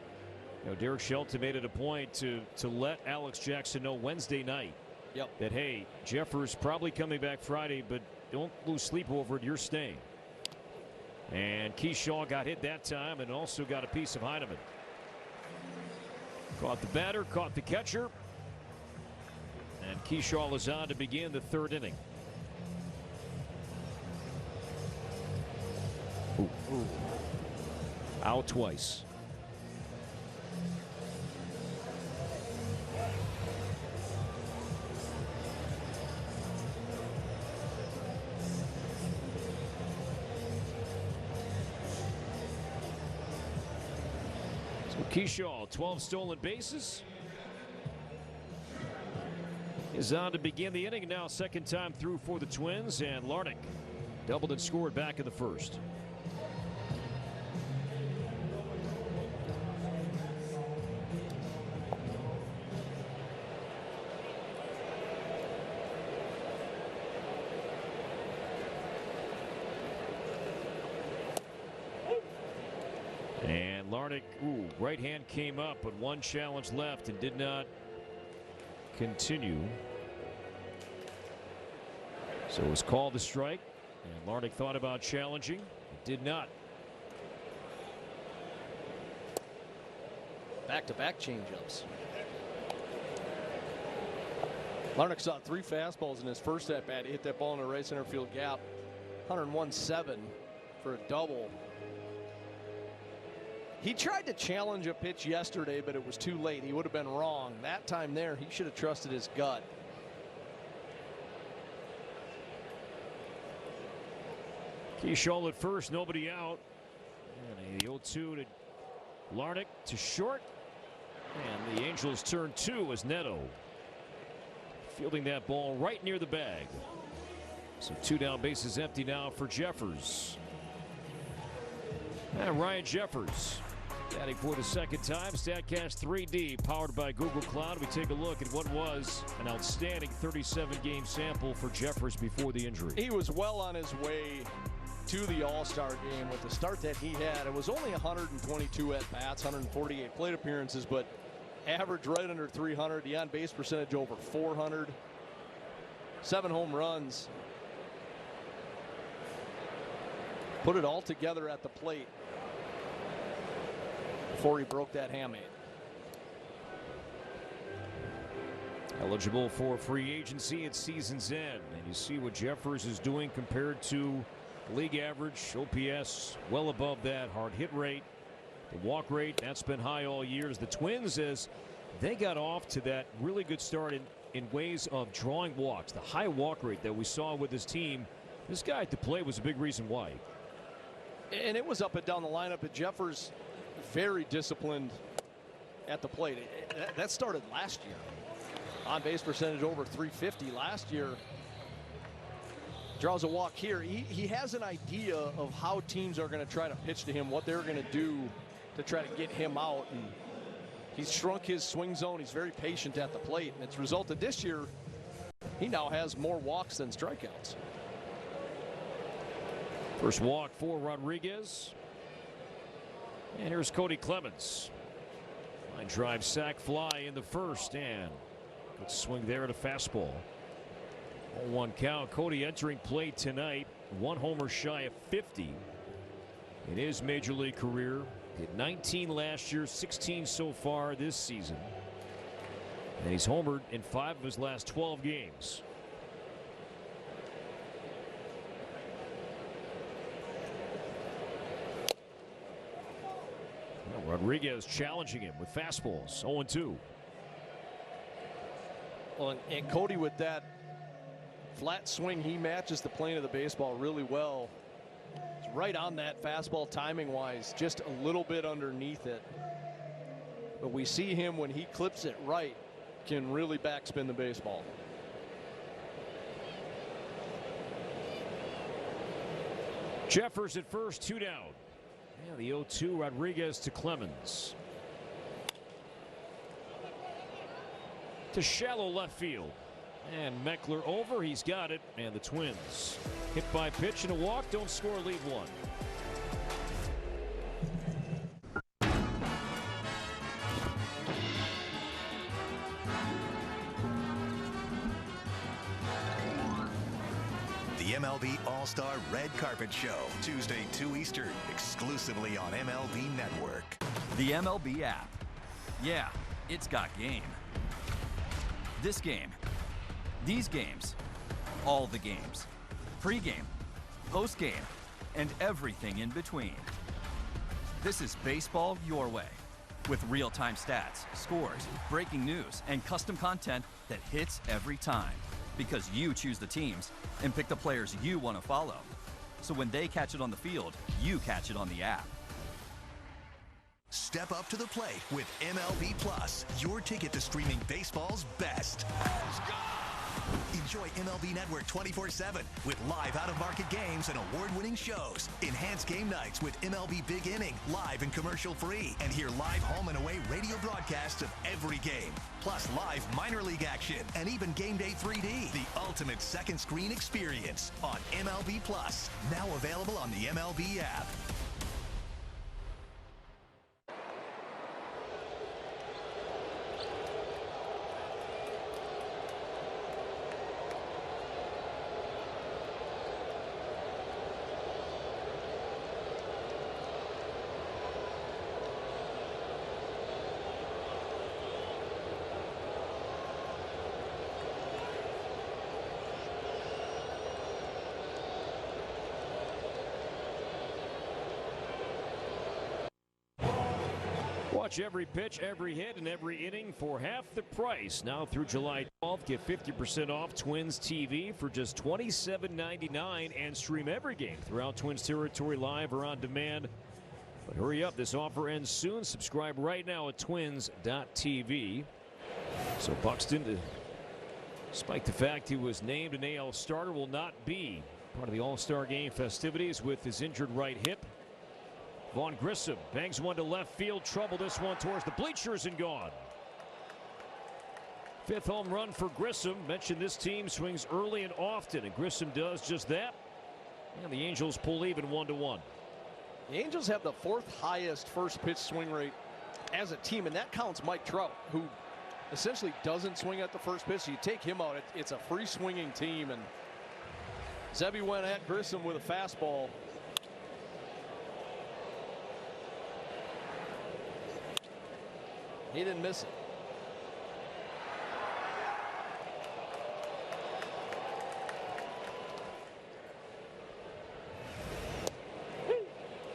Derek Shelton made it a point to let Alex Jackson know Wednesday night that, hey, Jeffers probably coming back Friday, but don't lose sleep over it. You're staying. And Keyshaw got hit that time and also got a piece of Heineman. Caught the batter, caught the catcher. And Keyshaw is on to begin the third inning. Ooh. Out twice. Keyshaw, 12 stolen bases, is on to begin the inning. Now second time through for the Twins, and Larnach doubled and scored back in the first. And Larnach, right hand came up, but 1 challenge left and did not continue. So it was called a strike, and Larnach thought about challenging. It did not. Back-to-back changeups. Larnach saw 3 fastballs in his first at bat. He hit that ball in the right center field gap. 101.7 for a double. He tried to challenge a pitch yesterday, but it was too late. He would have been wrong. That time there, he should have trusted his gut. Keyshaw at first, nobody out. And the 0-2 to Larnach to short. And the Angels turn 2 as Neto fielding that ball right near the bag. So 2 down, bases empty now for Jeffers. And Ryan Jeffers batting for the second time. StatCast 3D powered by Google Cloud. We take a look at what was an outstanding 37-game sample for Jeffers before the injury. He was well on his way to the All-Star game with the start that he had. It was only 122 at-bats, 148 plate appearances, but average right under 300. The on-base percentage over 400. 7 home runs. Put it all together at the plate before he broke that hamate. Eligible for free agency at season's end. And you see what Jeffers is doing compared to league average. OPS well above that. Hard hit rate. The walk rate, that's been high all years. The Twins, as they got off to that really good start in ways of drawing walks. The high walk rate that we saw with this team. This guy at the plate was a big reason why. And it was up and down the lineup. But Jeffers very disciplined at the plate. That started last year. On base percentage over 350 last year. Draws a walk here. He has an idea of how teams are going to try to pitch to him, what they're going to do to try to get him out. And he's shrunk his swing zone. He's very patient at the plate. And it's resulted this year, he now has more walks than strikeouts. First walk for Rodriguez. And here's Cody Clemens. Line drive, sac fly in the first, and good swing there at a fastball. 0-1 count. Cody entering play tonight. 1 homer shy of 50 in his major league career. Hit 19 last year, 16 so far this season. And he's homered in 5 of his last 12 games. Rodriguez challenging him with fastballs. 0-2. Well, and Cody, with that flat swing, he matches the plane of the baseball really well. It's right on that fastball timing wise, just a little bit underneath it. But we see him when he clips it right, can really backspin the baseball. Jeffers at first, 2 down. Yeah, the 0-2, Rodriguez to Clemens. To shallow left field. And Meckler over, he's got it. And the Twins, hit by pitch and a walk, don't score, leave 1. The MLB All-Star Red Carpet Show, Tuesday 2 Eastern, exclusively on MLB Network. The MLB app. Yeah, it's got game. This game. These games. All the games. Pre-game, post-game, and everything in between. This is baseball your way. With real-time stats, scores, breaking news, and custom content that hits every time. Because you choose the teams and pick the players you want to follow. So when they catch it on the field, you catch it on the app. Step up to the plate with MLB Plus, your ticket to streaming baseball's best. Enjoy MLB Network 24/7 with live out-of-market games and award-winning shows. Enhance game nights with MLB Big Inning, live and commercial-free. And hear live home and away radio broadcasts of every game. Plus live minor league action and even Game Day 3D. The ultimate second screen experience on MLB Plus. Now available on the MLB app. Watch every pitch, every hit, and every inning for half the price. Now through July 12th, get 50% off Twins TV for just $27.99 and stream every game throughout Twins territory live or on demand. But hurry up, this offer ends soon. Subscribe right now at twins.tv. So Buxton, despite the fact he was named an AL starter, will not be part of the All-Star game festivities with his injured right hip. Vaughn Grissom bangs one to left field. Trouble this one towards the bleachers and gone. 5th home run for Grissom. Mentioned this team swings early and often, and Grissom does just that. And the Angels pull even 1-1. The Angels have the 4th highest first pitch swing rate as a team, and that counts Mike Trout, who essentially doesn't swing at the first pitch. You take him out, it's a free swinging team, and Zebby went at Grissom with a fastball. He didn't miss it.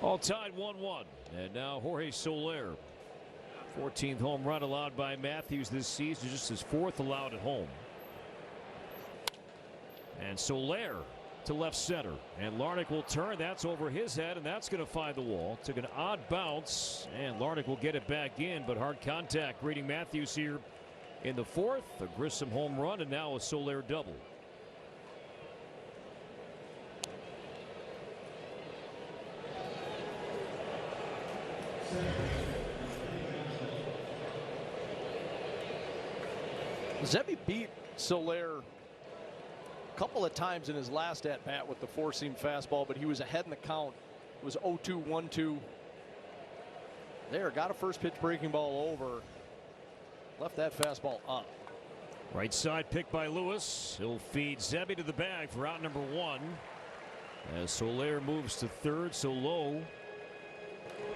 All tied 1-1. And now Jorge Soler. 14th home run allowed by Matthews this season, just his 4th allowed at home. And Soler to left center, and Larnach will turn. That's over his head, and that's going to find the wall. Took an odd bounce, and Larnach will get it back in, but hard contact greeting Matthews here in the 4th. A Grissom home run, and now a Soler double. Zebby beat Soler a couple of times in his last at-bat with the four-seam fastball, but he was ahead in the count. It was 0-2, 1-2. There, got a first pitch breaking ball over. Left that fastball up. Right side pick by Lewis. He'll feed Zebby to the bag for out number 1. As Soler moves to third, so low.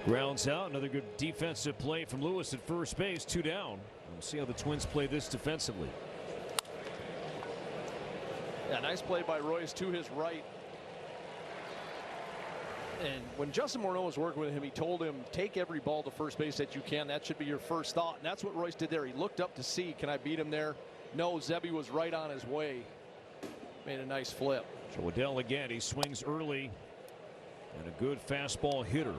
Grounds out. Another good defensive play from Lewis at first base. 2 down. We'll see how the Twins play this defensively. Yeah, nice play by Royce to his right. And when Justin Morneau was working with him, he told him, take every ball to first base that you can. That should be your first thought. And that's what Royce did there. He looked up to see, can I beat him there? No, Zebby was right on his way. Made a nice flip. So Waddell again, he swings early. And a good fastball hitter.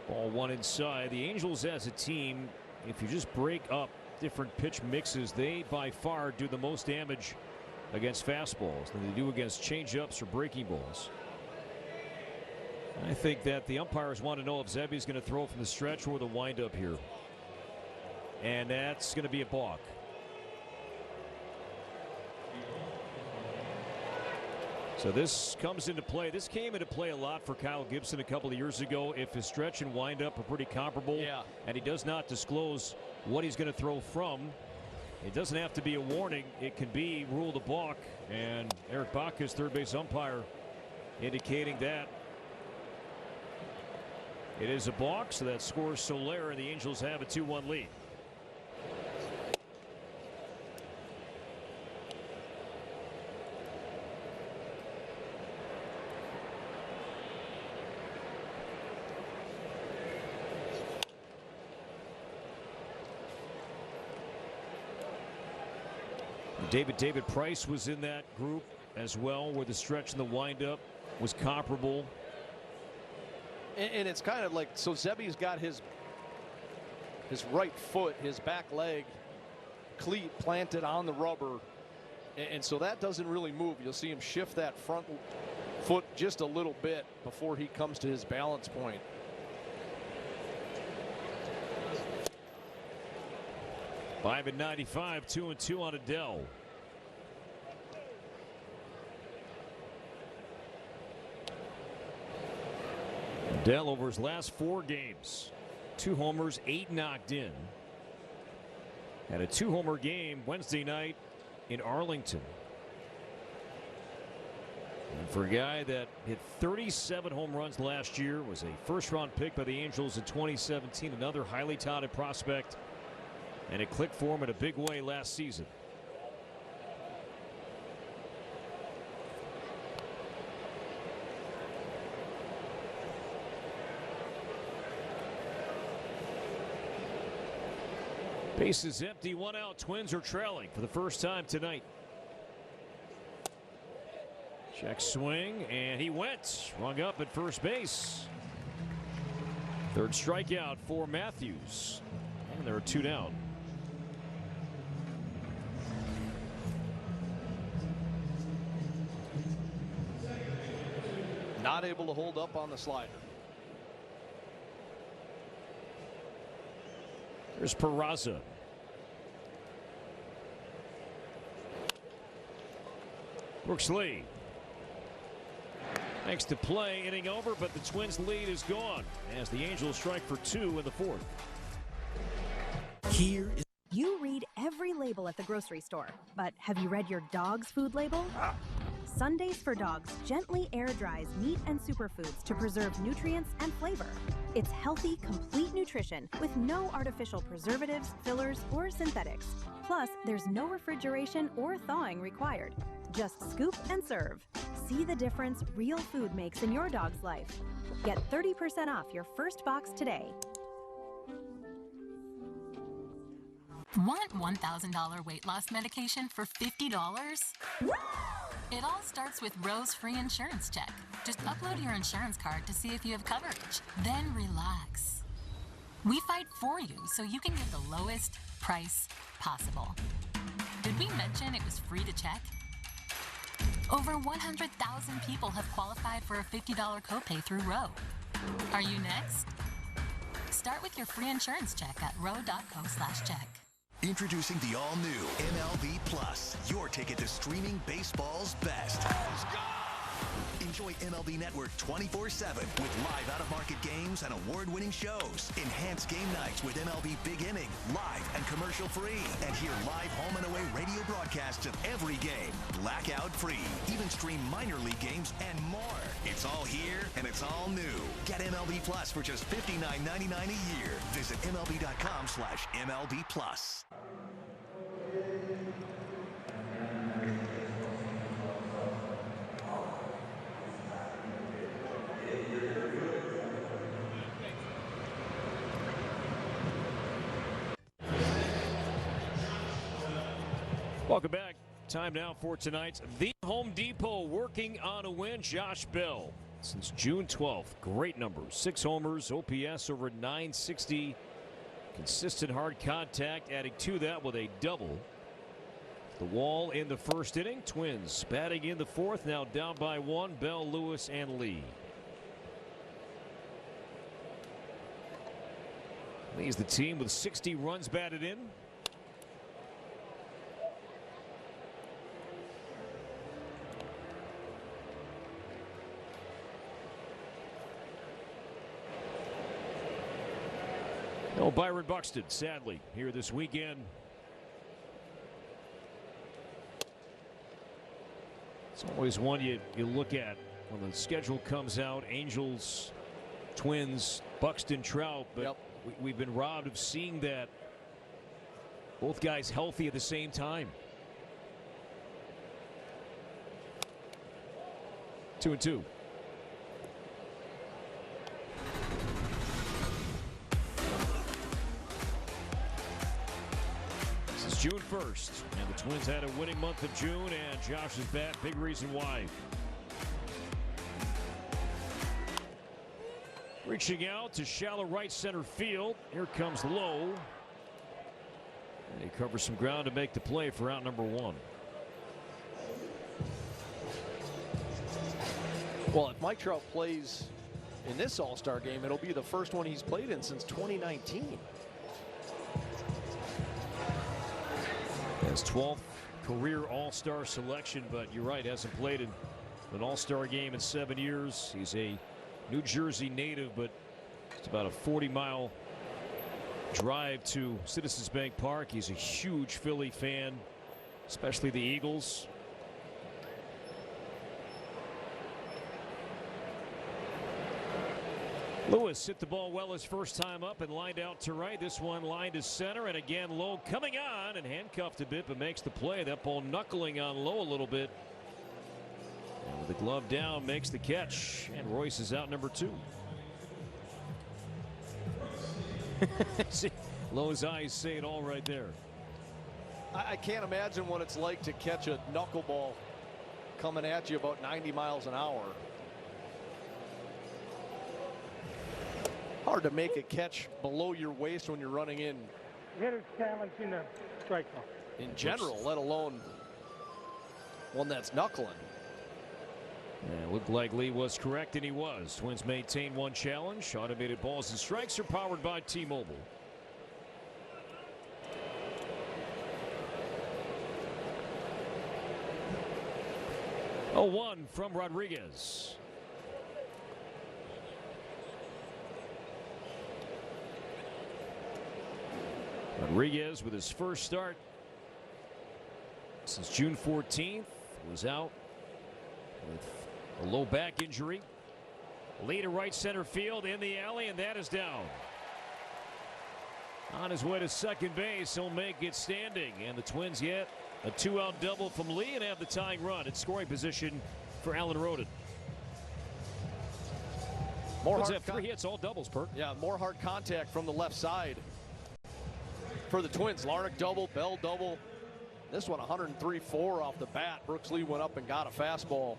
Ball 1 inside. The Angels as a team, if you just break up different pitch mixes, they by far do the most damage against fastballs than they do against changeups or breaking balls. I think that the umpires want to know if Zebby's going to throw from the stretch or the windup here. And that's going to be a balk. So this comes into play. This came into play a lot for Kyle Gibson a couple of years ago. If his stretch and windup are pretty comparable, and he does not disclose what he's going to throw from, it doesn't have to be a warning. It can be ruled a balk. And Eric Baca's third base umpire indicating that it is a balk. So that scores Soler, and the Angels have a 2-1 lead. David Price was in that group as well, where the stretch and the windup was comparable. And it's kind of like, so Zebby's got his right foot, his back leg cleat planted on the rubber, and so that doesn't really move. You'll see him shift that front foot just a little bit before he comes to his balance point. 5-95, 2-2 on Adele. Adele over his last 4 games, 2 homers, 8 knocked in. Had a 2-homer game Wednesday night in Arlington. And for a guy that hit 37 home runs last year, was a first-round pick by the Angels in 2017, another highly touted prospect, and it clicked for him in a big way last season. Base is empty, 1 out. Twins are trailing for the first time tonight. Check swing, and he went. Rung up at first base. Third strikeout for Matthews. And there are 2 down. Not able to hold up on the slider. There's Peraza. Brooks Lee makes the play, inning over, but the Twins' lead is gone as the Angels strike for 2 in the 4th. You read every label at the grocery store, but have you read your dog's food label? Sundays for Dogs gently air dries meat and superfoods to preserve nutrients and flavor. It's healthy, complete nutrition with no artificial preservatives, fillers, or synthetics. Plus, there's no refrigeration or thawing required. Just scoop and serve. See the difference real food makes in your dog's life. Get 30% off your first box today. Want $1,000 weight loss medication for $50? It all starts with Roe's free insurance check. Just upload your insurance card to see if you have coverage. Then relax. We fight for you so you can get the lowest price possible. Did we mention it was free to check? Over 100,000 people have qualified for a $50 copay through Roe. Are you next? Start with your free insurance check at roe.co/check. Introducing the all-new MLB Plus, your ticket to streaming baseball's best. Enjoy MLB Network 24/7 with live out-of-market games and award-winning shows. Enhanced game nights with MLB Big Inning, live and commercial-free. And hear live home and away radio broadcasts of every game, blackout-free. Even stream minor league games and more. It's all here and it's all new. Get MLB Plus for just $59.99 a year. Visit MLB.com/MLB Plus. Welcome back. Time now for tonight's The Home Depot working on a win. Josh Bell since June 12th. Great numbers. 6 homers, OPS over 960. Consistent hard contact, adding to that with a double. The wall in the first inning. Twins batting in the 4th, now down by 1. Bell, Lewis, and Lee. Leads the team with 60 runs batted in. No Byron Buxton, sadly, here this weekend. It's always one you look at when the schedule comes out. Angels, Twins, Buxton, Trout. But we've been robbed of seeing that. Both guys healthy at the same time. 2-2. June 1st, and the Twins had a winning month of June, and Josh's bat, big reason why. Reaching out to shallow right center field. Here comes Lowe. And he covers some ground to make the play for out number 1. Well, if Mike Trout plays in this All-Star game, it'll be the first one he's played in since 2019. His 12th career All-Star selection, but you're right, hasn't played in an All-Star game in 7 years. He's a New Jersey native, but it's about a 40-mile drive to Citizens Bank Park. He's a huge Philly fan, especially the Eagles. Lewis hit the ball well his first time up and lined out to right. This one lined to center, and again Lowe coming on and handcuffed a bit, but makes the play. That ball knuckling on Lowe a little bit. And with the glove down, makes the catch, and Royce is out number 2. See, Lowe's eyes say it all right there. I can't imagine what it's like to catch a knuckleball coming at you about 90 miles an hour. Hard to make a catch below your waist when you're running in. Hitter's challenge in the strike zone. In general, let alone one that's knuckling. Yeah, it looked like Lee was correct, and he was. Twins maintain one challenge. Automated balls and strikes are powered by T-Mobile. Oh, 1 from Rodriguez. Rodriguez with his first start since June 14th was out with a low back injury. Lead to right center field in the alley, and that is down. On his way to second base, he'll make it standing, and the Twins get a 2-out double from Lee and have the tying run in scoring position for Alan Roden. More Twins hard have 3 hits, all doubles, Perk. Yeah, more hard contact from the left side for the Twins. Larnach double, Bell double. This one 103-4 off the bat. Brooks Lee went up and got a fastball.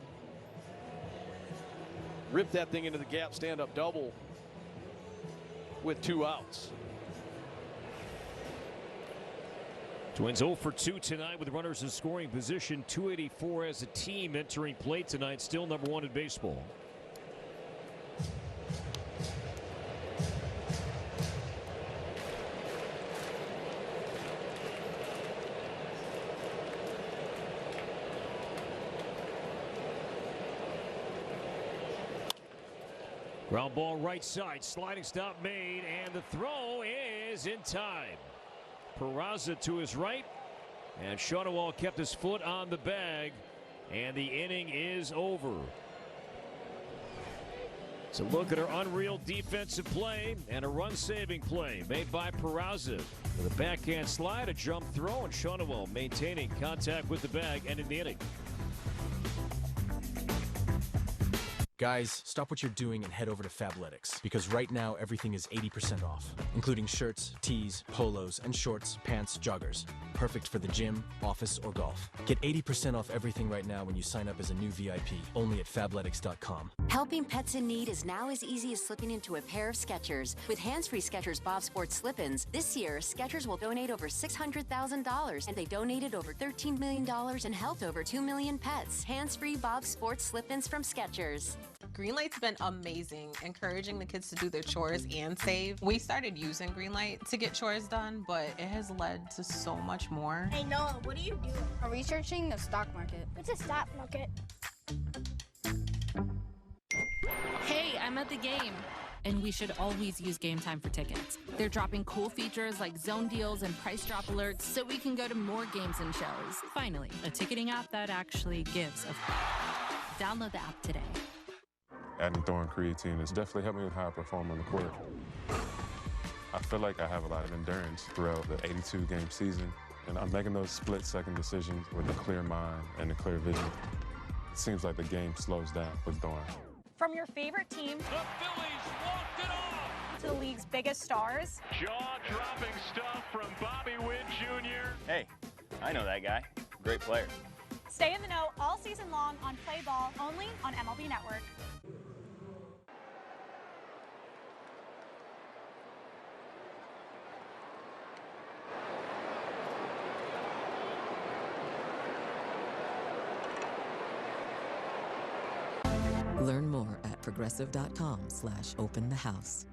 Ripped that thing into the gap, stand-up double with 2 outs. Twins 0 for 2 tonight with runners in scoring position. 284 as a team entering play tonight. Still number 1 in baseball. Ground ball right side. Sliding stop made, and the throw is in time. Peraza to his right, and Shadowall kept his foot on the bag, and the inning is over. So look at our unreal defensive play and a run-saving play made by Peraza with a backhand slide, a jump throw, and Shadowall maintaining contact with the bag and in the inning. Guys, stop what you're doing and head over to Fabletics, because right now everything is 80% off, including shirts, tees, polos, and shorts, pants, joggers. Perfect for the gym, office, or golf. Get 80% off everything right now when you sign up as a new VIP, only at Fabletics.com. Helping pets in need is now as easy as slipping into a pair of Skechers. With hands-free Skechers Bob Sports slip-ins, this year, Skechers will donate over $600,000, and they donated over $13 million and helped over 2 million pets. Hands-free Bob Sports slip-ins from Skechers. Greenlight's been amazing, encouraging the kids to do their chores and save. We started using Greenlight to get chores done, but it has led to so much more. Hey Noah, what are you doing? I'm researching the stock market. What's a stock market? Hey, I'm at the game. And we should always use Game Time for tickets. They're dropping cool features like zone deals and price drop alerts so we can go to more games and shows. Finally, a ticketing app that actually gives a Download the app today. Adding throwing creatine has definitely helped me with how I perform on the court. I feel like I have a lot of endurance throughout the 82-game season, and I'm making those split-second decisions with a clear mind and a clear vision. It seems like the game slows down with throwing. From your favorite team, the Phillies walked it off, to the league's biggest stars. Jaw-dropping stuff from Bobby Witt Jr. Hey, I know that guy. Great player. Stay in the know all season long on Play Ball, only on MLB Network. Learn more at progressive.com/openthehouse.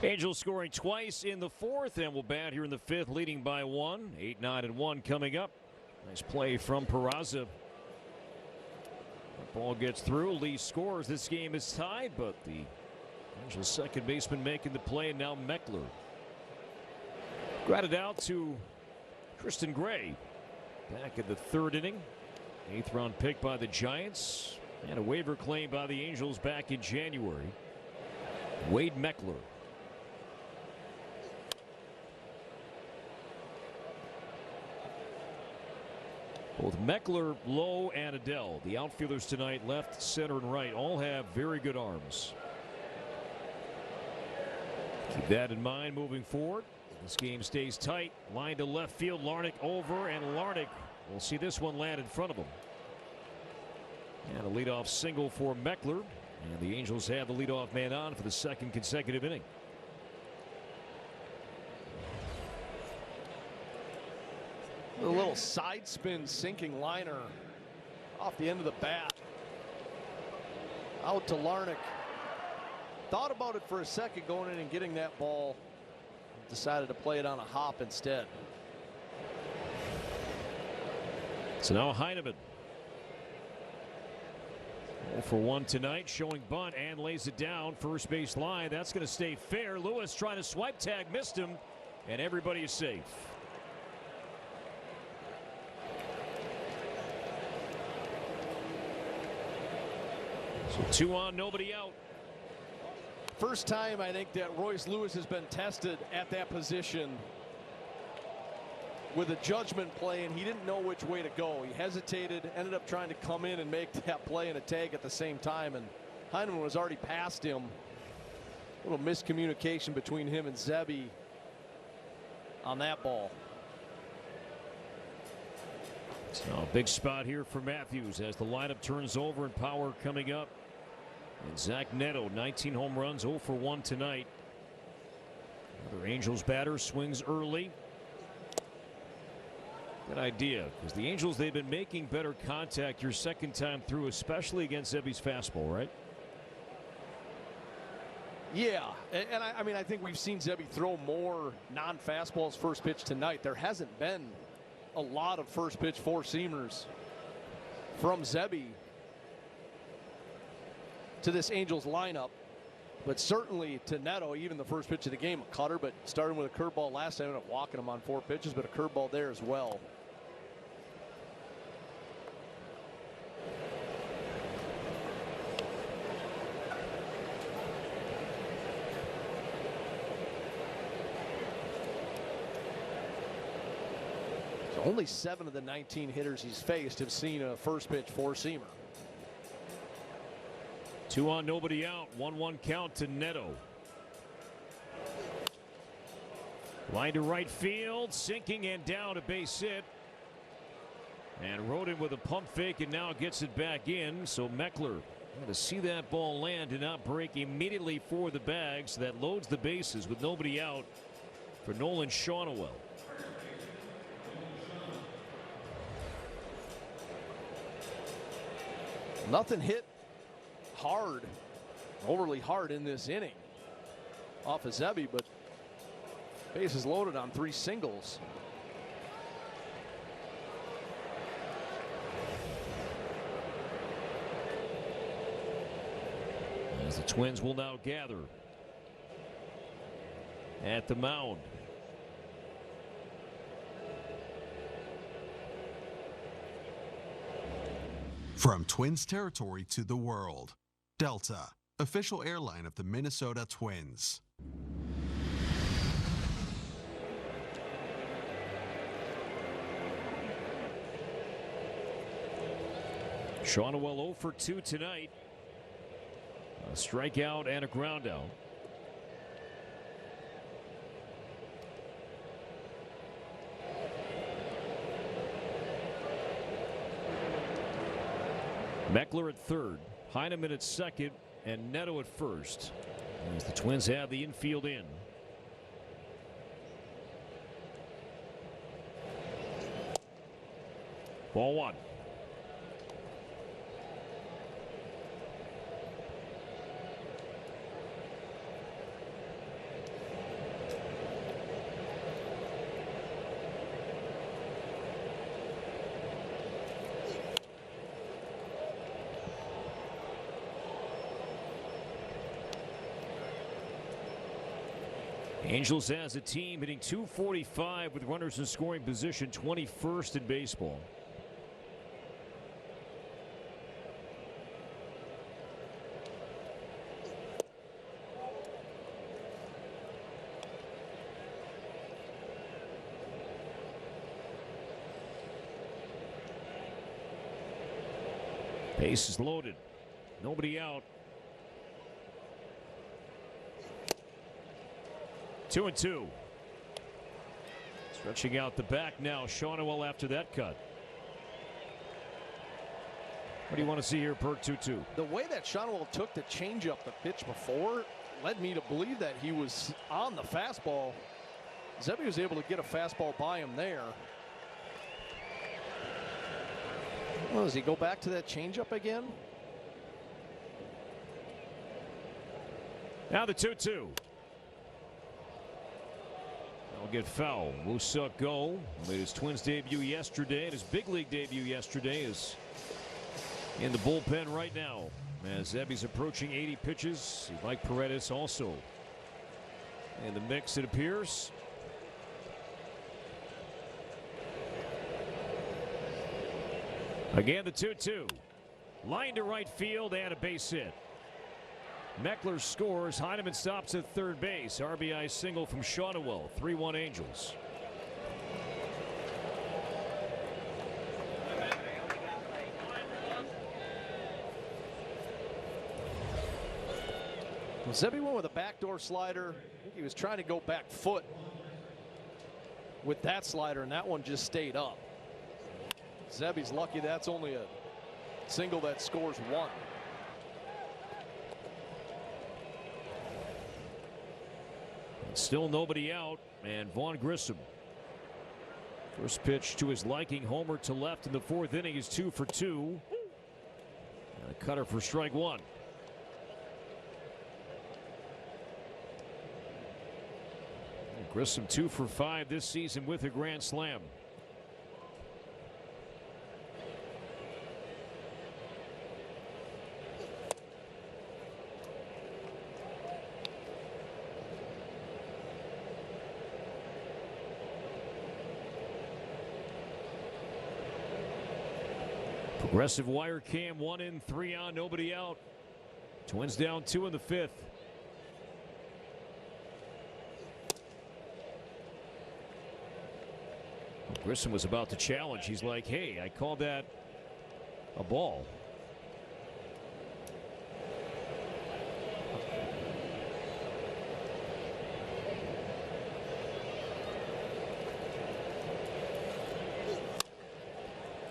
Angels scoring twice in the fourth, and will bat here in the fifth, leading by 1. 8, 9, and 1 coming up. Nice play from Peraza. The ball gets through. Lee scores. This game is tied, but the Angels second baseman making the play, and now Meckler. Grounded out to Tristan Gray. Back in the third inning. 8th round pick by the Giants, and a waiver claim by the Angels back in January. Wade Meckler. Both Meckler, Lowe, and Adele, the outfielders tonight, left, center, and right, all have very good arms. Keep that in mind moving forward. This game stays tight. Line to left field. Larnach over, and Larnach will see this one land in front of him. And a leadoff single for Meckler. And the Angels have the leadoff man on for the second consecutive inning. A little side spin sinking liner off the end of the bat. Out to Larnach. Thought about it for a second going in and getting that ball. Decided to play it on a hop instead. So now Heineman. 0 for 1 tonight, showing bunt and lays it down. First base line. That's going to stay fair. Lewis trying to swipe tag, missed him, and everybody is safe. So 2 on, nobody out. First time I think that Royce Lewis has been tested at that position with a judgment play, and he didn't know which way to go. He hesitated, ended up trying to come in and make that play and a tag at the same time, and Heineman was already past him. A little miscommunication between him and Zebby on that ball. So a big spot here for Matthews as the lineup turns over and power coming up. And Zach Neto, 19 home runs, 0 for 1 tonight. Another Angels batter swings early. Good idea, because the Angels, they've been making better contact your second time through, especially against Zebby's fastball, right? Yeah, and I mean, I think we've seen Zebby throw more non-fastballs first pitch tonight. There hasn't been a lot of first pitch four-seamers from Zebby to this Angels lineup, but certainly to Neto, even the first pitch of the game, a cutter, but starting with a curveball last time, ended up walking him on 4 pitches, but a curveball there as well. So only 7 of the 19 hitters he's faced have seen a first pitch four-seamer. 2 on, nobody out. 1-1 count to Neto. Line to right field, sinking and down, a base hit. And Rodin with a pump fake and now gets it back in. So Meckler to see that ball land and not break immediately for the bag. So that loads the bases with nobody out for Nolan Shaunawell. Nothing hit hard, overly hard in this inning off of Zebby, but bases loaded on 3 singles. As the Twins will now gather at the mound. From Twins territory to the world, Delta, official airline of the Minnesota Twins. Shaunawell 0 for 2 tonight. A strikeout and a ground out. Meckler at third, Heineman at second, and Neto at first. As the Twins have the infield in. Ball 1. Angels as a team hitting .245 with runners in scoring position, 21st in baseball. Bases loaded, nobody out. 2-2. Stretching out the back now. Shawnwell after that cut. What do you want to see here per 2-2? The way that Shawnwell took the changeup the pitch before led me to believe that he was on the fastball. Zebby was able to get a fastball by him there. Well, does he go back to that changeup again? Now the 2-2. That'll get foul. Musa go. Made his Twins debut yesterday, and his big league debut yesterday is in the bullpen right now. As Zebby's approaching 80 pitches. Mike Paredes also in the mix, it appears. Again, the 2-2. Line to right field and a base hit. Meckler scores. Heineman stops at third base. RBI single from Shawnwell. 3-1 Angels. Zebby went with a backdoor slider. I think he was trying to go back foot with that slider, and that one just stayed up. Zebby's lucky that's only a single that scores one. Still nobody out, and Vaughn Grissom. First pitch to his liking. Homer to left in the fourth inning is 2 for 2. And a cutter for strike one. Grissom 2 for 5 this season with a grand slam. Progressive wire cam, 1 in, 3 on, nobody out. Twins down 2 in the 5th. Grissom was about to challenge. He's like, hey, I called that a ball.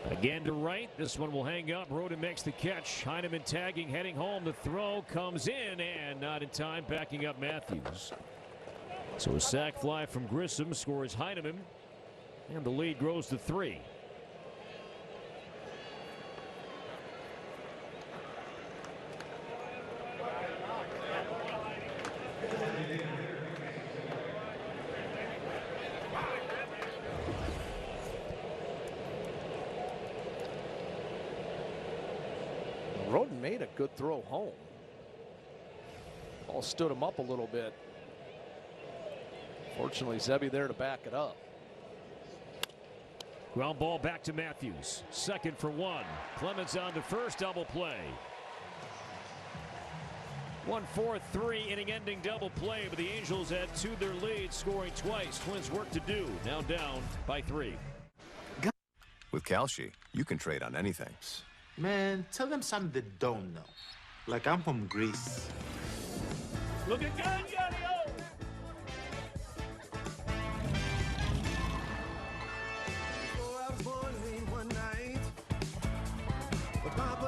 Again to right. This one will hang up. Roden makes the catch. Heineman tagging, heading home. The throw comes in and not in time, backing up Matthews. So a sac fly from Grissom scores Heineman, and the lead grows to 3. Roden made a good throw home. Ball stood him up a little bit. Fortunately, Zebby there to back it up. Ground ball back to Matthews. Second for 1. Clemens on to first, double play. 1-4-3 inning-ending double play, but the Angels add to their lead, scoring twice. Twins work to do. Now down by 3. With Kalshi, you can trade on anything. Man, tell them something they don't know. Like I'm from Greece. Look at Gangario!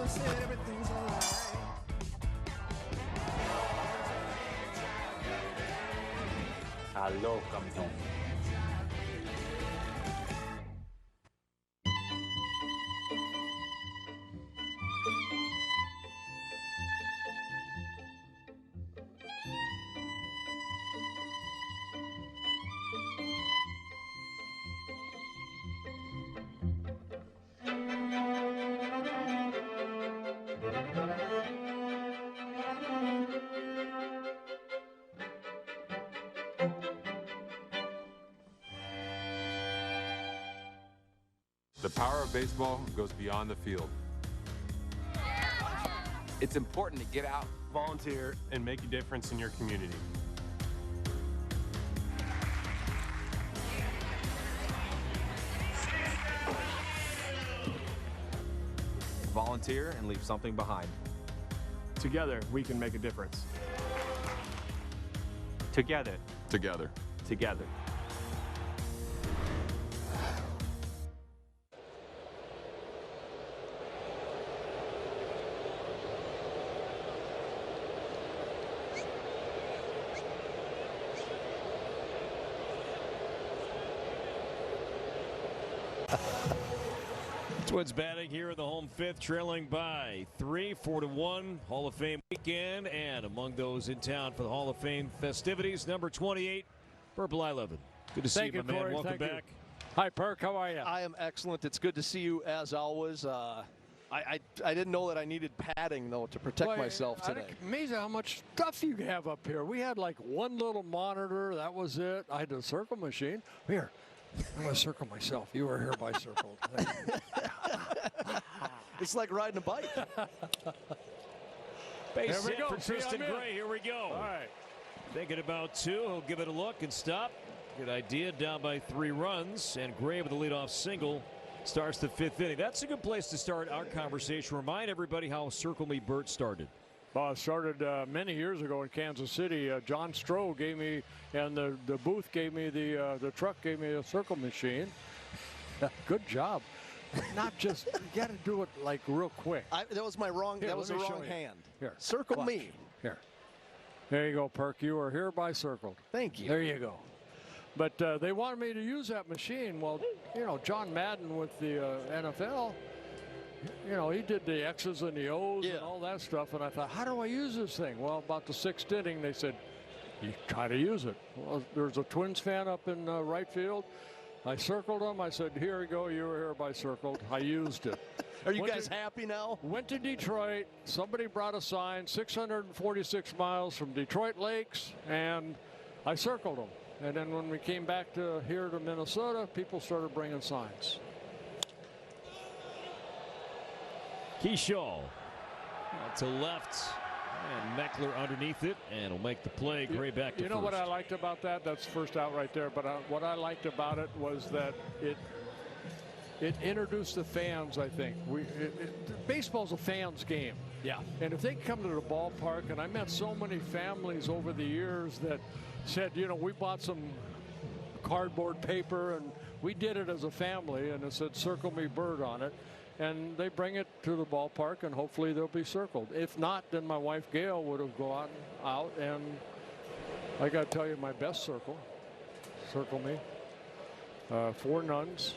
Said everything's alright. Hello, campeón. The power of baseball goes beyond the field. It's important to get out, volunteer, and make a difference in your community. Volunteer and leave something behind. Together, we can make a difference. Together. Together. together. Twins batting here in the home fifth, trailing by 3, 4-1. Hall of Fame weekend, and among those in town for the Hall of Fame festivities, number 28, Purple I-11. Good to see you, my man. Welcome back. Hi, Perk. How are you? I am excellent. It's good to see you as always. I didn't know that I needed padding though to protect myself today. Amazing how much stuff you have up here. We had like one little monitor. That was it. I had a circle machine. Here, I'm going to circle myself. You were hereby circled. It's like riding a bike. Base hit for Tristan Gray. Here we go. All right. Thinking about 2. He'll give it a look and stop. Good idea. Down by 3 runs. And Gray with a leadoff single starts the 5th inning. That's a good place to start our conversation. Remind everybody how Circle Me Bert started. Well, it started many years ago in Kansas City. John Stroh gave me, and the booth gave me, the truck gave me a circle machine. Good job. Not just, you got to do it like real quick. That was my wrong. Here, that was the wrong you. hand. Here, circle watch. me. Here. There you go, Perk. You are hereby circled. Thank you. There you go. But they wanted me to use that machine. Well, you know, John Madden with the NFL, you know, he did the X's and the O's and all that stuff. And I thought, how do I use this thing? Well, about the 6th inning, they said, you try to use it. Well, there's a Twins fan up in right field. I circled him. I said, here we go. You were hereby circled. I used it. Are you guys happy now? Went to Detroit. Somebody brought a sign, 646 miles from Detroit Lakes, and I circled them. And then when we came back to here to Minnesota, people started bringing signs. Keyshaw to left, and Meckler underneath it, and will make the play. Gray back to You know first. what I liked about that? That's first out right there. But what I liked about it was that it introduced the fans, I think. Baseball's a fans game. Yeah. And if they come to the ballpark, and I met so many families over the years that said, you know, we bought some cardboard paper and we did it as a family, and it said Circle Me Bird on it. And they bring it to the ballpark, and hopefully they'll be circled. If not, then my wife Gail would have gone out, and I got to tell you, my best circle, Circle Me. 4 nuns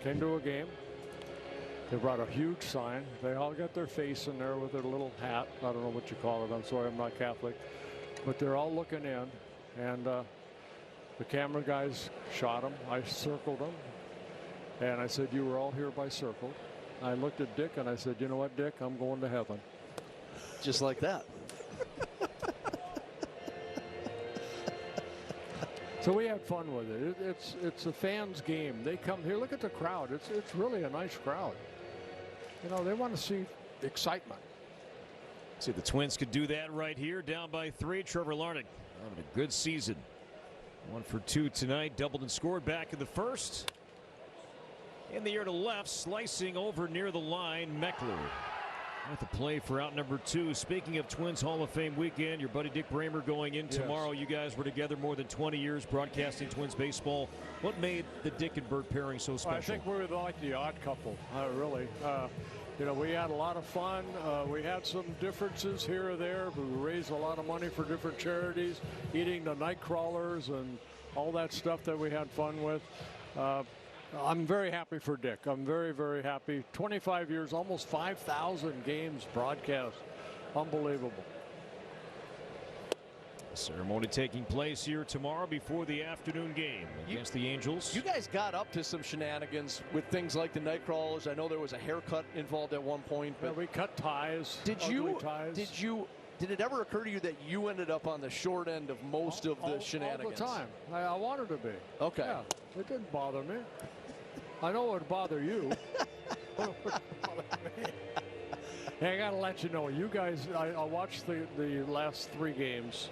came to a game. They brought a huge sign. They all got their face in there with their little hat. I don't know what you call it. I'm sorry, I'm not Catholic. But they're all looking in, and the camera guys shot them. I circled them, and I said, you were all hereby circled. I looked at Dick and I said, you know what, Dick, I'm going to heaven. Just like that. So we had fun with it. It's a fans game. They come here. Look at the crowd. It's really a nice crowd. You know, they want to see excitement. See, the Twins could do that right here. Down by 3. Trevor Larnach having a good season. 1 for 2 tonight. Doubled and scored back in the first. In the air to left, slicing over near the line, Meckler. With the play for out number 2. Speaking of Twins Hall of Fame weekend, your buddy Dick Bramer going in tomorrow. You guys were together more than 20 years broadcasting Twins baseball. What made the Dick and Bert pairing so special? I think we were like the odd couple, really. You know, we had a lot of fun. We had some differences here or there, but we raised a lot of money for different charities, eating the night crawlers and all that stuff that we had fun with. I'm very happy for Dick. I'm very, very happy. 25 years, almost 5,000 games broadcast. Unbelievable. Ceremony taking place here tomorrow before the afternoon game against the Angels. You guys got up to some shenanigans with things like the night crawlers. I know there was a haircut involved at one point. But we cut ties. Did it ever occur to you that you ended up on the short end of most of the shenanigans? All the time. I wanted to be. Okay. Yeah, it didn't bother me. I know it would bother you. Hey, I got to let you know, you guys, I watched the last 3 games.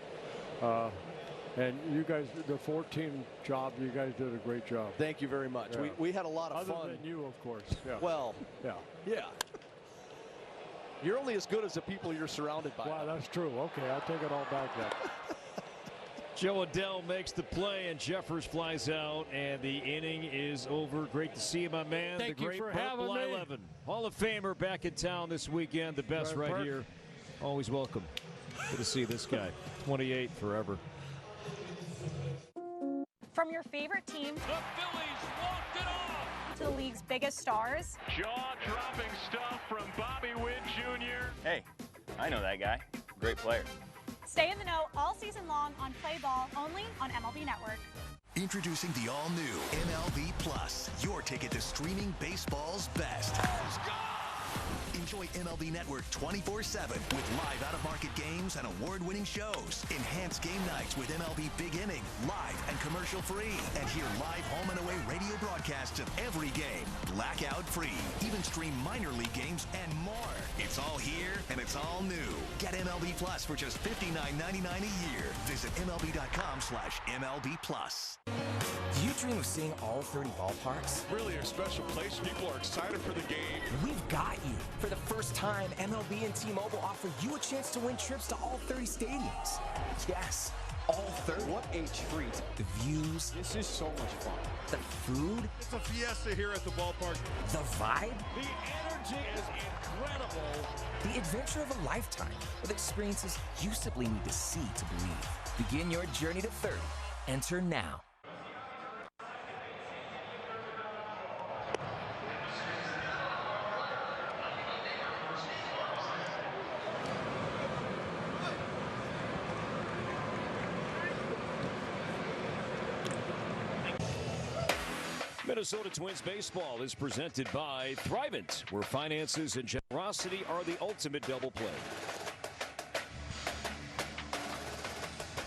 And you guys, the 14 job, you guys did a great job. Thank you very much. Yeah. We had a lot of fun. Other than you, of course. Yeah. Well, yeah. You're only as good as the people you're surrounded by. Wow, that's true. Okay, I'll take it all back then. Joe Adell makes the play, and Jeffers flies out, and the inning is over. Great to see you, my man. Thank the you great for having Purple me. 11. Hall of Famer back in town this weekend. The best right here. Always welcome. Good to see this guy. 28 forever. From your favorite team The Phillies walked it off. to the league's biggest stars, Jaw-dropping stuff from Bobby Witt Jr. Hey, I know that guy. Great player. stay in the know all season long on Play Ball, only on MLB Network. Introducing the all-new MLB Plus, your ticket to streaming baseball's best. Enjoy MLB Network 24/7 with live out-of-market games and award-winning shows. Enhanced game nights with MLB Big Inning, live and commercial-free. And hear live home and away radio broadcasts of every game, blackout-free. Even stream minor league games and more. It's all here and it's all new. Get MLB Plus for just $59.99 a year. Visit MLB.com/MLB Plus. Do you dream of seeing all 30 ballparks? Really a special place. People are excited for the game. We've got you. For the first time, MLB and T-Mobile offer you a chance to win trips to all 30 stadiums. Yes, all 30. What a treat. The views. This is so much fun. The food. It's a fiesta here at the ballpark. The vibe. The energy is incredible. The adventure of a lifetime with experiences you simply need to see to believe. Begin your journey to 30. Enter now. Minnesota Twins baseball is presented by Thrivent, where finances and generosity are the ultimate double play.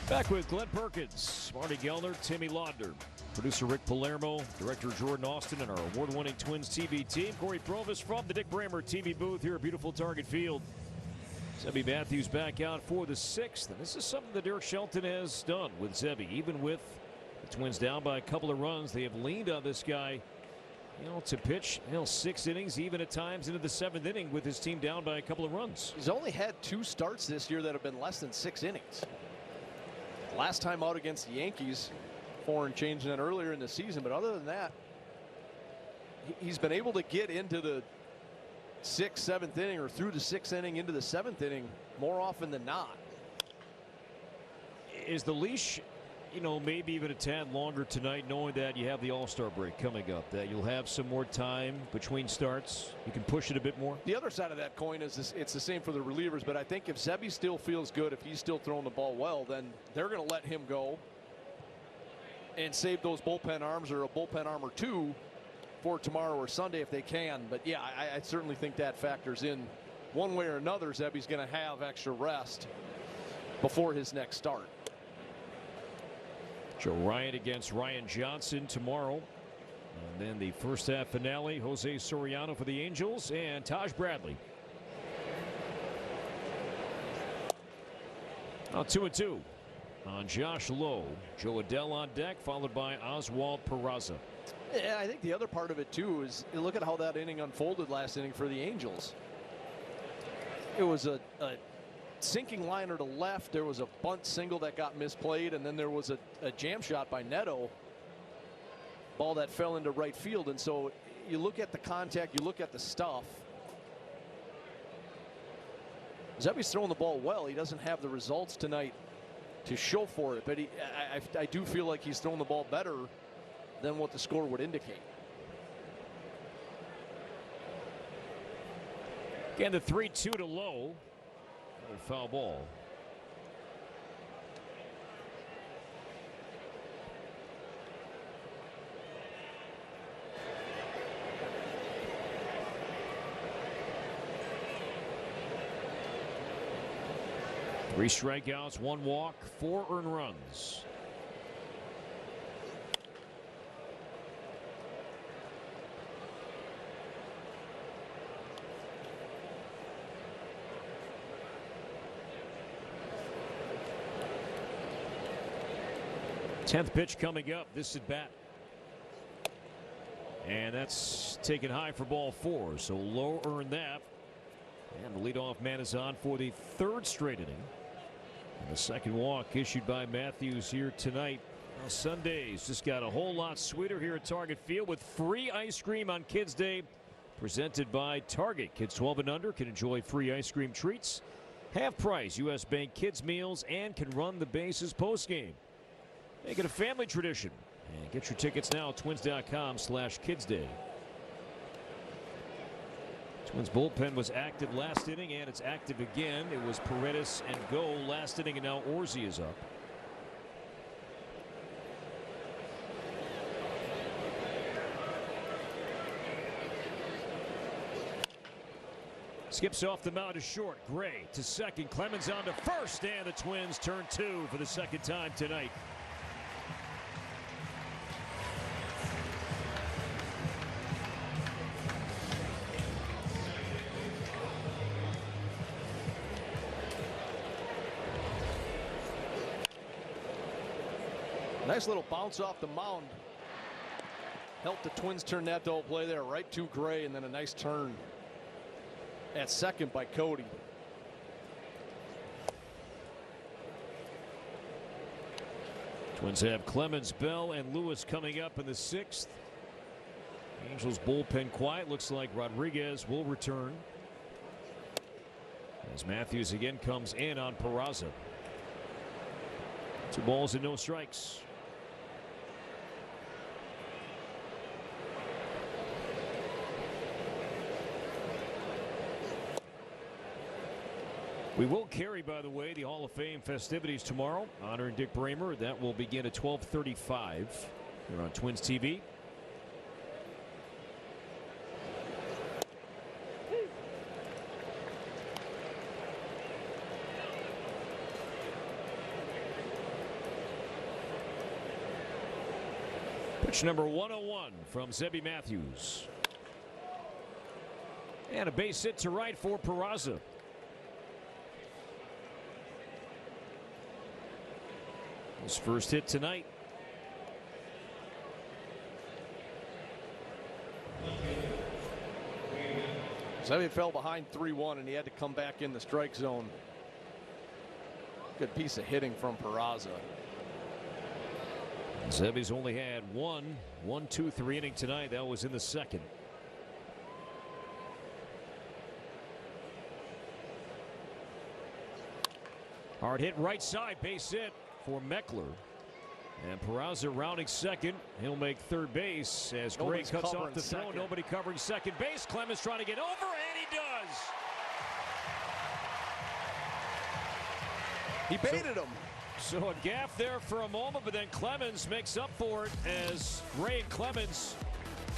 Back with Glenn Perkins, Marty Gellner, Timmy Laudner, producer Rick Palermo, director Jordan Austin, and our award-winning Twins TV team. Corey Provis from the Dick Bramer TV booth here at beautiful Target Field. Zebby Matthews back out for the 6th, and this is something that Derek Shelton has done with Zebby, even with the Twins down by a couple of runs. They have leaned on this guy, to pitch, 6 innings, even at times into the 7th inning with his team down by a couple of runs. He's only had 2 starts this year that have been less than 6 innings. Last time out against the Yankees, 4 and change that earlier in the season. But other than that, he's been able to get into the 6th, 7th inning or through the 6th inning into the 7th inning more often than not. Is the leash, maybe even a tad longer tonight, knowing that you have the All-Star break coming up, that you'll have some more time between starts? You can push it a bit more? The other side of that coin is it's the same for the relievers, but I think if Zebby still feels good, if he's still throwing the ball well, then they're going to let him go and save those bullpen arms or a bullpen arm or 2 for tomorrow or Sunday if they can. But yeah, I certainly think that factors in one way or another. Zebby's going to have extra rest before his next start. Joe Ryan against Ryan Johnson tomorrow. And then the first half finale, Jose Soriano for the Angels and Taj Bradley. Now 2-2 on Josh Lowe. Joe Adell on deck, followed by Oswald Peraza. Yeah, I think the other part of it too is you look at how that inning unfolded last inning for the Angels. It was a sinking liner to left. There was a bunt single that got misplayed, and then there was a jam shot by Neto. Ball that fell into right field. And so you look at the contact, you look at the stuff. Zebby's throwing the ball well. He doesn't have the results tonight to show for it, but I do feel like he's throwing the ball better than what the score would indicate. Again, the 3-2 to Lowe. Foul ball. Three strikeouts, 1 walk, 4 earned runs. Tenth pitch coming up. This at bat. And that's taken high for ball 4. So Lowe earned that. And the leadoff man is on for the 3rd straight inning. And the second walk issued by Matthews here tonight. Well, Sundays just got a whole lot sweeter here at Target Field with free ice cream on Kids Day presented by Target. Kids 12 and under can enjoy free ice cream treats, half price U.S. Bank kids meals, and can run the bases postgame. Make it a family tradition. And get your tickets now at twins.com/kidsday. Twins bullpen was active last inning, and it's active again. It was Paredes and Go last inning, and now Orsi is up. Skips off the mound to short. Gray to second. Clemens on to first, and the Twins turn 2 for the second time tonight. Nice little bounce off the mound. Helped the Twins turn that double play there right to Gray, and then a nice turn at second by Cody. Twins have Clemens, Bell, and Lewis coming up in the 6th. Angels bullpen quiet. Looks like Rodriguez will return as Matthews again comes in on Peraza. 2 balls and no strikes. We will carry, by the way, the Hall of Fame festivities tomorrow, honoring Dick Bramer. That will begin at 12:35 here on Twins TV. Pitch number 101 from Zebby Matthews. And a base hit to right for Peraza. His first hit tonight. Zebby fell behind 3-1, and he had to come back in the strike zone. Good piece of hitting from Peraza. Zebby's only had 1-2-3 inning tonight. That was in the second. Hard hit right side, base hit for Meckler. And Peraza rounding second. He'll make third base as Gray cuts off the throw. Nobody covering second base. Clemens trying to get over, and he does. He baited him. So a gaff there for a moment, but then Clemens makes up for it as Gray and Clemens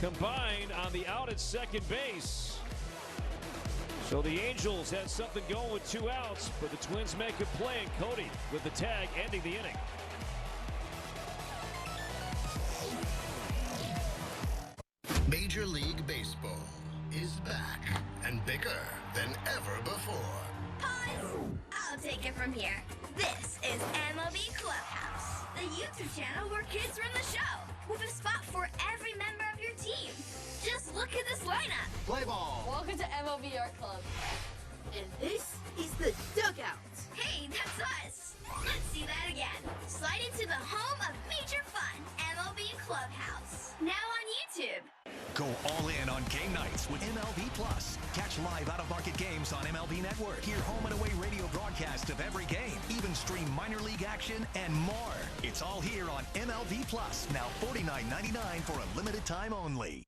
combine on the out at second base. So the Angels had something going with 2 outs, but the Twins make a play, and Cody with the tag ending the inning. Major League Baseball is back and bigger than ever before. Pause. I'll take it from here. This is MLB Clubhouse, the YouTube channel where kids run the show, with a spot for every member of your team. Just look at this lineup. Play ball. Welcome to MLB Art Club. And this is the dugout. Hey, that's us. Let's see that again. Slide into the home of major fun, MLB Clubhouse. Now on YouTube. Go all in on game nights with MLB Plus. Catch live out-of-market games on MLB Network. Hear home and away radio broadcast of every game. Even stream minor league action and more. It's all here on MLB Plus. Now $49.99 for a limited time only.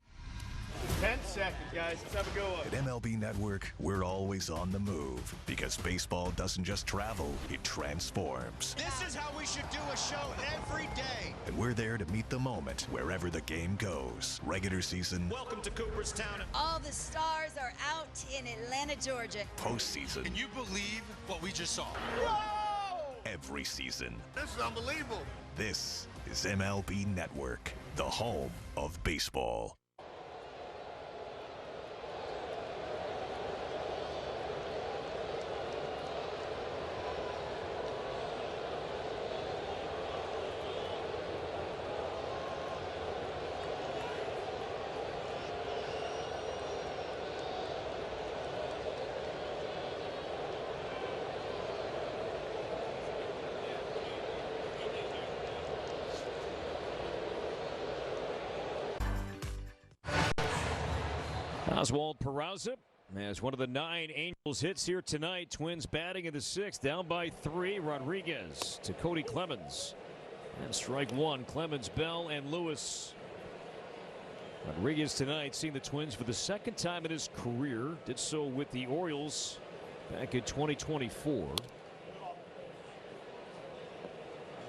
10 seconds, guys. Let's have a go. At MLB Network, we're always on the move because baseball doesn't just travel, it transforms. This is how we should do a show every day. And we're there to meet the moment wherever the game goes. Regular season. Welcome to Cooperstown. All the stars are out in Atlanta, Georgia. Postseason. Can you believe what we just saw? Whoa! Every season. This is unbelievable. This is MLB Network, the home of baseball. Oswald Peraza has one of the 9 Angels hits here tonight. Twins batting in the 6th, down by 3. Rodriguez to Cody Clemens. And strike 1. Clemens, Bell, and Lewis. Rodriguez tonight seeing the Twins for the 2nd time in his career. Did so with the Orioles back in 2024.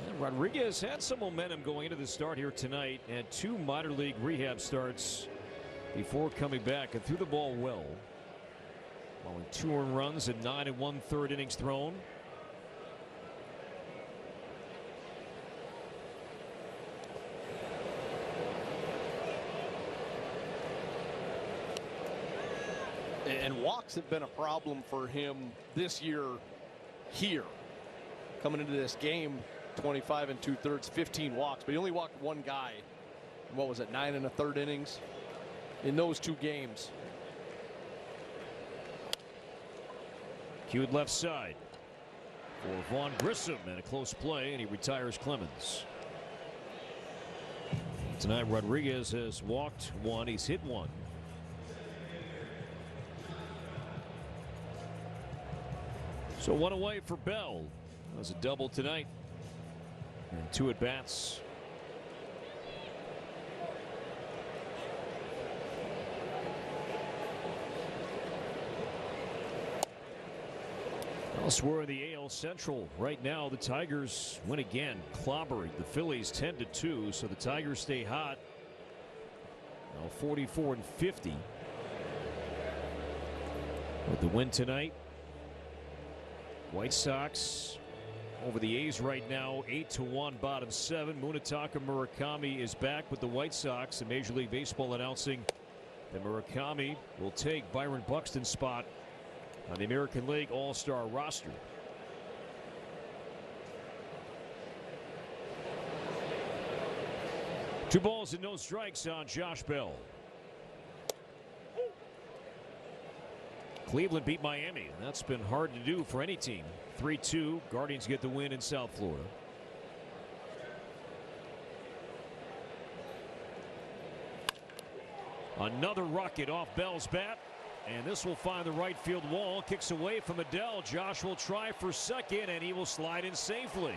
And Rodriguez had some momentum going into the start here tonight. Had 2 minor league rehab starts before coming back and threw the ball well. Following 2 earned runs and 9 1/3 innings thrown. And walks have been a problem for him this year here. Coming into this game, 25 2/3, 15 walks, but he only walked 1 guy. What was it, 9 1/3 innings in those 2 games. Cued left side for Vaughn Grissom, and a close play, and he retires Clemens. Tonight Rodriguez has walked 1, he's hit 1. So 1 away for Bell. That was a double tonight. And 2 at bats. Elsewhere in the AL Central right now, the Tigers win again, clobbering the Phillies 10-2. So the Tigers stay hot. Now 44-50. With the win tonight. White Sox over the A's right now, 8-1, bottom 7. Munetaka Murakami is back with the White Sox, and Major League Baseball announcing that Murakami will take Byron Buxton's spot on the American League All-Star roster. Two balls and no strikes on Josh Bell. Cleveland beat Miami, and that's been hard to do for any team. 3-2, Guardians get the win in South Florida. Another rocket off Bell's bat, and this will find the right field wall. Kicks away from Adele. Josh will try for second, and he will slide in safely.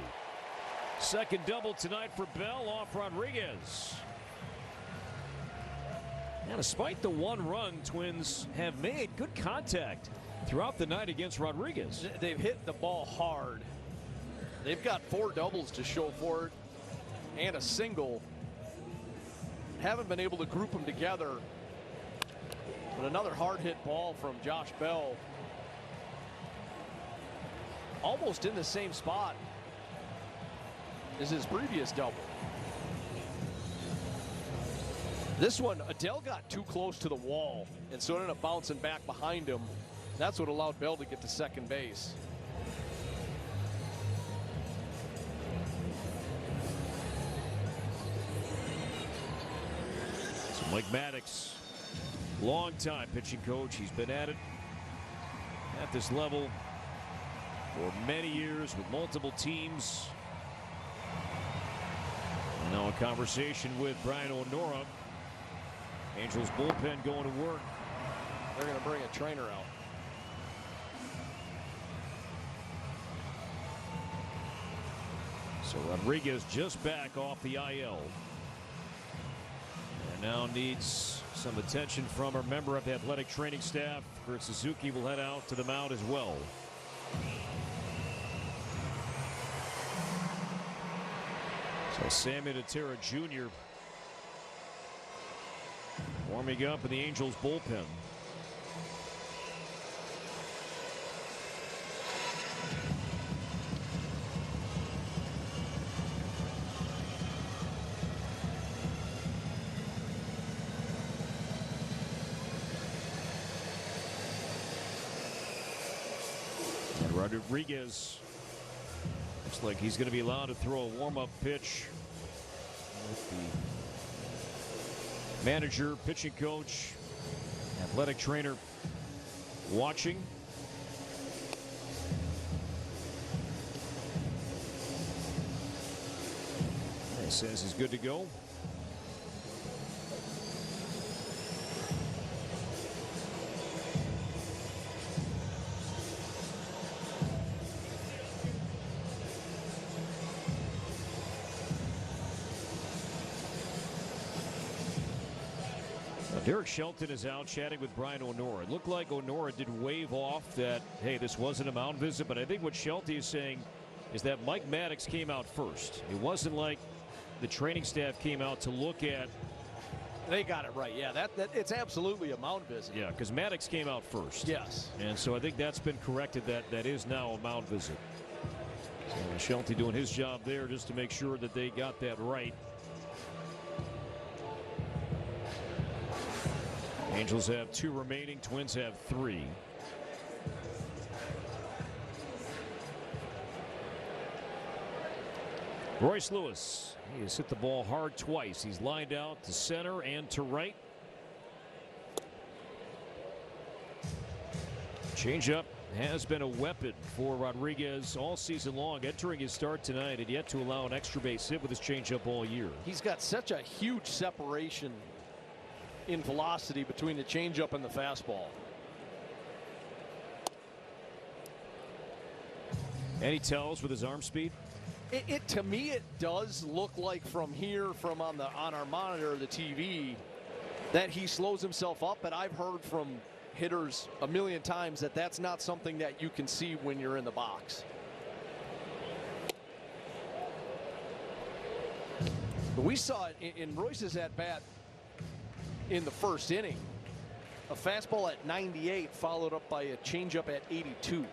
Second double tonight for Bell off Rodriguez. And despite the 1 run, Twins have made good contact throughout the night against Rodriguez. They've hit the ball hard. They've got 4 doubles to show for it and a single. Haven't been able to group them together. But another hard hit ball from Josh Bell. Almost in the same spot as his previous double. This one, Adele got too close to the wall, and so it ended up bouncing back behind him. That's what allowed Bell to get to second base. So Mike Maddox, longtime pitching coach. He's been at it at this level for many years with multiple teams. And now a conversation with Brian O'Nora. Angels bullpen going to work. They're going to bring a trainer out. So Rodriguez just back off the IL. And now needs some attention from a member of the athletic training staff. Kurt Suzuki will head out to the mound as well. So Sammy Natera Jr. warming up in the Angels bullpen. And Rodriguez looks like he's going to be allowed to throw a warm-up pitch with the manager, pitching coach, athletic trainer watching. He says he's good to go. Derek Shelton is out chatting with Brian O'Nora. It looked like O'Nora did wave off that, hey, this wasn't a mound visit, but I think what Shelton is saying is that Mike Maddox came out first. It wasn't like the training staff came out to look at. They got it right. Yeah, that it's absolutely a mound visit. Yeah, because Maddox came out first. Yes. And so I think that's been corrected. That is now a mound visit. So Shelton doing his job there just to make sure that they got that right. Angels have 2 remaining. Twins have 3. Royce Lewis. He has hit the ball hard twice. He's lined out to center and to right. Changeup has been a weapon for Rodriguez all season long, entering his start tonight and yet to allow an extra base hit with his changeup all year. He's got such a huge separation in velocity between the changeup and the fastball. And he tells with his arm speed. To me, it does look like from here, from on our monitor, the TV, that he slows himself up. But I've heard from hitters a million times that that's not something that you can see when you're in the box. But we saw it in Royce's at bat in the first inning. A fastball at 98 followed up by a changeup at 82.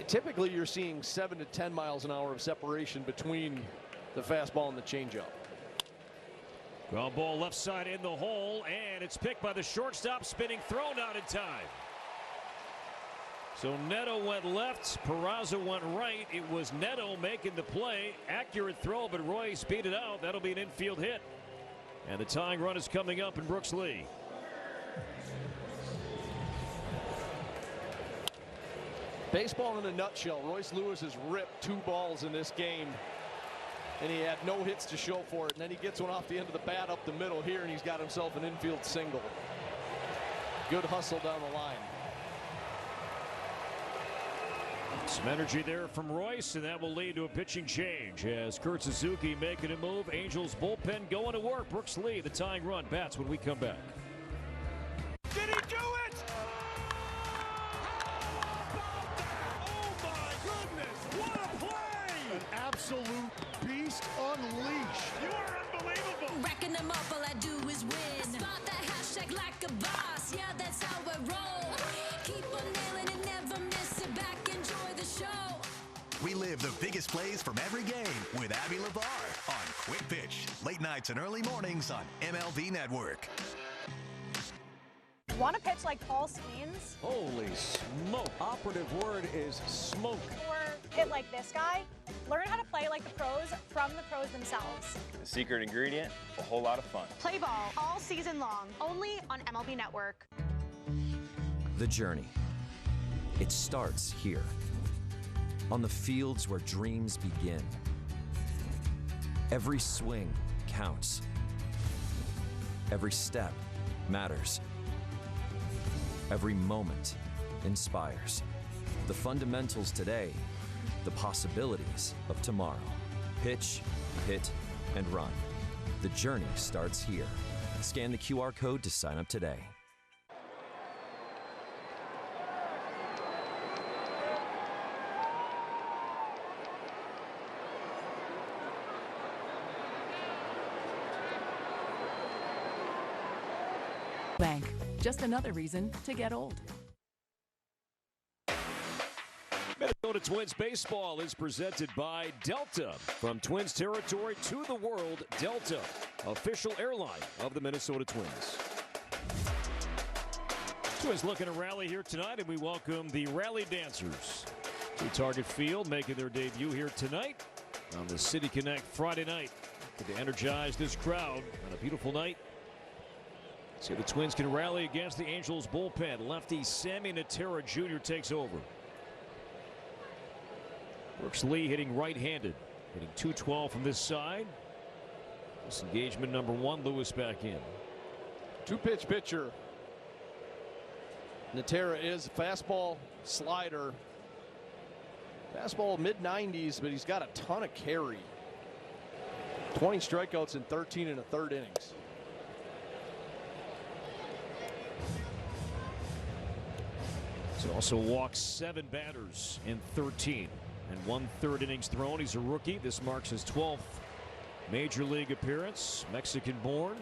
Typically, you're seeing 7 to 10 miles an hour of separation between the fastball and the changeup. Ground ball left side in the hole, and it's picked by the shortstop, spinning throw, not in time. So Neto went left, Peraza went right. It was Neto making the play. Accurate throw, but Royce beat it out. That'll be an infield hit. And the tying run is coming up in Brooks Lee. Baseball in a nutshell. Royce Lewis has ripped 2 balls in this game, and he had no hits to show for it. And then he gets one off the end of the bat up the middle here, and he's got himself an infield single. Good hustle down the line. Some energy there from Royce, and that will lead to a pitching change as Kurt Suzuki making a move. Angels bullpen going to work. Brooks Lee, the tying run, bats when we come back. Did he do it? Oh my goodness, what a play! An absolute beast unleashed. You are unbelievable. Racking them up, all I do is win. Spot that hashtag like a boss, yeah, that's how I roll. Keep on nailing it, never miss it back, enjoy the show. Relive the biggest plays from every game with Abby LeVar on Quick Pitch. Late nights and early mornings on MLB Network. Want to pitch like Paul Skeens? Holy smoke. Operative word is smoke. Or hit like this guy? Learn how to play like the pros from the pros themselves. The secret ingredient, a whole lot of fun. Play ball all season long, only on MLB Network. The journey. It starts here, on the fields where dreams begin. Every swing counts. Every step matters. Every moment inspires. The fundamentals today, the possibilities of tomorrow. Pitch, hit, and run. The journey starts here. Scan the QR code to sign up today. Bank. Just another reason to get old. Minnesota Twins baseball is presented by Delta. From Twins territory to the world, Delta, official airline of the Minnesota Twins. Twins looking to rally here tonight, and we welcome the Rally Dancers to Target Field, making their debut here tonight on the City Connect Friday night. Looking to energize this crowd on a beautiful night. See if the Twins can rally against the Angels bullpen. Lefty Sammy Natera Jr. takes over. Brooks Lee hitting right-handed, hitting .212 from this side. Disengagement number 1. Lewis back in. 2-pitch pitcher. Natera is fastball, slider. Fastball mid-90s, but he's got a ton of carry. 20 strikeouts in 13 1/3 innings. He's also walked 7 batters in 13 and 1/3 innings thrown. He's a rookie. This marks his 12th major league appearance. Mexican born.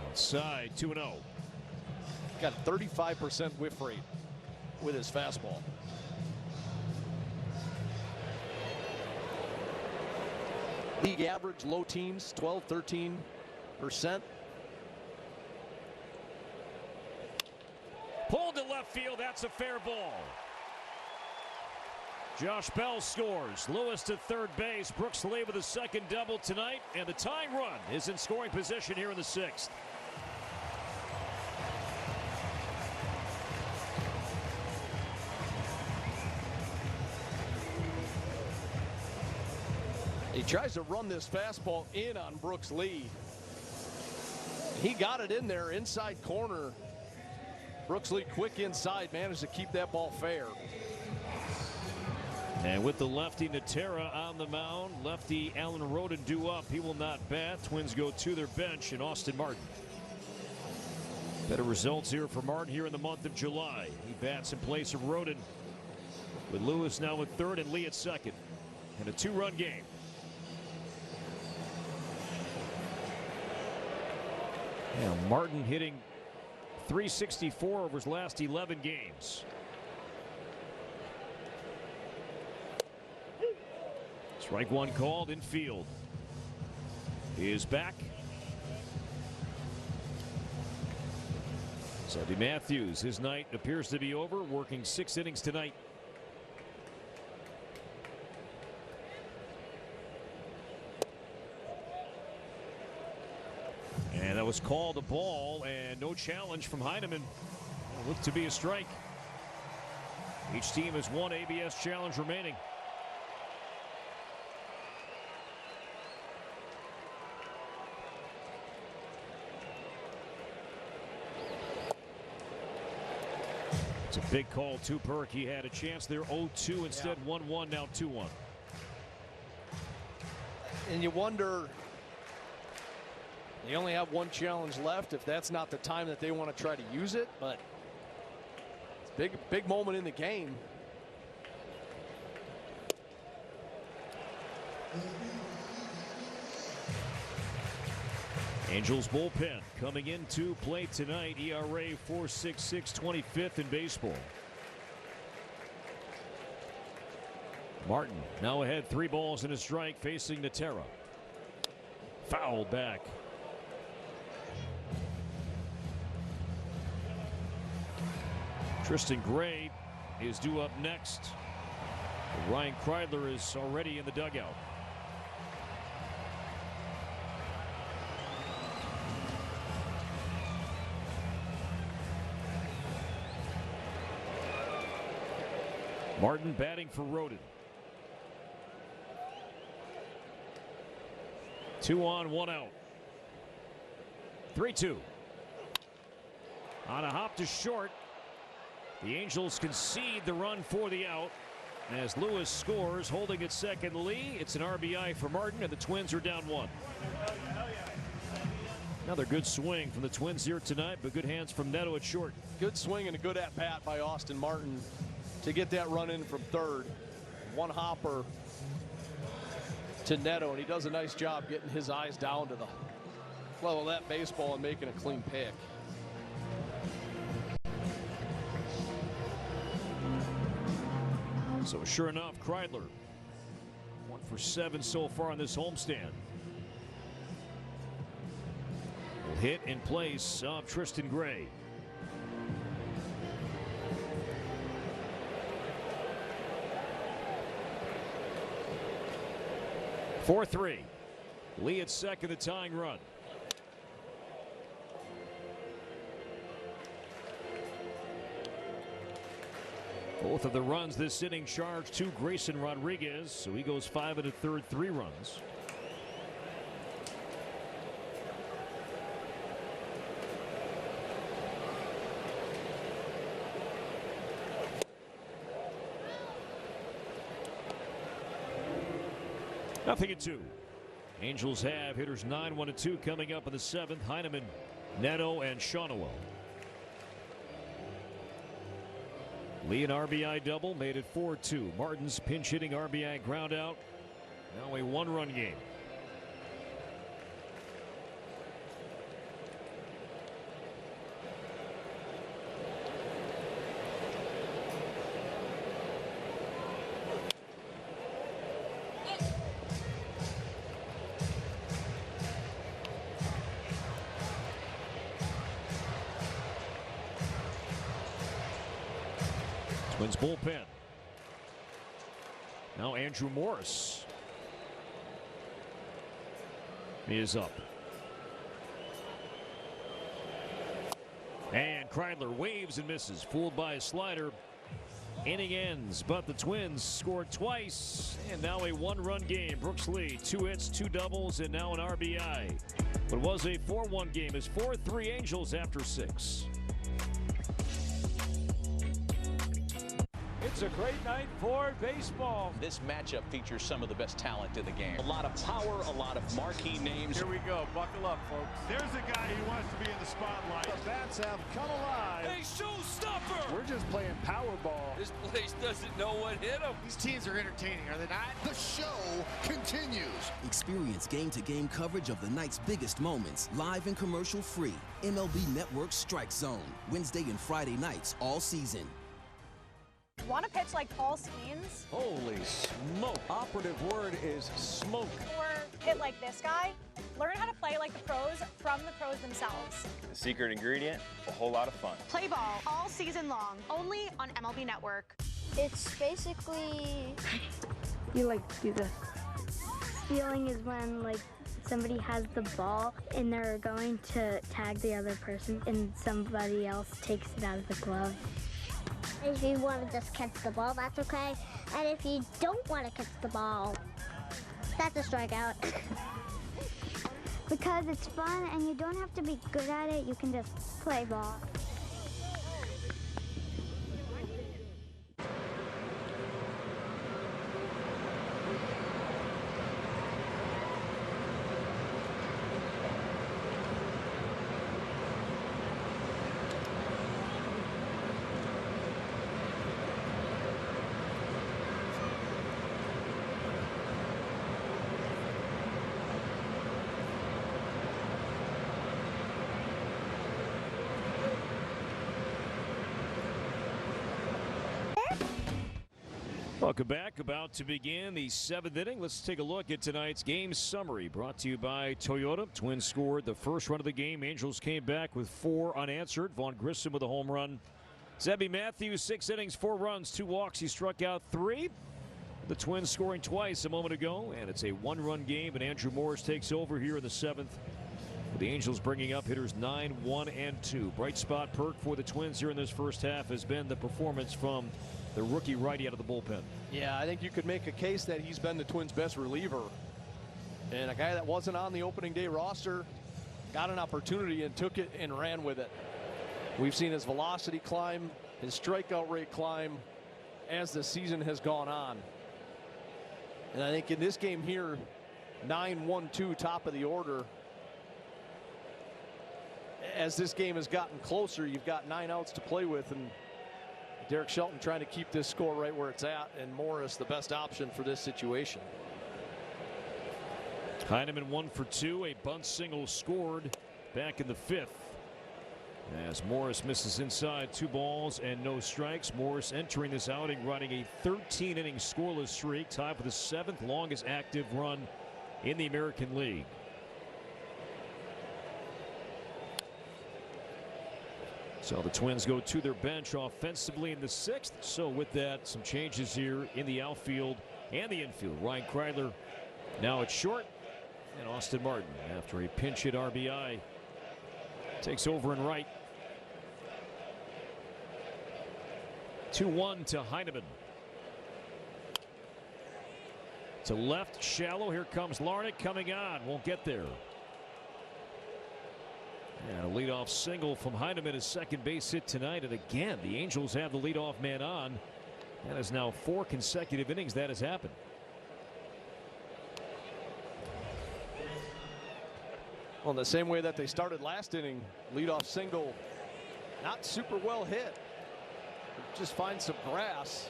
Outside, 2-0. Got a 35% whiff rate with his fastball. League average, low teens, 12, 13%. Pulled to left field. That's a fair ball. Josh Bell scores. Lewis to third base. Brooks Lee with a second double tonight. And the tying run is in scoring position here in the 6th. He tries to run this fastball in on Brooks Lee. He got it in there, inside corner. Brooks Lee quick inside, managed to keep that ball fair. And with the lefty Natera on the mound, lefty Alan Roden due up. He will not bat. Twins go to their bench in Austin Martin. Better results here for Martin here in the month of July. He bats in place of Roden with Lewis now at third and Lee at second. And a 2-run game. Yeah, Martin hitting .364 over his last 11 games. Strike one called in field. He is back. Zebby Matthews, his night appears to be over, working 6 innings tonight. And that was called a ball, and no challenge from Heineman. Looked to be a strike. Each team has 1 ABS challenge remaining. It's a big call to Perk. He had a chance there, 0-2 instead, 1-1, now 2-1. And you wonder, they only have 1 challenge left, if that's not the time that they want to try to use it, but it's a big moment in the game. Angels bullpen coming into play tonight. ERA 4.66, 25th in baseball. Martin now ahead, 3 balls and a strike, facing Natera. Foul back. Tristan Gray is due up next. Ryan Kreidler is already in the dugout. Martin batting for Roden. 2 on, 1 out. 3-2. On a hop to short. The Angels concede the run for the out as Lewis scores, holding at second Lee. It's an RBI for Martin, and the Twins are down 1. Another good swing from the Twins here tonight, but good hands from Neto at short. Good swing and a good at-bat by Austin Martin to get that run in from third. 1 hopper to Neto, and he does a nice job getting his eyes down to the level of that baseball and making a clean pick. So sure enough, Kreidler 1 for 7 so far on this homestand. Will hit in place of Tristan Gray. (4-3). Lee at second, the tying run. Both of the runs this inning charged to Grayson Rodriguez, so he goes 5 1/3, 3 runs. Nothing at 2. Angels have hitters 9, 1, and 2 coming up in the 7th. Heineman, Neto, and Shawnuel. Lee an RBI double made it 4-2. Martin's pinch hitting RBI ground out. Now a one-run game. Twins bullpen. Now Andrew Morris is up. And Kreidler waves and misses. Fooled by a slider. Inning ends, but the Twins scored twice. And now a one-run game. Brooks Lee, 2 hits, 2 doubles, and now an RBI. But it was a 4-1 game. It's 4-3 Angels after 6. It's a great night for baseball. This matchup features some of the best talent in the game. A lot of power, a lot of marquee names. Here we go. Buckle up, folks. There's a guy who wants to be in the spotlight. The bats have come alive. Hey, showstopper! We're just playing Powerball. This place doesn't know what hit them. These teams are entertaining, are they not? The show continues. Experience game-to-game coverage of the night's biggest moments, live and commercial-free. MLB Network Strike Zone, Wednesday and Friday nights all season. Want to pitch like Paul Skeens? Holy smoke. Operative word is smoke. Or hit like this guy? Learn how to play like the pros from the pros themselves. The secret ingredient, a whole lot of fun. Play ball all season long, only on MLB Network. It's basically, you like do this. Stealing is when like somebody has the ball and they're going to tag the other person and somebody else takes it out of the glove. If you want to just catch the ball, that's okay. And if you don't want to catch the ball, that's a strikeout. Because it's fun and you don't have to be good at it, you can just play ball. Welcome back. About to begin the 7th inning. Let's take a look at tonight's game summary brought to you by Toyota. Twins scored the first run of the game. Angels came back with 4 unanswered. Vaughn Grissom with a home run. Zebby Matthews, 6 innings, 4 runs, 2 walks. He struck out 3. The Twins scoring twice a moment ago, and it's a 1-run game, and Andrew Morris takes over here in the 7th. With the Angels bringing up hitters 9, 1, and 2. Bright spot perk for the Twins here in this first half has been the performance from the rookie righty out of the bullpen. Yeah, I think you could make a case that he's been the Twins' best reliever. And a guy that wasn't on the opening day roster got an opportunity and took it and ran with it. We've seen his velocity climb, his strikeout rate climb as the season has gone on. And I think in this game here, 9-1-2 top of the order. As this game has gotten closer, you've got 9 outs to play with, and Derek Shelton trying to keep this score right where it's at, and Morris the best option for this situation. Heineman 1 for 2, a bunt single scored back in the 5th. As Morris misses inside, 2 balls and no strikes. Morris entering this outing riding a 13-inning scoreless streak, tied for the 7th longest active run in the American League. So the Twins go to their bench offensively in the 6th. So with that, some changes here in the outfield and the infield. Ryan Kreidler now at short, and Austin Martin, after a pinch hit RBI, takes over in right. 2-1 to Heineman. To left, shallow. Here comes Larnach coming on. Won't get there. And a leadoff single from Heineman, his second base hit tonight. And again, the Angels have the leadoff man on. That is now 4 consecutive innings that has happened. Well, the same way that they started last inning, leadoff single, not super well hit. Just find some grass.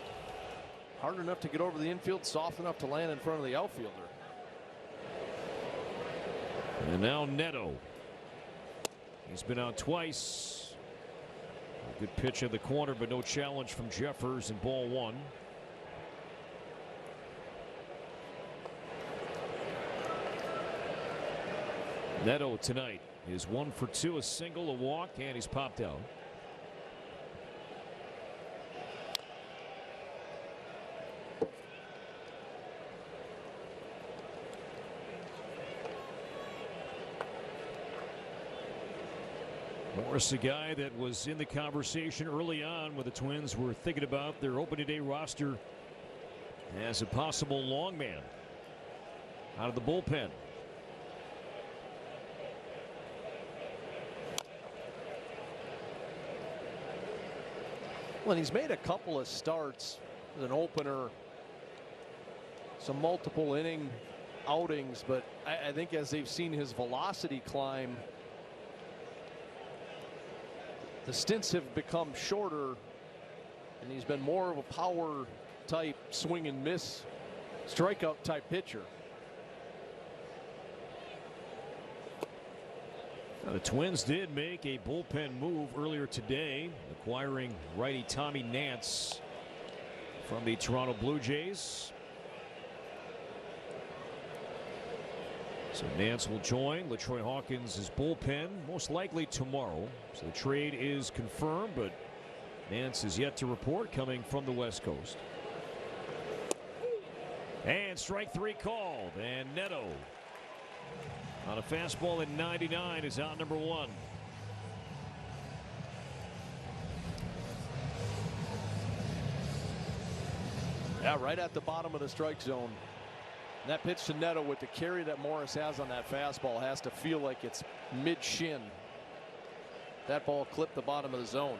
Hard enough to get over the infield, soft enough to land in front of the outfielder. And now Neto. He's been out twice. A good pitch in the corner, but no challenge from Jeffers in ball one. Neto tonight is 1 for 2, a single, a walk, and he's popped out. Morris, a guy that was in the conversation early on when the Twins were thinking about their opening day roster as a possible long man out of the bullpen. Well, he's made a couple of starts as an opener, some multiple inning outings, but I think as they've seen his velocity climb, the stints have become shorter, and he's been more of a power type swing and miss strikeout type pitcher. Now, the Twins did make a bullpen move earlier today, acquiring righty Tommy Nance from the Toronto Blue Jays. So Nance will join LaTroy Hawkins' bullpen most likely tomorrow. So the trade is confirmed, but Nance is yet to report, coming from the West Coast. And strike three called, and Neto on a fastball at 99 is out number one. Yeah, right at the bottom of the strike zone. And that pitch to Neto, with the carry that Morris has on that fastball, has to feel like it's mid-shin. That ball clipped the bottom of the zone.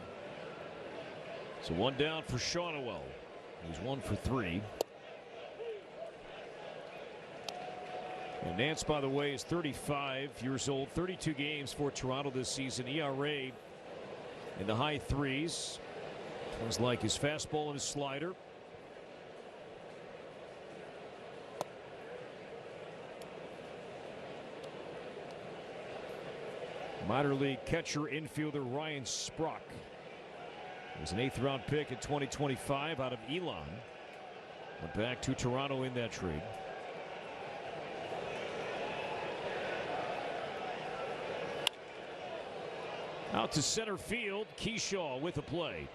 So one down for Shawnowell. He's 1 for 3. And Nance, by the way, is 35 years old, 32 games for Toronto this season. ERA in the high threes. Twins like his fastball and his slider. Minor league catcher infielder Ryan Sprock was an 8th round pick in 2025 out of Elon. Went back to Toronto in that trade. Out to center field, Keyshaw with a play.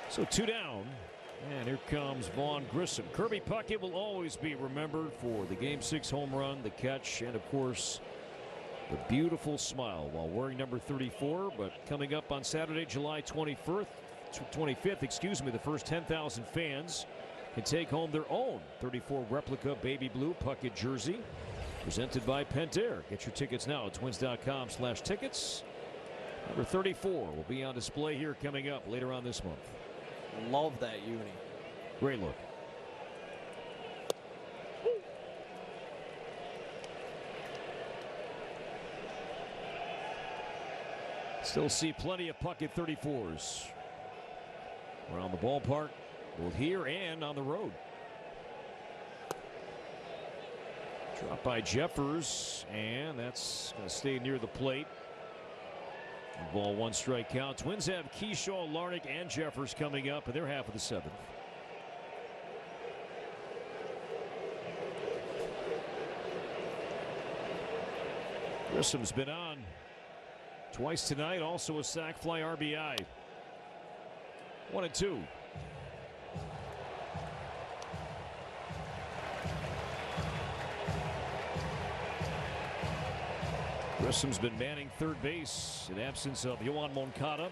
So 2 down. And here comes Vaughn Grissom. Kirby Puckett will always be remembered for the Game 6 home run, the catch, and of course the beautiful smile while wearing number 34. But coming up on Saturday, July 25th, the first 10,000 fans can take home their own 34 replica baby blue Puckett jersey, presented by Pentair. Get your tickets now at twins.com/tickets. Number 34 will be on display here coming up later on this month. Love that uni. Great look. Still see plenty of Puckett 34s around the ballpark, both here and on the road. Drop by Jeffers, and that's going to stay near the plate. Ball 1 strike count. Twins have Keyshaw, Larnach, and Jeffers coming up in their half of the 7th. Grissom's been on twice tonight, also a sac fly RBI. 1-2. Grissom's been manning third base in absence of Yoan Moncada.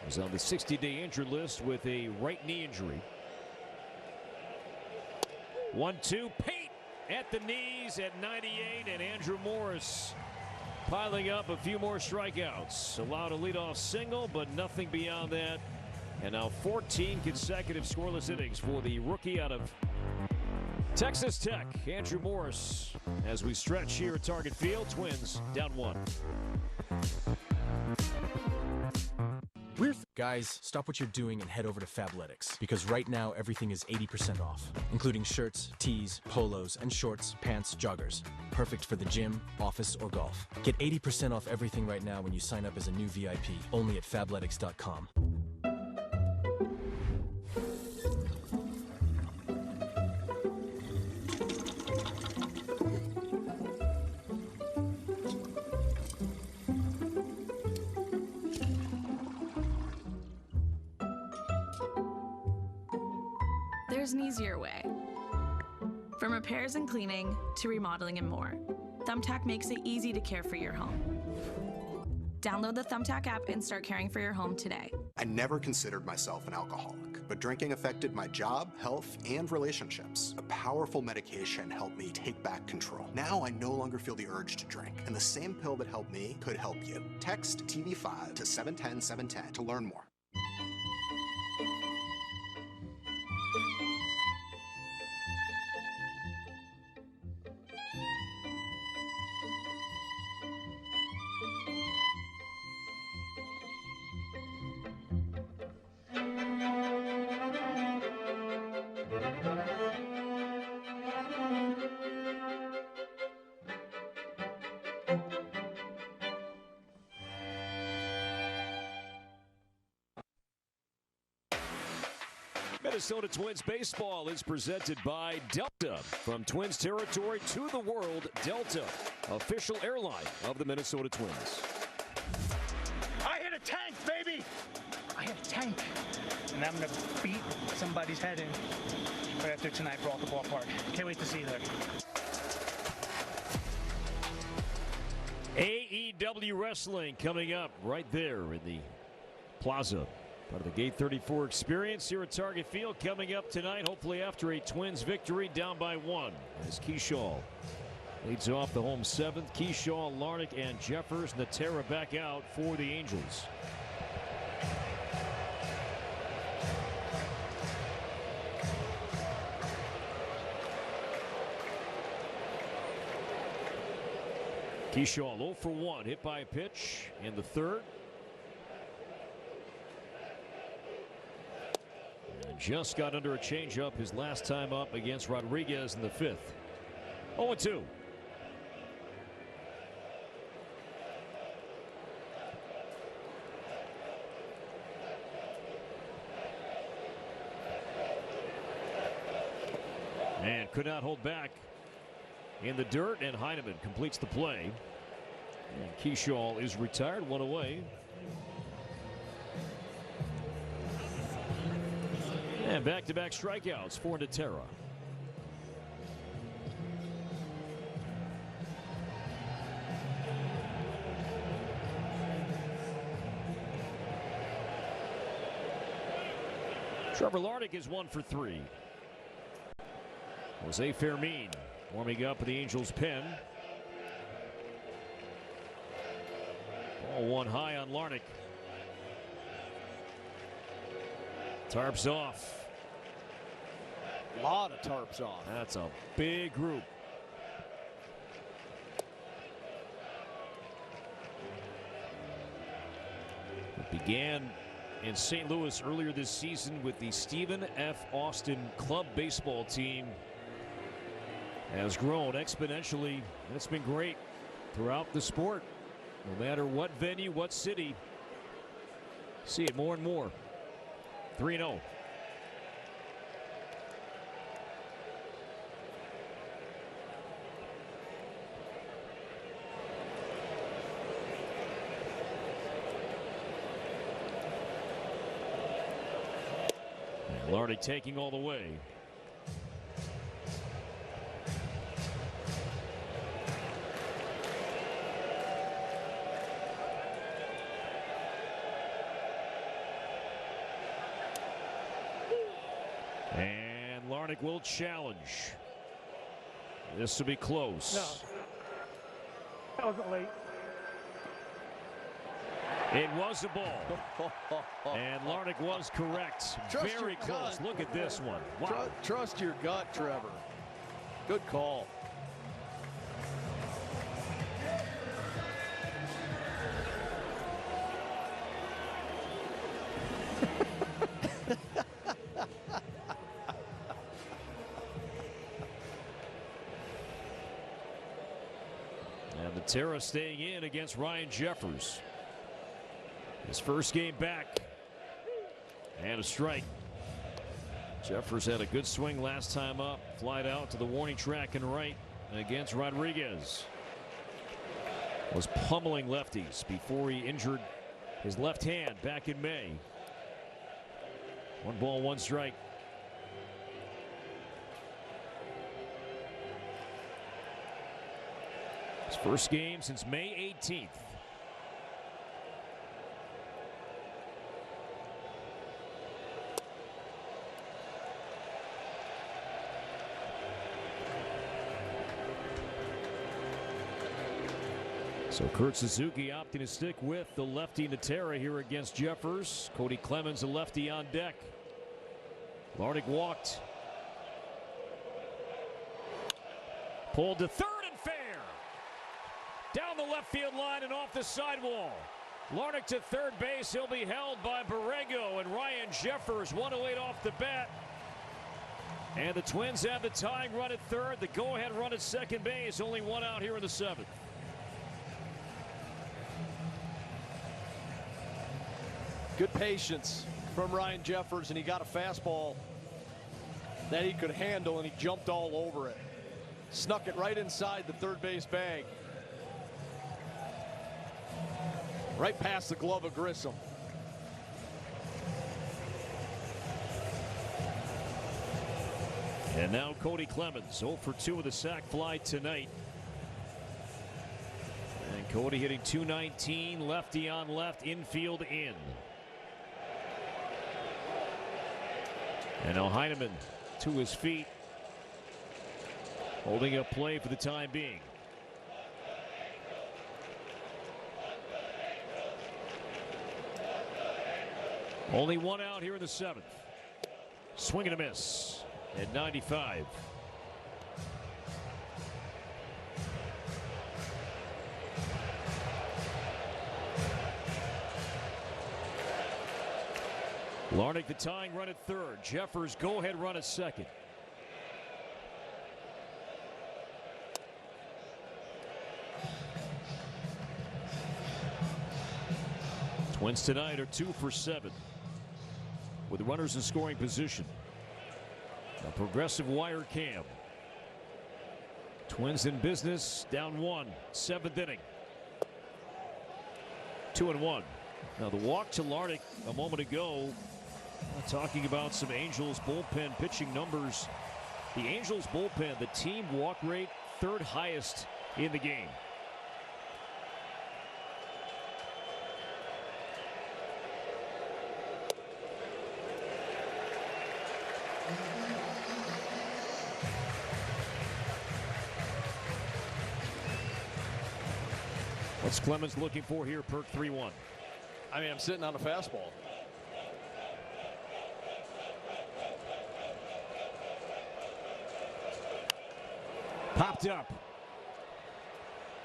He's on the 60-day injured list with a right knee injury. 1-2. Pate at the knees at 98, and Andrew Morris piling up a few more strikeouts. Allowed a leadoff single, but nothing beyond that. And now 14 consecutive scoreless innings for the rookie out of Texas Tech, Andrew Morris, as we stretch here at Target Field. Twins down 1. Guys, stop what you're doing and head over to Fabletics, because right now everything is 80% off, including shirts, tees, polos, and shorts, pants, joggers. Perfect for the gym, office, or golf. Get 80% off everything right now when you sign up as a new VIP, only at Fabletics.com. There's an easier way. From repairs and cleaning to remodeling and more, Thumbtack makes it easy to care for your home. Download the Thumbtack app and start caring for your home today. I never considered myself an alcoholic, but drinking affected my job, health, and relationships. A powerful medication helped me take back control. Now I no longer feel the urge to drink, and the same pill that helped me could help you. Text TV5 to 710-710 to learn more. Minnesota Twins baseball is presented by Delta. From Twins territory to the world, Delta, official airline of the Minnesota Twins. I hit a tank, baby! I hit a tank. And I'm going to beat somebody's head in right after tonight for all the ballpark. Can't wait to see you there. AEW Wrestling coming up right there in the plaza. Part of the Gate 34 experience here at Target Field coming up tonight, hopefully after a Twins victory down by 1. As Keyshaw leads off the home 7th. Keyshaw, Larnach, and Jeffers. Natera back out for the Angels. Keyshaw 0 for 1, hit by a pitch in the 3rd. Just got under a changeup his last time up against Rodriguez in the 5th. 0-2. And could not hold back in the dirt, and Heineman completes the play. And Keyshaw is retired, 1 away. And back-to-back strikeouts for Natera. Trevor Larnach is 1 for 3. Jose Fermin warming up at the Angels' pen. Ball 1 high on Larnach. Tarps off. A lot of tarps off. That's a big group. It began in St. Louis earlier this season with the Stephen F. Austin Club baseball team. Has grown exponentially. It's been great throughout the sport. No matter what venue, what city. See it more and more. 3-0. Larnach taking all the way. And Larnach will challenge. This will be close. No. That wasn't late. It was a ball. And Larnach was correct. Very close. Look at this one. Wow. Trust your gut, Trevor. Good call. And the Terra staying in against Ryan Jeffers. His first game back. And a strike. Jeffers had a good swing last time up. Flied out to the warning track and right against Rodriguez. Was pummeling lefties before he injured his left hand back in May. 1 ball, 1 strike. His first game since May 18th. So Kurt Suzuki opting to stick with the lefty Natera here against Jeffers. Cody Clemens, a lefty on deck. Larnach walked. Pulled to third and fair. Down the left field line and off the sidewall. Larnach to third base. He'll be held by Borrego and Ryan Jeffers. 1-8 off the bat. And the Twins have the tying run at third. The go-ahead run at second base. Only 1 out here in the 7th. Good patience from Ryan Jeffers, and he got a fastball that he could handle, and he jumped all over it. Snuck it right inside the third base bag. Right past the glove of Grissom. And now Cody Clemens, 0 for 2 with a sac fly tonight. And Cody hitting .219, lefty on left, infield in. And now Heineman to his feet, holding up play for the time being. Only 1 out here in the 7th. Swing and a miss at 95. Larnach the tying run at third. Jeffers go-ahead run at second. Twins tonight are 2 for 7 with runners in scoring position. A progressive wire cam. Twins in business, down 1, 7th inning. 2-1. Now the walk to Larnach a moment ago. Talking about some Angels bullpen pitching numbers. The Angels bullpen, the team walk rate 3rd highest in the game. What's Clemens looking for here, Perk? 3-1. I mean, I'm sitting on a fastball. Popped up.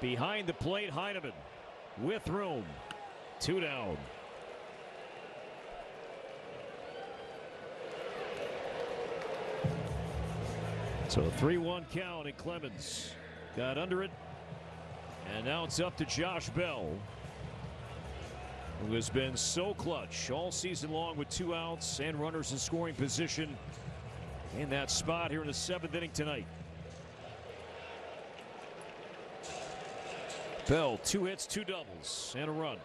Behind the plate, Heineman with room. 2 down. So a 3-1 count, and Clemens got under it. And now it's up to Josh Bell, who has been so clutch all season long with 2 outs and runners in scoring position in that spot here in the 7th inning tonight. Bell, 2 hits, 2 doubles, and a run.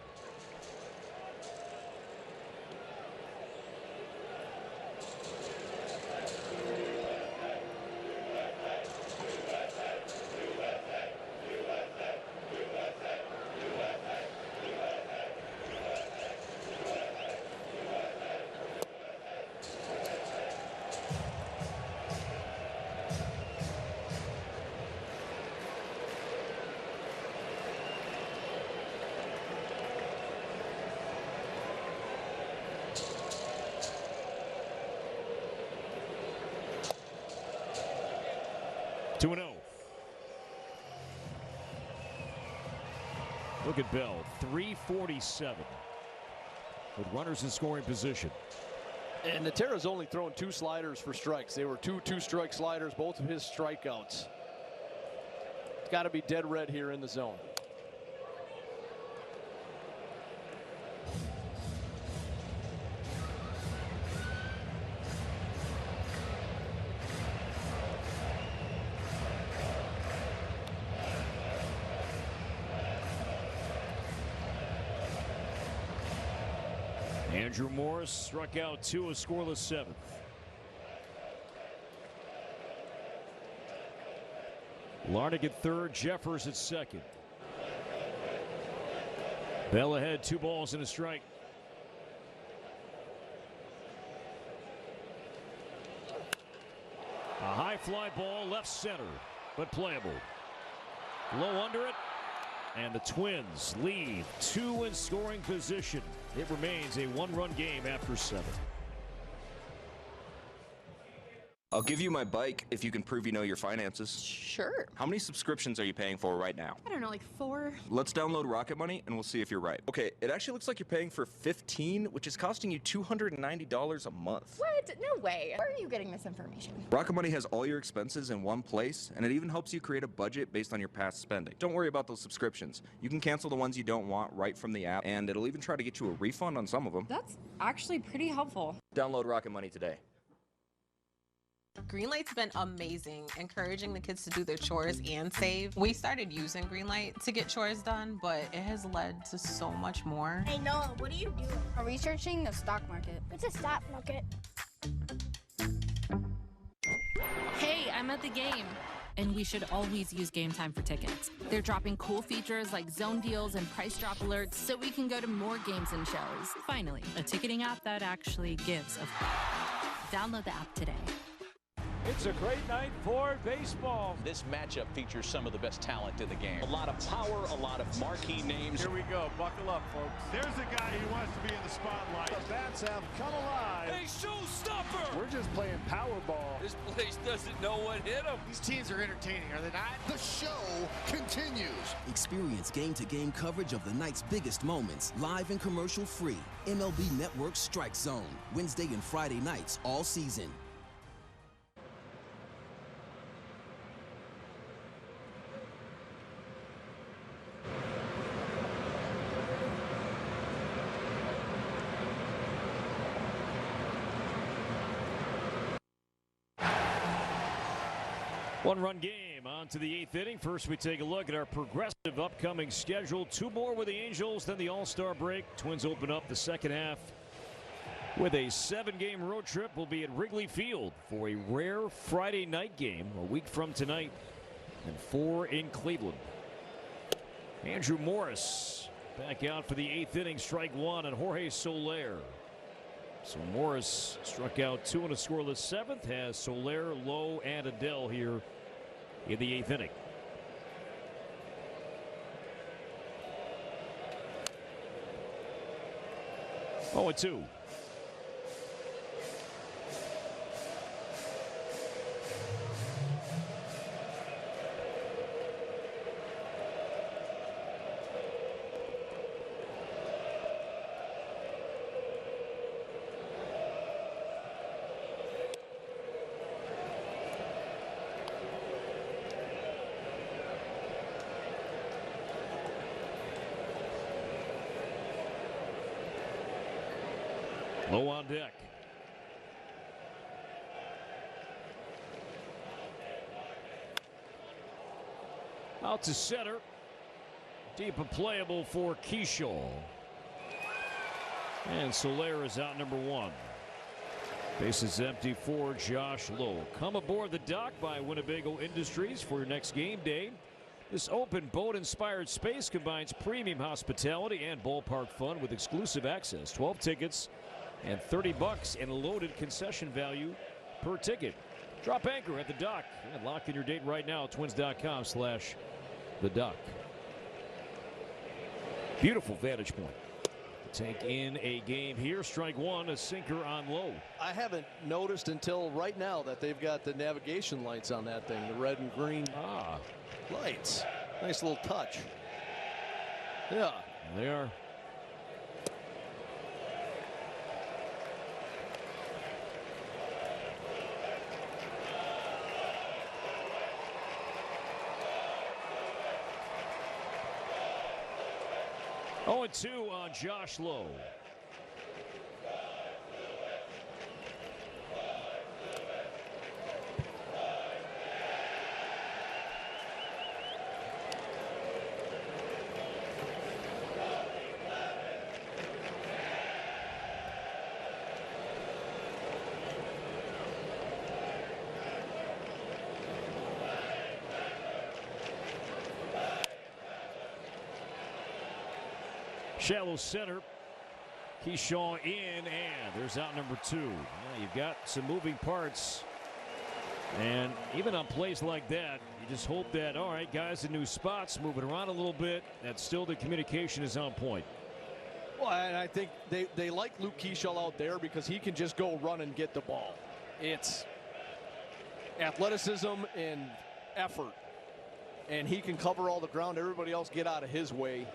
2-0. Look at Bell, 347 with runners in scoring position. And Natera's only thrown 2 sliders for strikes. They were two-strike sliders, both of his strikeouts. It's got to be dead red here in the zone. Andrew Morris struck out 2, a scoreless 7th. Larnach at 3rd, Jeffers at 2nd. Bell ahead, 2 balls and a strike. A high fly ball left center, but playable. Low under it, and the Twins lead 2 in scoring position. It remains a 1-run game after 7. I'll give you my bike if you can prove you know your finances. Sure. How many subscriptions are you paying for right now? I don't know, like 4. Let's download Rocket Money and we'll see if you're right. Okay, it actually looks like you're paying for 15, which is costing you $290 a month. What? No way. Where are you getting this information? Rocket Money has all your expenses in one place, and it even helps you create a budget based on your past spending. Don't worry about those subscriptions. You can cancel the ones you don't want right from the app, and it'll even try to get you a refund on some of them. That's actually pretty helpful. Download Rocket Money today. Greenlight's been amazing, encouraging the kids to do their chores and save. We started using Greenlight to get chores done, but it has led to so much more. Hey Noah, what are you doing? I'm researching the stock market. What's a stock market? Hey, I'm at the game. And we should always use Game Time for tickets. They're dropping cool features like zone deals and price drop alerts so we can go to more games and shows. Finally, a ticketing app that actually gives a Download the app today. It's a great night for baseball. This matchup features some of the best talent in the game. A lot of power, a lot of marquee names. Here we go. Buckle up, folks. There's a guy who wants to be in the spotlight. The bats have come alive. Hey, showstopper! We're just playing Powerball. This place doesn't know what hit them. These teams are entertaining, are they not? The show continues. Experience game-to-game coverage of the night's biggest moments, live and commercial-free. MLB Network Strike Zone, Wednesday and Friday nights all season. One-run game on to the 8th inning. First, we take a look at our progressive upcoming schedule. 2 more with the Angels, then the All-Star break. Twins open up the second half with a 7-game road trip. We'll be at Wrigley Field for a rare Friday night game a week from tonight, and 4 in Cleveland. Andrew Morris back out for the 8th inning, strike 1, and Jorge Soler. So Morris struck out 2 in a scoreless 7th, has Soler, Lowe, and Adele here in the 8th inning. Oh, 2. Low on deck. Out to center. Deep and playable for Keyshaw. And Soler is out, number 1. Base is empty for Josh Lowe. Come aboard the dock by Winnebago Industries for your next game day. This open boat-inspired space combines premium hospitality and ballpark fun with exclusive access. 12 tickets and $30 in loaded concession value per ticket. Drop anchor at the dock and lock in your date right now at twins.com/the dock. Beautiful vantage point. take in a game here. Strike one, a sinker on low. I haven't noticed until right now that they've got the navigation lights on that thing, the red and green lights. Nice little touch. Yeah. They are. Oh, and 2 on Josh Lowe. Shallow center. Keyshaw in, and there's out number 2. Yeah, you've got some moving parts. And even on plays like that, you just hope that, all right, guys in new spots, moving around a little bit, that still the communication is on point. Well, and I think they like Luke Keyshaw out there because he can just go run and get the ball. It's athleticism and effort. And he can cover all the ground. Everybody else get out of his way.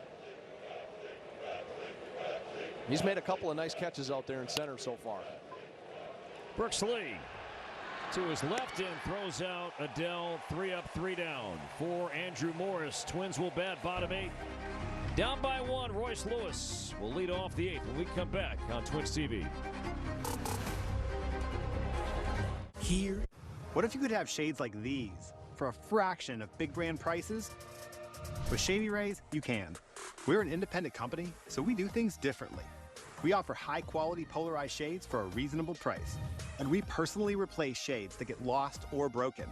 He's made a couple of nice catches out there in center so far. Brooks Lee to his left and throws out Adele. 3 up, 3 down for Andrew Morris. Twins will bat bottom 8. Down by 1. Royce Lewis will lead off the 8th when we come back on Twins TV. Here. What if you could have shades like these for a fraction of big brand prices? With Shady Rays, you can. We're an independent company, so we do things differently. We offer high-quality polarized shades for a reasonable price. And we personally replace shades that get lost or broken.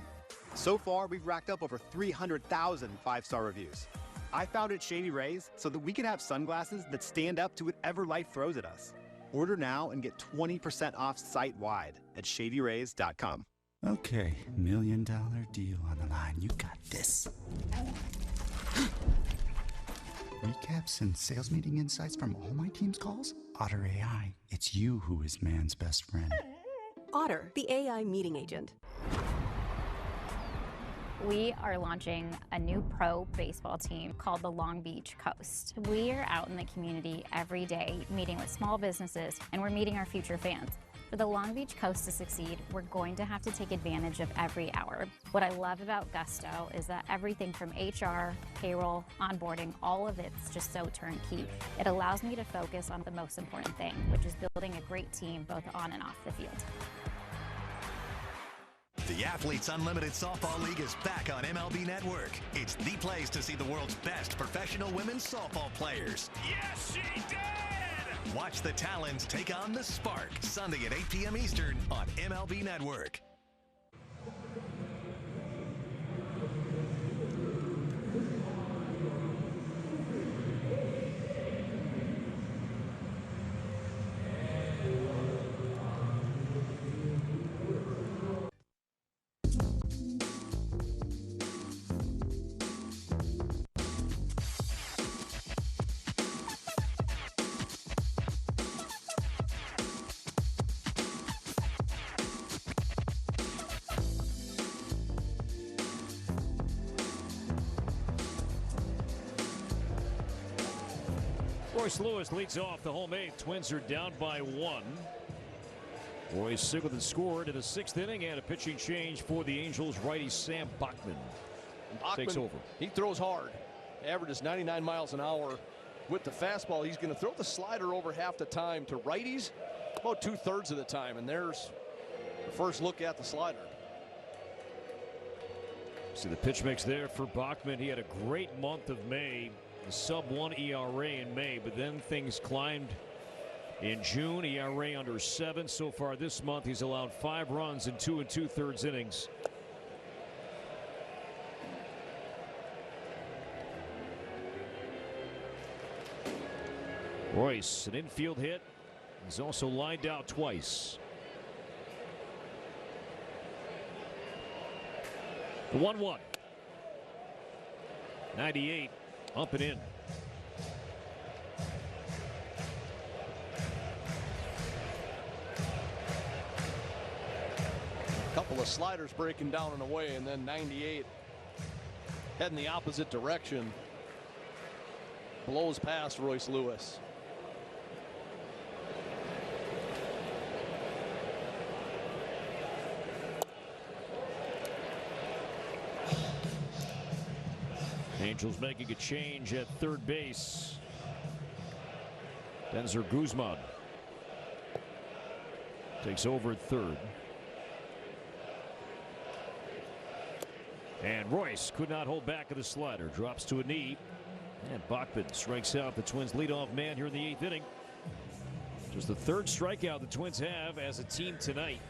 So far, we've racked up over 300,000 five-star reviews. I founded Shady Rays so that we can have sunglasses that stand up to whatever life throws at us. Order now and get 20% off site-wide at shadyrays.com. Okay, $1 million deal on the line. You got this. Recaps and sales meeting insights from all my team's calls? Otter AI, it's you who is man's best friend. Otter, the AI meeting agent. We are launching a new pro baseball team called the Long Beach Coast. We are out in the community every day meeting with small businesses, and we're meeting our future fans. For the Long Beach Coast to succeed, we're going to have to take advantage of every hour. What I love about Gusto is that everything from HR, payroll, onboarding, all of it's just so turnkey. It allows me to focus on the most important thing, which is building a great team both on and off the field. The Athletes Unlimited Softball League is back on MLB Network. It's the place to see the world's best professional women's softball players. Yes, she did! Watch the Talons take on the Spark Sunday at 8 p.m. Eastern on MLB Network. Royce Lewis leads off the home 8th. Twins are down by 1. Royce signaled the score to the 6th inning, and a pitching change for the Angels. Righty Sam Bachman takes over. He throws hard. Averages 99 miles an hour with the fastball. He's going to throw the slider over half the time to righties, about 2/3 of the time. And there's the first look at the slider. See the pitch mix there for Bachman. He had a great month of May. A sub-1 ERA in May, but then things climbed in June. ERA under 7 so far this month. He's allowed 5 runs in 2 2/3 innings. Royce, an infield hit. He's also lined out twice. The 1-1. 98. Up and in. A couple of sliders breaking down and away, and then 98 heading the opposite direction. Blows past Royce Lewis. Angels making a change at third base. Denzer Guzman takes over at third. And Royce could not hold back of the slider. Drops to a knee. And Bachman strikes out the Twins' leadoff man here in the 8th inning. Just the 3rd strikeout the Twins have as a team tonight.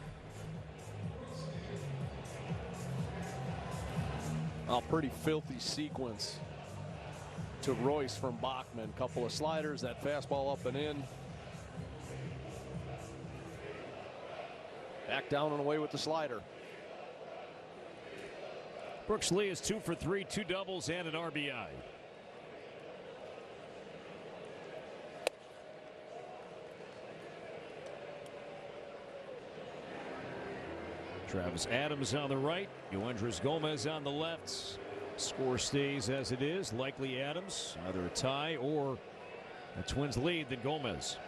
A pretty filthy sequence to Royce from Bachman. Couple of sliders, that fastball up and in. Back down and away with the slider. Brooks Lee is 2 for 3, 2 doubles and an RBI. Travis Adams on the right, Yoendris Gomez on the left. Score stays as it is. Likely Adams, either a tie or a Twins lead than Gomez.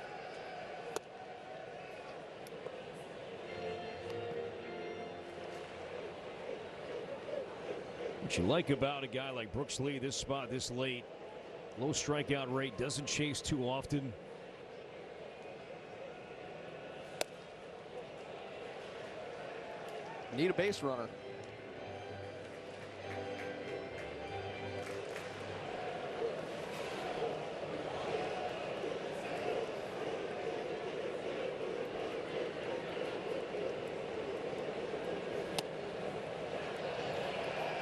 What you like about a guy like Brooks Lee, this spot this late, low strikeout rate, doesn't chase too often. Need a base runner.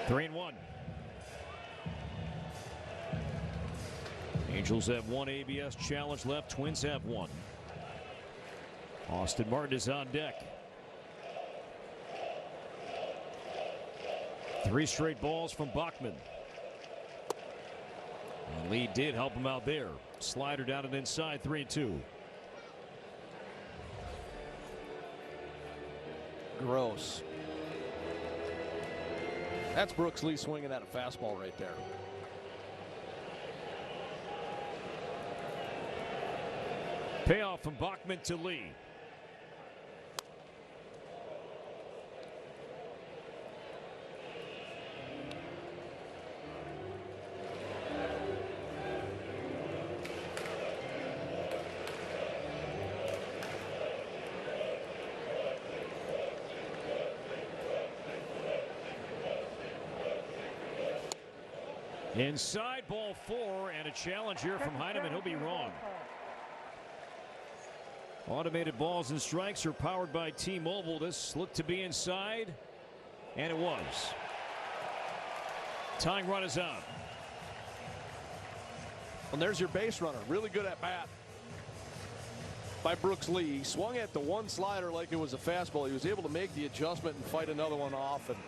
Three and one. Angels have one ABS challenge left. Twins have one. Austin Martin is on deck. 3 straight balls from Bachman. And Lee did help him out there. Slider down and inside, 3-2. Gross. That's Brooks Lee swinging at a fastball right there. Payoff from Bachman to Lee. Inside, ball 4, and a challenge here from Heineman. He'll be wrong. Automated balls and strikes are powered by T-Mobile. This looked to be inside, and it was. Tying run is on. And there's your base runner. Really good at bat by Brooks Lee. He swung at the one slider like it was a fastball. He was able to make the adjustment and fight another one off, and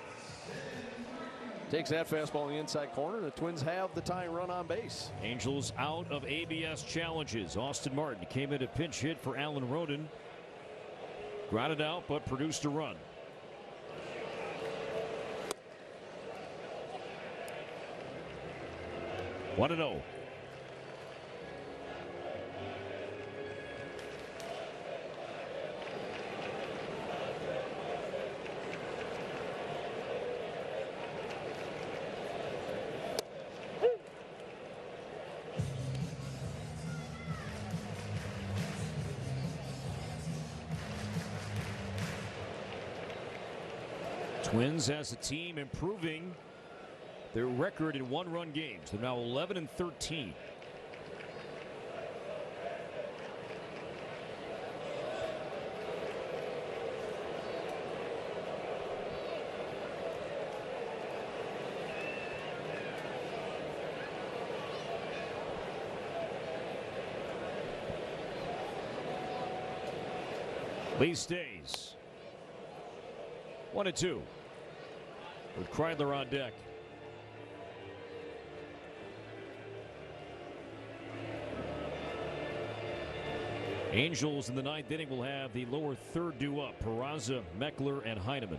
takes that fastball in the inside corner. The Twins have the tying run on base. Angels out of ABS challenges. Austin Martin came in a pinch hit for Alan Roden. Grounded out, but produced a run. One to 0. Twins as a team improving their record in one-run games. They're now 11-13. Lee stays. 1-2 with Kreidler on deck. Angels in the ninth inning will have the lower third due up. Peraza, Meckler, and Heineman.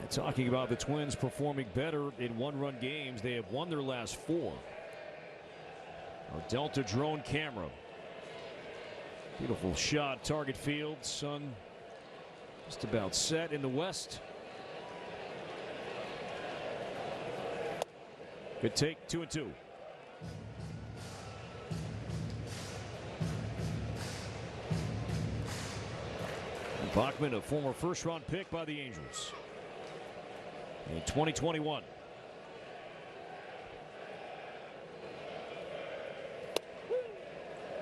And talking about the Twins performing better in one-run games, they have won their last 4. A Delta drone camera. Beautiful shot, target field. Sun just about set in the west. Good take, 2-2. Bachman, a former first-round pick by the Angels in 2021.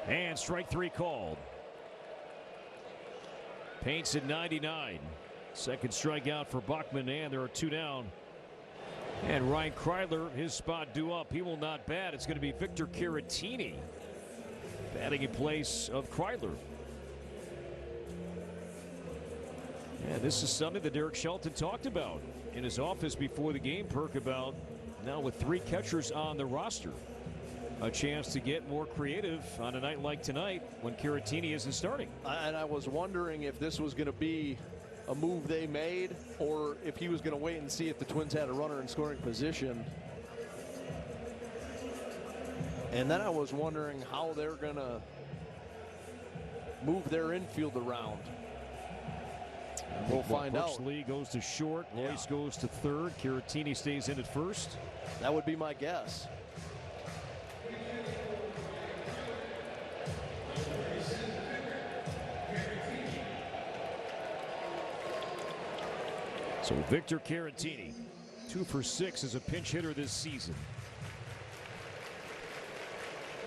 And strike 3 called. Paints at 99. Second strikeout for Bachman, and there are 2 down. And Ryan Kreidler, his spot due up. He will not bat. It's going to be Victor Caratini batting in place of Kreidler. And this is something that Derek Shelton talked about in his office before the game, Perk, about now with 3 catchers on the roster. A chance to get more creative on a night like tonight when Caratini isn't starting. And I was wondering if this was going to be a move they made or if he was going to wait and see if the Twins had a runner in scoring position. And then I was wondering how they're going to move their infield around. We'll find out. Lee goes to short. Lois goes to third. Caratini stays in at first. That would be my guess. So Victor Caratini, 2 for 6 as a pinch hitter this season.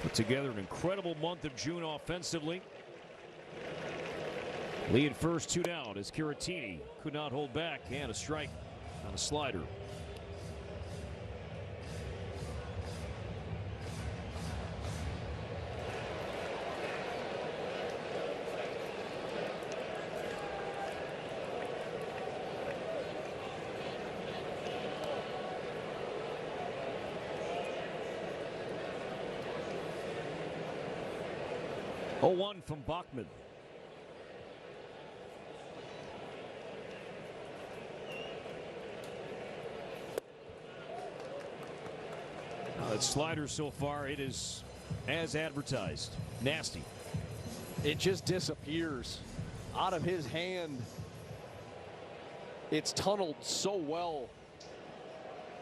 Put together an incredible month of June offensively. Lee at first, 2 down as Caratini could not hold back, and a strike on a slider. Oh, 1 from Bachman. That slider so far, it is as advertised. Nasty. It just disappears out of his hand. It's tunneled so well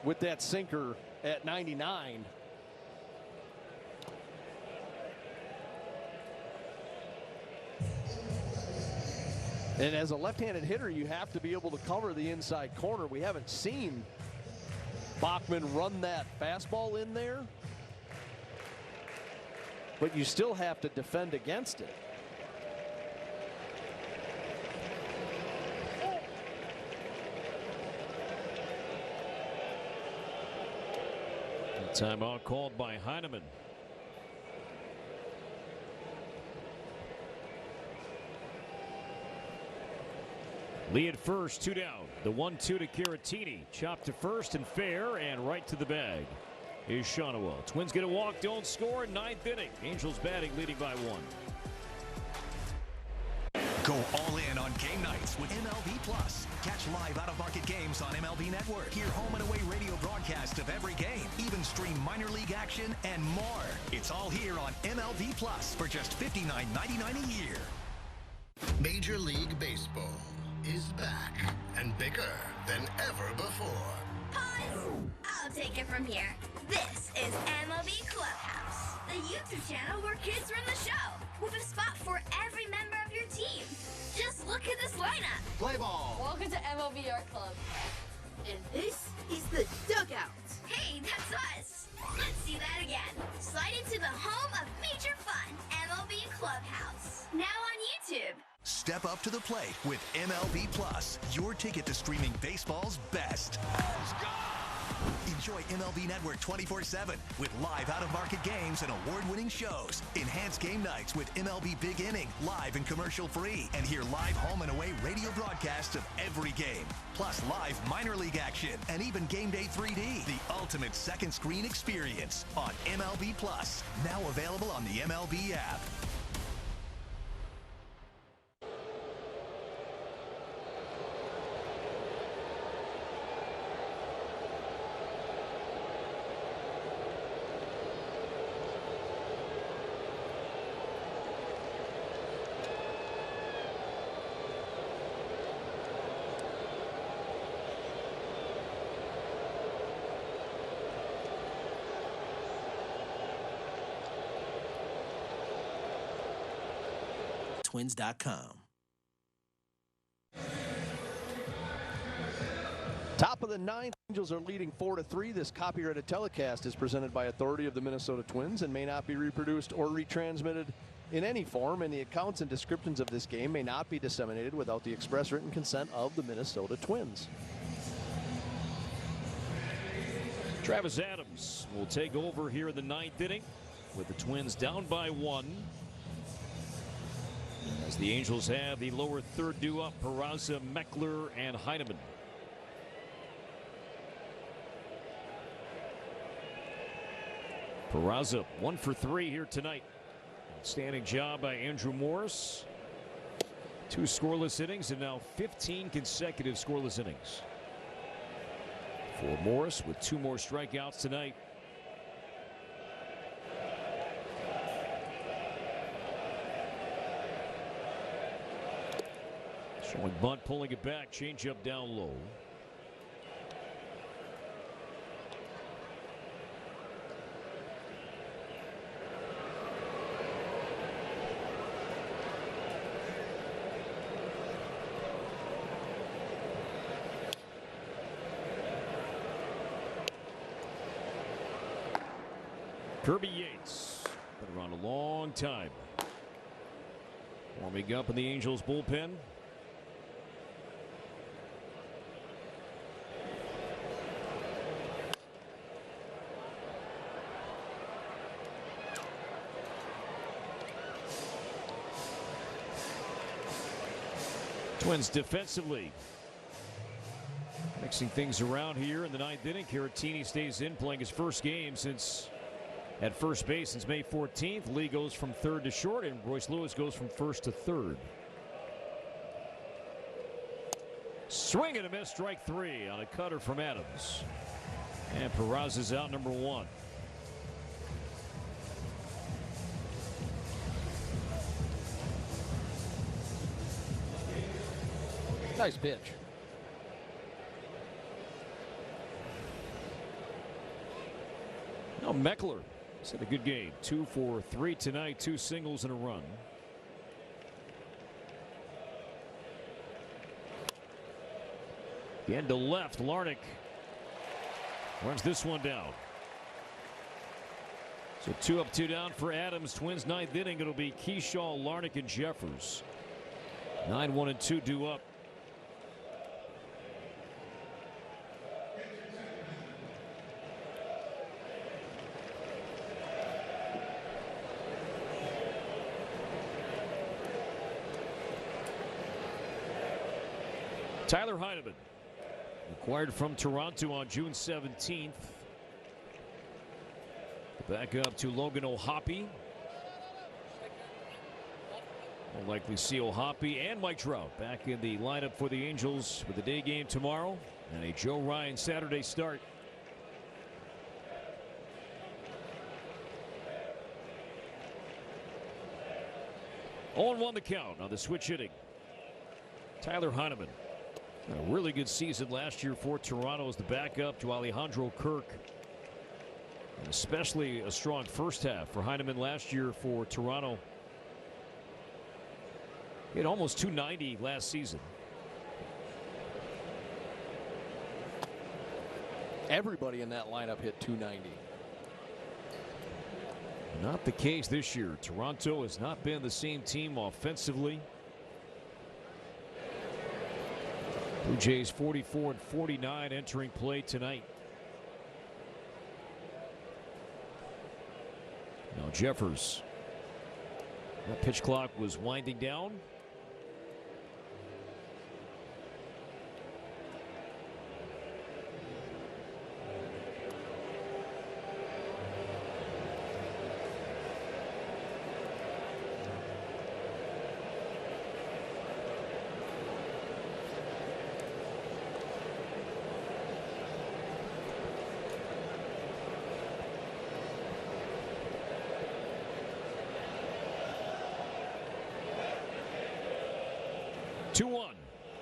with that sinker at 99. And as a left-handed hitter, you have to be able to cover the inside corner. We haven't seen Bachman run that fastball in there, but you still have to defend against it. Timeout called by Heineman. Lee at first, 2 down. The 1-2 to Caratini. Chopped to first and fair, and right to the bag is Shawnuel. Twins get a walk, don't score. 9th inning. Angels batting, leading by 1. Go all in on game nights with MLB Plus. Catch live out-of-market games on MLB Network. Hear home and away radio broadcasts of every game. Even stream minor league action and more. It's all here on MLB Plus for just $59.99 a year. Major League Baseball is back and bigger than ever before. Pause! I'll take it from here. This is MLB Clubhouse, the YouTube channel where kids run the show, with a spot for every member of your team. Just look at this lineup. Play ball. Welcome to MLB Art Club. And this is the dugout. Hey, that's us. Let's see that again. Slide into the home of major fun, MLB Clubhouse. Now on YouTube. Step up to the plate with MLB Plus, your ticket to streaming baseball's best. Enjoy MLB Network 24/7 with live out-of-market games and award-winning shows. Enhance game nights with MLB Big Inning, live and commercial-free. And hear live home and away radio broadcasts of every game. Plus live minor league action and even Game Day 3D. The ultimate second screen experience on MLB Plus. Now available on the MLB app. Twins.com. Top of the ninth, Angels are leading 4-3. This copyrighted telecast is presented by authority of the Minnesota Twins and may not be reproduced or retransmitted in any form, and the accounts and descriptions of this game may not be disseminated without the express written consent of the Minnesota Twins. Travis Adams will take over here in the ninth inning with the Twins down by 1. As the Angels have the lower third due up, Peraza, Meckler, and Heineman. Peraza 1 for 3 here tonight. Outstanding job by Andrew Morris. 2 scoreless innings and now 15 consecutive scoreless innings for Morris with 2 more strikeouts tonight. Showing bunt, pulling it back, change up down low. Kirby Yates, been around a long time. Warming up in the Angels bullpen. Twins defensively mixing things around here in the ninth inning. Caratini stays in, playing his first game since at first base since May 14th. Lee goes from third to short, and Royce Lewis goes from first to third. Swing and a miss, strike 3 on a cutter from Adams. And Peraza's out, number 1. Nice pitch. Now Meckler has had a good game. 2 for 3 tonight, 2 singles and a run. Again to left, Larnach runs this one down. So 2 up, 2 down for Adams. Twins ninth inning. It'll be Keyshaw, Larnach, and Jeffers. 9-1 and 2 due up. Tyler Heineman, acquired from Toronto on June 17th. Back up to Logan O'Hoppe. We'll likely see O'Hoppe and Mike Trout back in the lineup for the Angels with the day game tomorrow and a Joe Ryan Saturday start. On 1 the count on the switch hitting. Tyler Heineman. A really good season last year for Toronto as the backup to Alejandro Kirk. And especially a strong first half for Heineman last year for Toronto. He had almost 290 last season. Everybody in that lineup hit 290. Not the case this year. Toronto has not been the same team offensively. Blue Jays 44 and 49 entering play tonight. Jeffers. That pitch clock was winding down.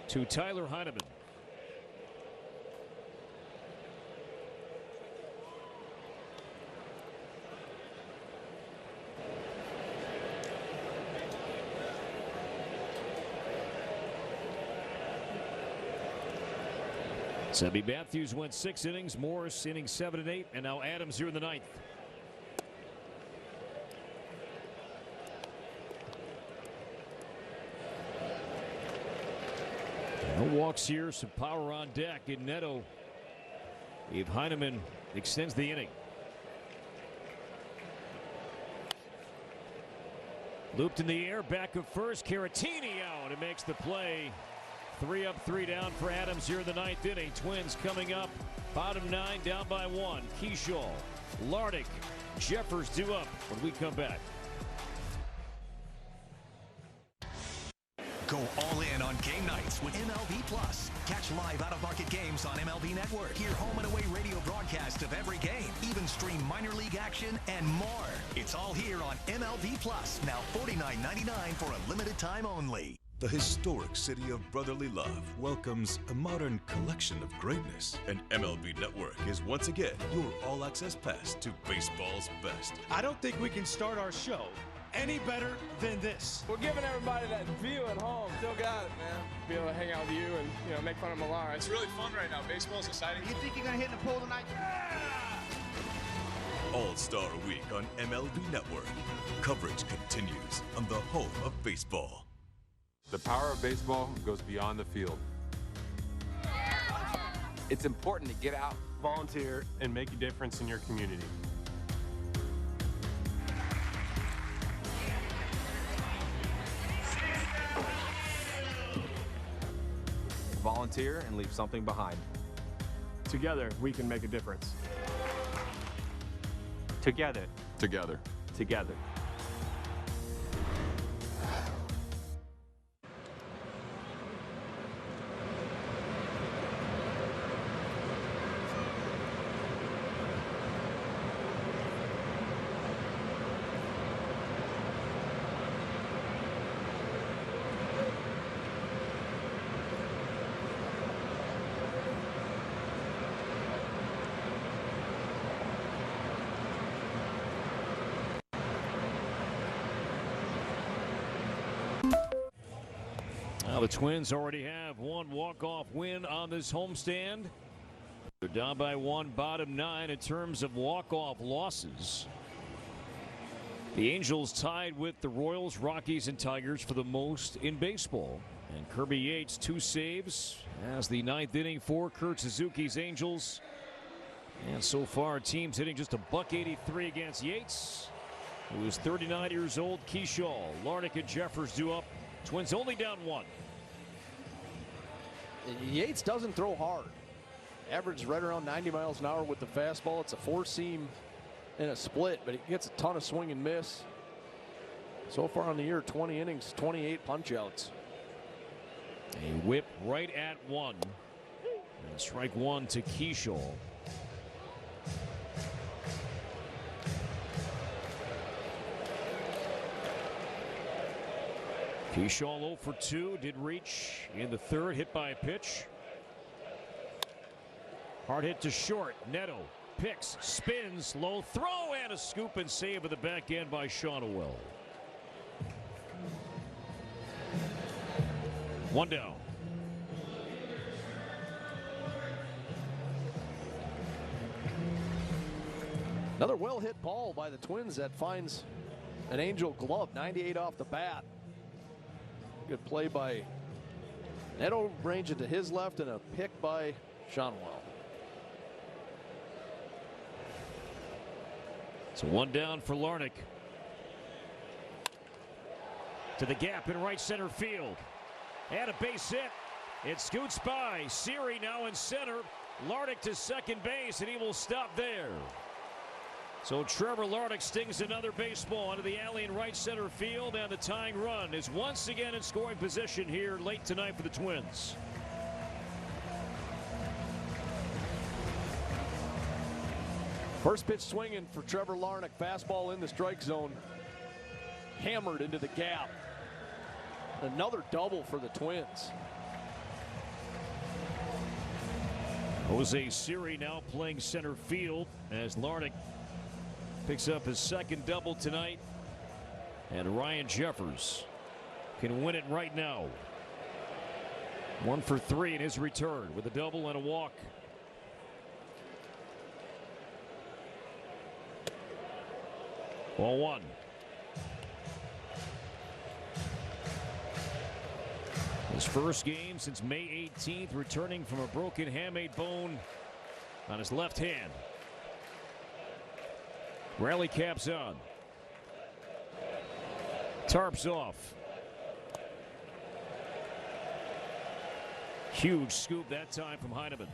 To Tyler Heineman. Zebby Matthews went 6 innings, Morris innings 7 and 8, and now Adams here in the 9th. No walks here, some power on deck in Neto. If Heineman extends the inning. Looped in the air, back of first, Caratini out and makes the play. 3 up, 3 down for Adams here in the 9th inning. Twins coming up, bottom 9, down by 1. Keyshaw, Lardick, Jeffers due up when we come back. Go all in on game nights with MLB Plus. Catch live out-of-market games on MLB Network. Hear home and away radio broadcast of every game. Even stream minor league action and more. It's all here on MLB Plus. Now $49.99 for a limited time only. The historic city of brotherly love welcomes a modern collection of greatness. And MLB Network is once again your all-access pass to baseball's best. I don't think we can start our show any better than this. We're giving everybody that view at home. Still got it, man. Be able to hang out with you and make fun of Millar. It's really fun right now. Baseball's exciting. You think you're gonna hit the pole tonight? Yeah! All-Star Week on MLB Network. Coverage continues on the home of baseball. The power of baseball goes beyond the field. It's important to get out, volunteer, and make a difference in your community. volunteer, and leave something behind. Together, we can make a difference. Together. Together. Together. Now the Twins already have one walk-off win on this homestand. They're down by one, bottom nine in terms of walk-off losses. The Angels tied with the Royals, Rockies, and Tigers for the most in baseball. And Kirby Yates, 2 saves as the 9th inning for Kurt Suzuki's Angels. And so far, teams hitting just a .183 against Yates, who is 39 years old. Keyshaw, Lardick, and Jeffers due up. Twins only down 1. Yates doesn't throw hard. Average right around 90 miles an hour with the fastball. It's a 4-seam and a split, but he gets a ton of swing and miss. So far on the year, 20 innings, 28 punch-outs. A whip right at 1. And strike 1 to Keyshaw. Keyshaw 0 for 2, did reach in the 3rd, hit by a pitch. Hard hit to short. Neto picks, spins, low throw, and a scoop and save at the back end by Shonowell. 1 down. Another well-hit ball by the Twins that finds an Angel glove, 98 off the bat. Good play by Neto, ranging to his left, and a pick by Shonwell. So 1 down for Larnick. to the gap in right center field. And a base hit. It scoots by. Siri now in center. Lardick to second base, and he will stop there. So Trevor Lardick stings another baseball into the alley in right center field, and the tying run is once again in scoring position here late tonight for the Twins. First pitch swinging for Trevor Lardick. Fastball in the strike zone. Hammered into the gap. Another double for the Twins. Jose Siri now playing center field as Lardick picks up his second double tonight. And Ryan Jeffers can win it right now. 1 for 3 in his return with a double and a walk. Ball 1. His first game since May 18th, returning from a broken hamate bone on his left hand. Rally caps on. Tarps off. Huge scoop that time from Heineman.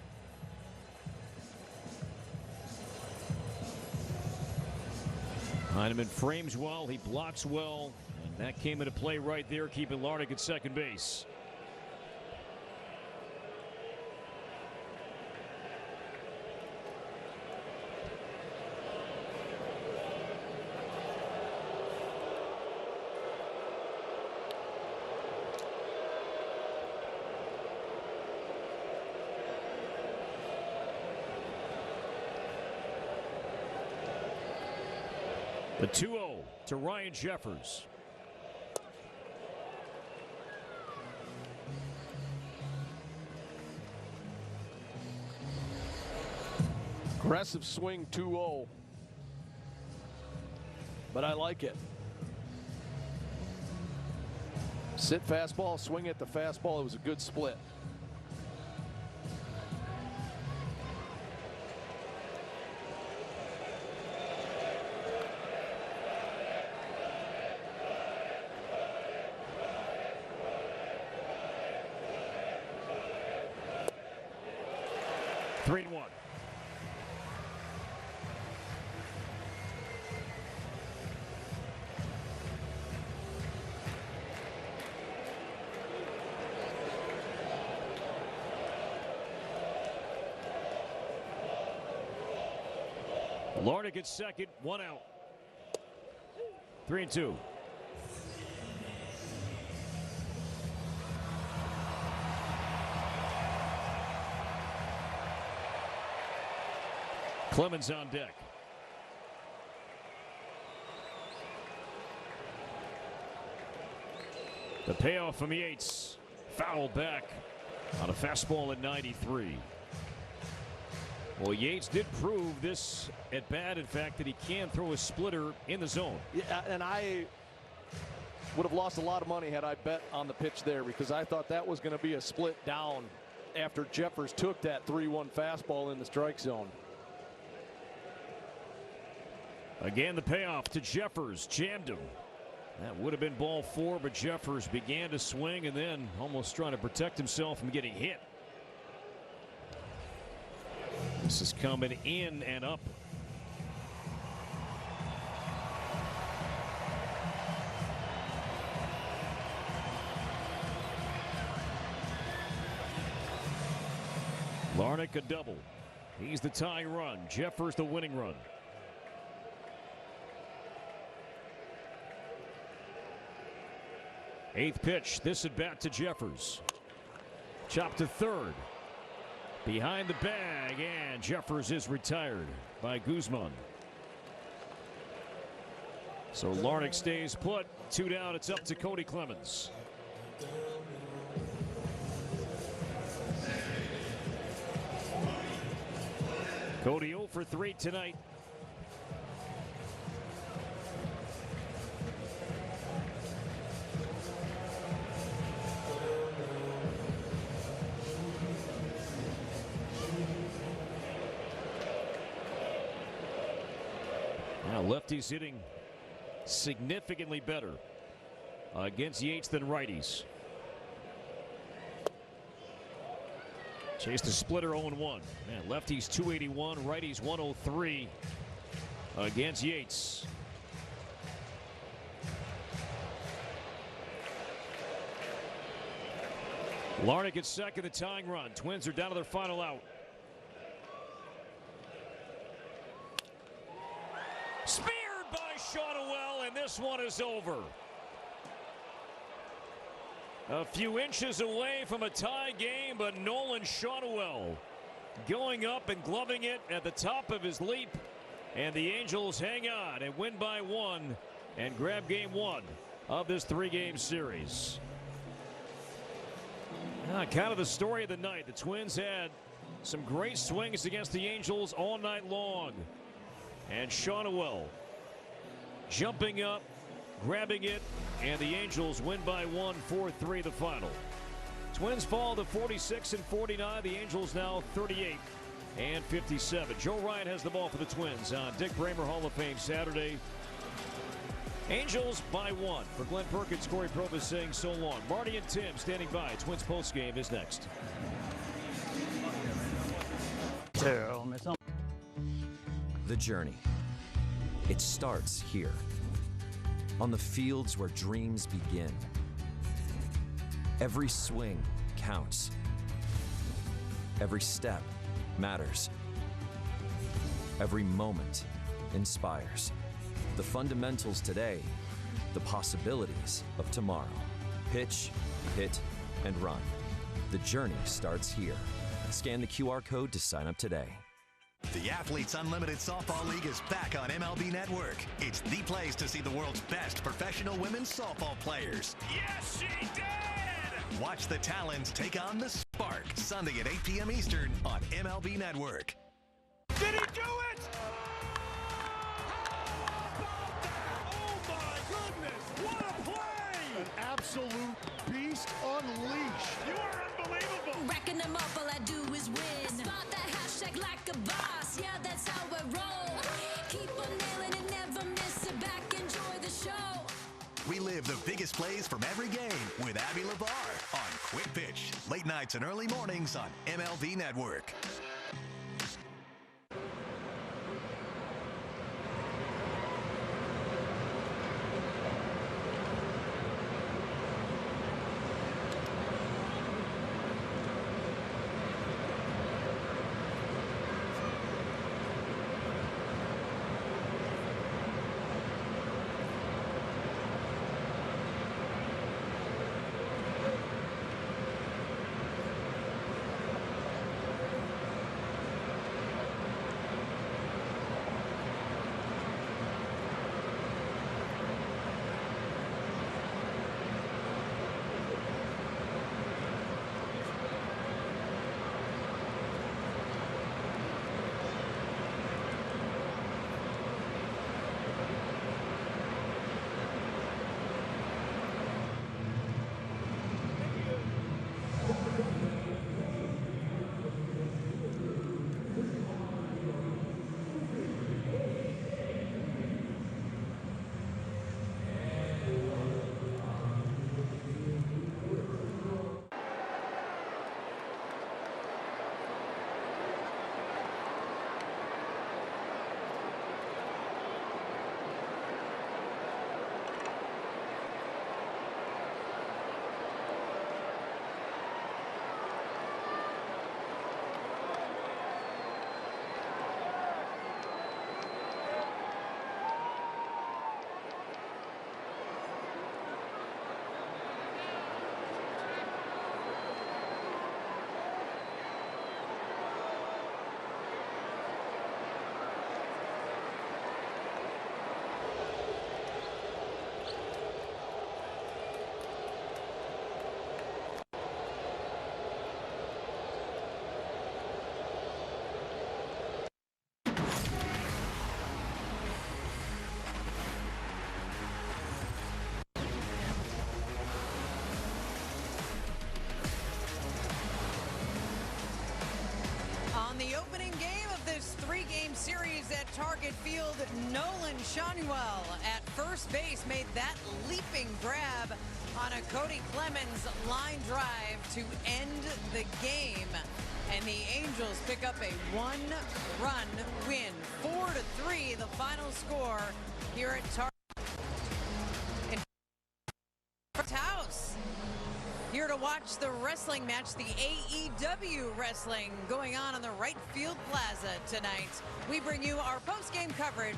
Heineman frames well, he blocks well, and that came into play right there, keeping Lardick at second base. The 2-0 to Ryan Jeffers. Aggressive swing, 2-0. But I like it. Sit fastball, swing at the fastball. It was a good split. Lardick at second, 1 out. 3-2. Clemens on deck. The payoff from Yates. Fouled back on a fastball at 93. Well, Yates did prove this at bat, in fact, that he can throw a splitter in the zone. Yeah, and I would have lost a lot of money had I bet on the pitch there, because I thought that was going to be a split down after Jeffers took that 3-1 fastball in the strike zone. Again, the payoff to Jeffers. Jammed him. That would have been ball 4, but Jeffers began to swing and then almost trying to protect himself from getting hit. This is coming in and up. Lardick a double. He's the tying run. Jeffers the winning run. Eighth pitch. This at bat to Jeffers. Chopped to third. Behind the bag, and Jeffers is retired by Guzman. So Lardick stays put. 2 down. It's up to Cody Clemens. Cody 0 for 3 tonight. Now lefty's hitting significantly better. against Yates than righties. Chase the splitter 0-1. Man, lefties 281, righties 103 against Yates. Larnach at second, the tying run. Twins are down to their final out. Speared by Shotwell, and this one is over. A few inches away from a tie game, but Nolan Shotwell going up and gloving it at the top of his leap. And the Angels hang on and win by 1 and grab game 1 of this 3-game series. Kind of the story of the night. The Twins had some great swings against the Angels all night long. And Shotwell jumping up, grabbing it, and the Angels win by 1, 4-3 the final. Twins fall to 46-49. The Angels now 38-57. Joe Ryan has the ball for the Twins on Dick Bramer Hall of Fame Saturday. Angels by 1. For Glenn Perkins, Corey Provis saying so long. Marty and Tim standing by. Twins postgame is next. The journey. It starts here. On the fields where dreams begin. Every swing counts. Every step matters. Every moment inspires. The fundamentals today, the possibilities of tomorrow. Pitch, hit, and run. The journey starts here. Scan the QR code to sign up today. The Athletes Unlimited Softball League is back on MLB Network. It's the place to see the world's best professional women's softball players. Yes, she did! Watch the Talons take on the Spark Sunday at 8 p.m. Eastern on MLB Network. Did he do it? Oh my goodness, what a play! An absolute beast unleashed. You are unbelievable. Racking them up, all I do is win. Spot that hashtag like a boss, yeah, that's how I roll. Keep on nailing it, never miss it back, enjoy the show. Relive the biggest plays from every game with Abby LeVar on Quick Pitch. Late nights and early mornings on MLB Network. the opening game of this three-game series at Target Field, Nolan Shanuel at first base made that leaping grab on a Cody Clemens line drive to end the game. And the Angels pick up a one-run win. 4-3, the final score here at Target. House. Here to watch the wrestling match, the AEW wrestling going on the Right Field Plaza tonight. We bring you our post-game coverage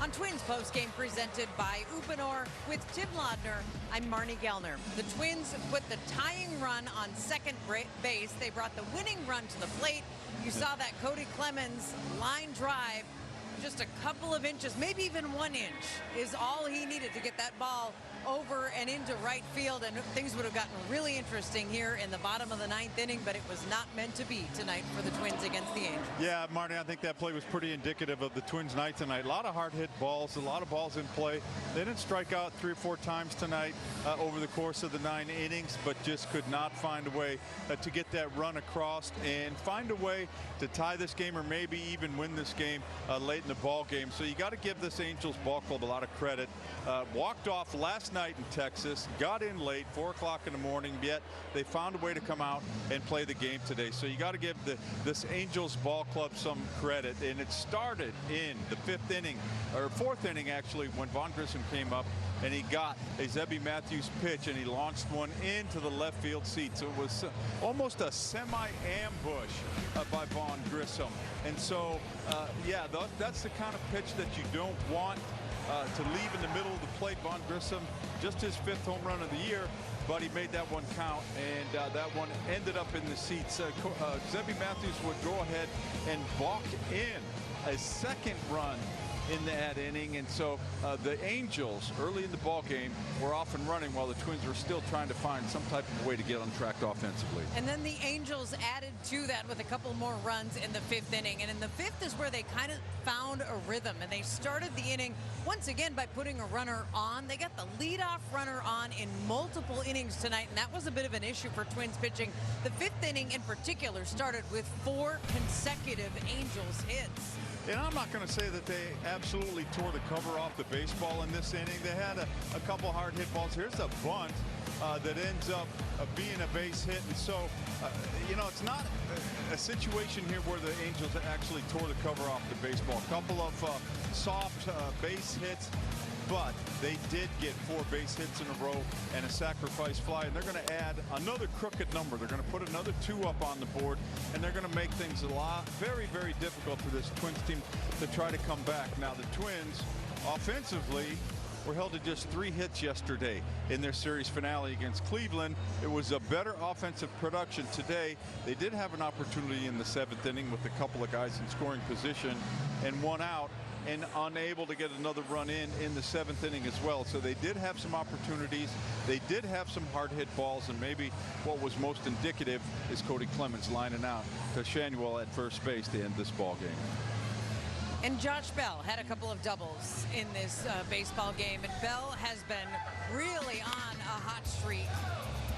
on Twins post-game presented by Uponor with Tim Laudner. I'm Marnie Gellner. The Twins put the tying run on second base. They brought the winning run to the plate. You saw that Cody Clemens line drive. Just a couple of inches, maybe even 1 inch is all he needed to get that ball over and into right field, and things would have gotten really interesting here in the bottom of the ninth inning, but it was not meant to be tonight for the Twins against the Angels. Yeah, Marty, I think that play was pretty indicative of the Twins' night tonight. A lot of hard hit balls, a lot of balls in play. They didn't strike out 3 or 4 times tonight over the course of the 9 innings, but just could not find a way to get that run across and find a way to tie this game or maybe even win this game late in the ball game. So you got to give this Angels ball club a lot of credit. Walked off last night in Texas, got in late, 4 o'clock in the morning, yet they found a way to come out and play the game today. So you got to give this Angels ball club some credit. And it started in the 5th inning, or 4th inning actually, when Vaughn Grissom came up and he got a Zebby Matthews pitch and he launched one into the left field seat. So it was almost a semi-ambush by Vaughn Grissom. And so, yeah, that's the kind of pitch that you don't want to leave in the middle of the plate. Vaughn Grissom, just his 5th home run of the year, but he made that one count, and that one ended up in the seats. Zebby Matthews would go ahead and balk in a second run in that inning, and so the Angels early in the ball game were off and running while the Twins were still trying to find some type of way to get on track offensively. And then the Angels added to that with a couple more runs in the 5th inning, and in the 5th is where they kind of found a rhythm, and they started the inning once again by putting a runner on. They got the leadoff runner on in multiple innings tonight, and that was a bit of an issue for Twins pitching. The 5th inning in particular started with 4 consecutive Angels hits. And I'm not going to say that they absolutely tore the cover off the baseball in this inning. They had a couple hard hit balls. Here's a bunt that ends up being a base hit. And so, you know, it's not a situation here where the Angels actually tore the cover off the baseball. A couple of soft base hits, but they did get 4 base hits in a row and a sacrifice fly, and they're going to add another crooked number. They're going to put another 2 up on the board, and they're going to make things very, very difficult for this Twins team to try to come back. Now, the Twins, offensively, were held to just 3 hits yesterday in their series finale against Cleveland. It was a better offensive production today. They did have an opportunity in the 7th inning with a couple of guys in scoring position and 1 out, and unable to get another run in the 7th inning as well. So they did have some opportunities. They did have some hard hit balls, and maybe what was most indicative is Cody Clemens lining out to Shanuel at first base to end this ball game. And Josh Bell had a couple of doubles in this baseball game, and Bell has been really on a hot streak.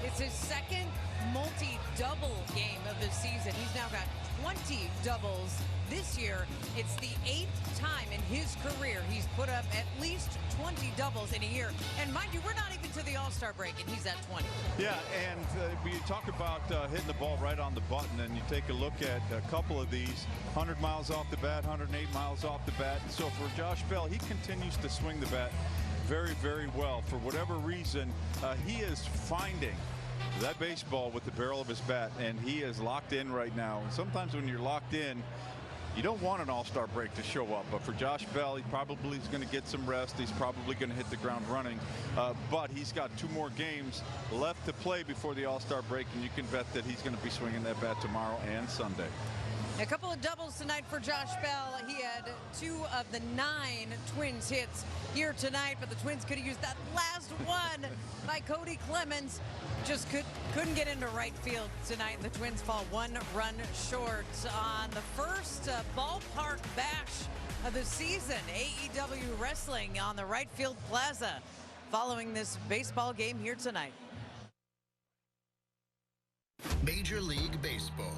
It's his 2nd multi-double game of the season. He's now got 20 doubles this year. It's the 8th time in his career he's put up at least 20 doubles in a year. And mind you, we're not even to the All-Star break, and he's at 20. Yeah, and you talk about hitting the ball right on the button, and you take a look at a couple of these, 100 miles off the bat, 108 miles off the bat. And so for Josh Bell, he continues to swing the bat very, very well. For whatever reason, he is finding that baseball with the barrel of his bat, and he is locked in right now. And sometimes when you're locked in, you don't want an all-star break to show up, but for Josh Bell, he probably is going to get some rest. He's probably going to hit the ground running, but he's got 2 more games left to play before the all-star break, and you can bet that he's going to be swinging that bat tomorrow and Sunday. A couple of doubles tonight for Josh Bell. He had 2 of the 9 Twins hits here tonight, but the Twins could have used that last one by Cody Clemens. Just couldn't get into right field tonight. The Twins fall 1 run short on the first ballpark bash of the season. AEW wrestling on the Right Field Plaza following this baseball game here tonight. Major League Baseball